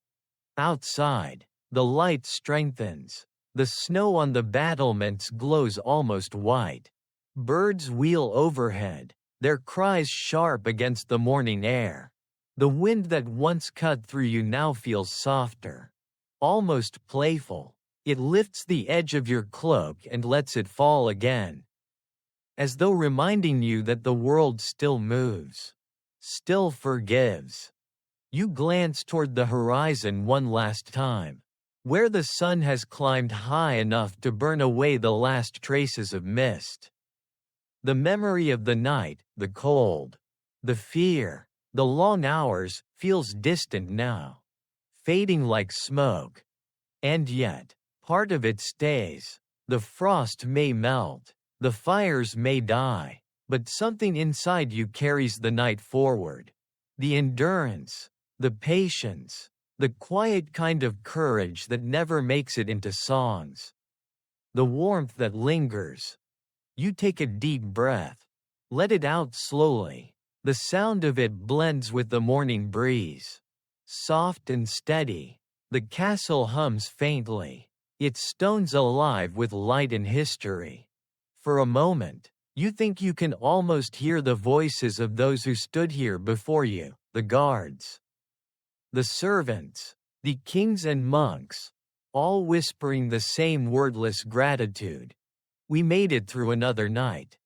Outside, the light strengthens. The snow on the battlements glows almost white. Birds wheel overhead, their cries sharp against the morning air. The wind that once cut through you now feels softer, almost playful. It lifts the edge of your cloak and lets it fall again. as though reminding you that the world still moves, still forgives. You glance toward the horizon one last time, where the sun has climbed high enough to burn away the last traces of mist. The memory of the night, the cold, the fear, the long hours, feels distant now, fading like smoke. And yet, part of it stays. The frost may melt, the fires may die, but something inside you carries the night forward. The endurance, the patience, the quiet kind of courage that never makes it into songs. The warmth that lingers. You take a deep breath. Let it out slowly. The sound of it blends with the morning breeze. Soft and steady, the castle hums faintly, its stones alive with light and history. For a moment, you think you can almost hear the voices of those who stood here before you, the guards, the servants, the kings and monks, all whispering the same wordless gratitude. We made it through another night.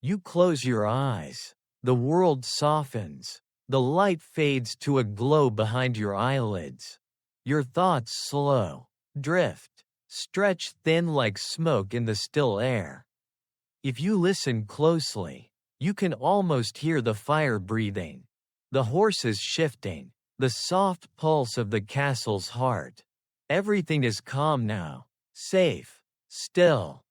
You close your eyes. The world softens. The light fades to a glow behind your eyelids. Your thoughts slow, drift, stretch thin like smoke in the still air. If you listen closely, you can almost hear the fire breathing, the horses shifting, the soft pulse of the castle's heart. Everything is calm now, safe, still.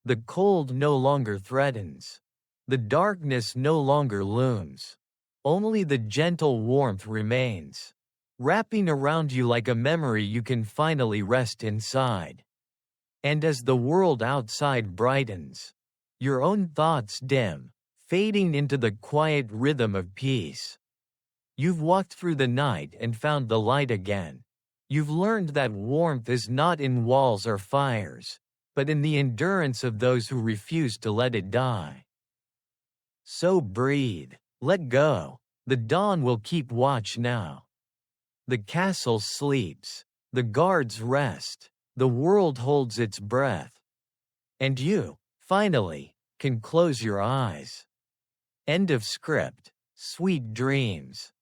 The cold no longer threatens. The darkness no longer looms. Only the gentle warmth remains, wrapping around you like a memory you can finally rest inside. And as the world outside brightens, your own thoughts dim, fading into the quiet rhythm of peace. You've walked through the night and found the light again. You've learned that warmth is not in walls or fires, but in the endurance of those who refuse to let it die. So breathe, let go. The dawn will keep watch now. The castle sleeps, the guards rest, the world holds its breath. And you, finally, can close your eyes. End of script. Sweet dreams.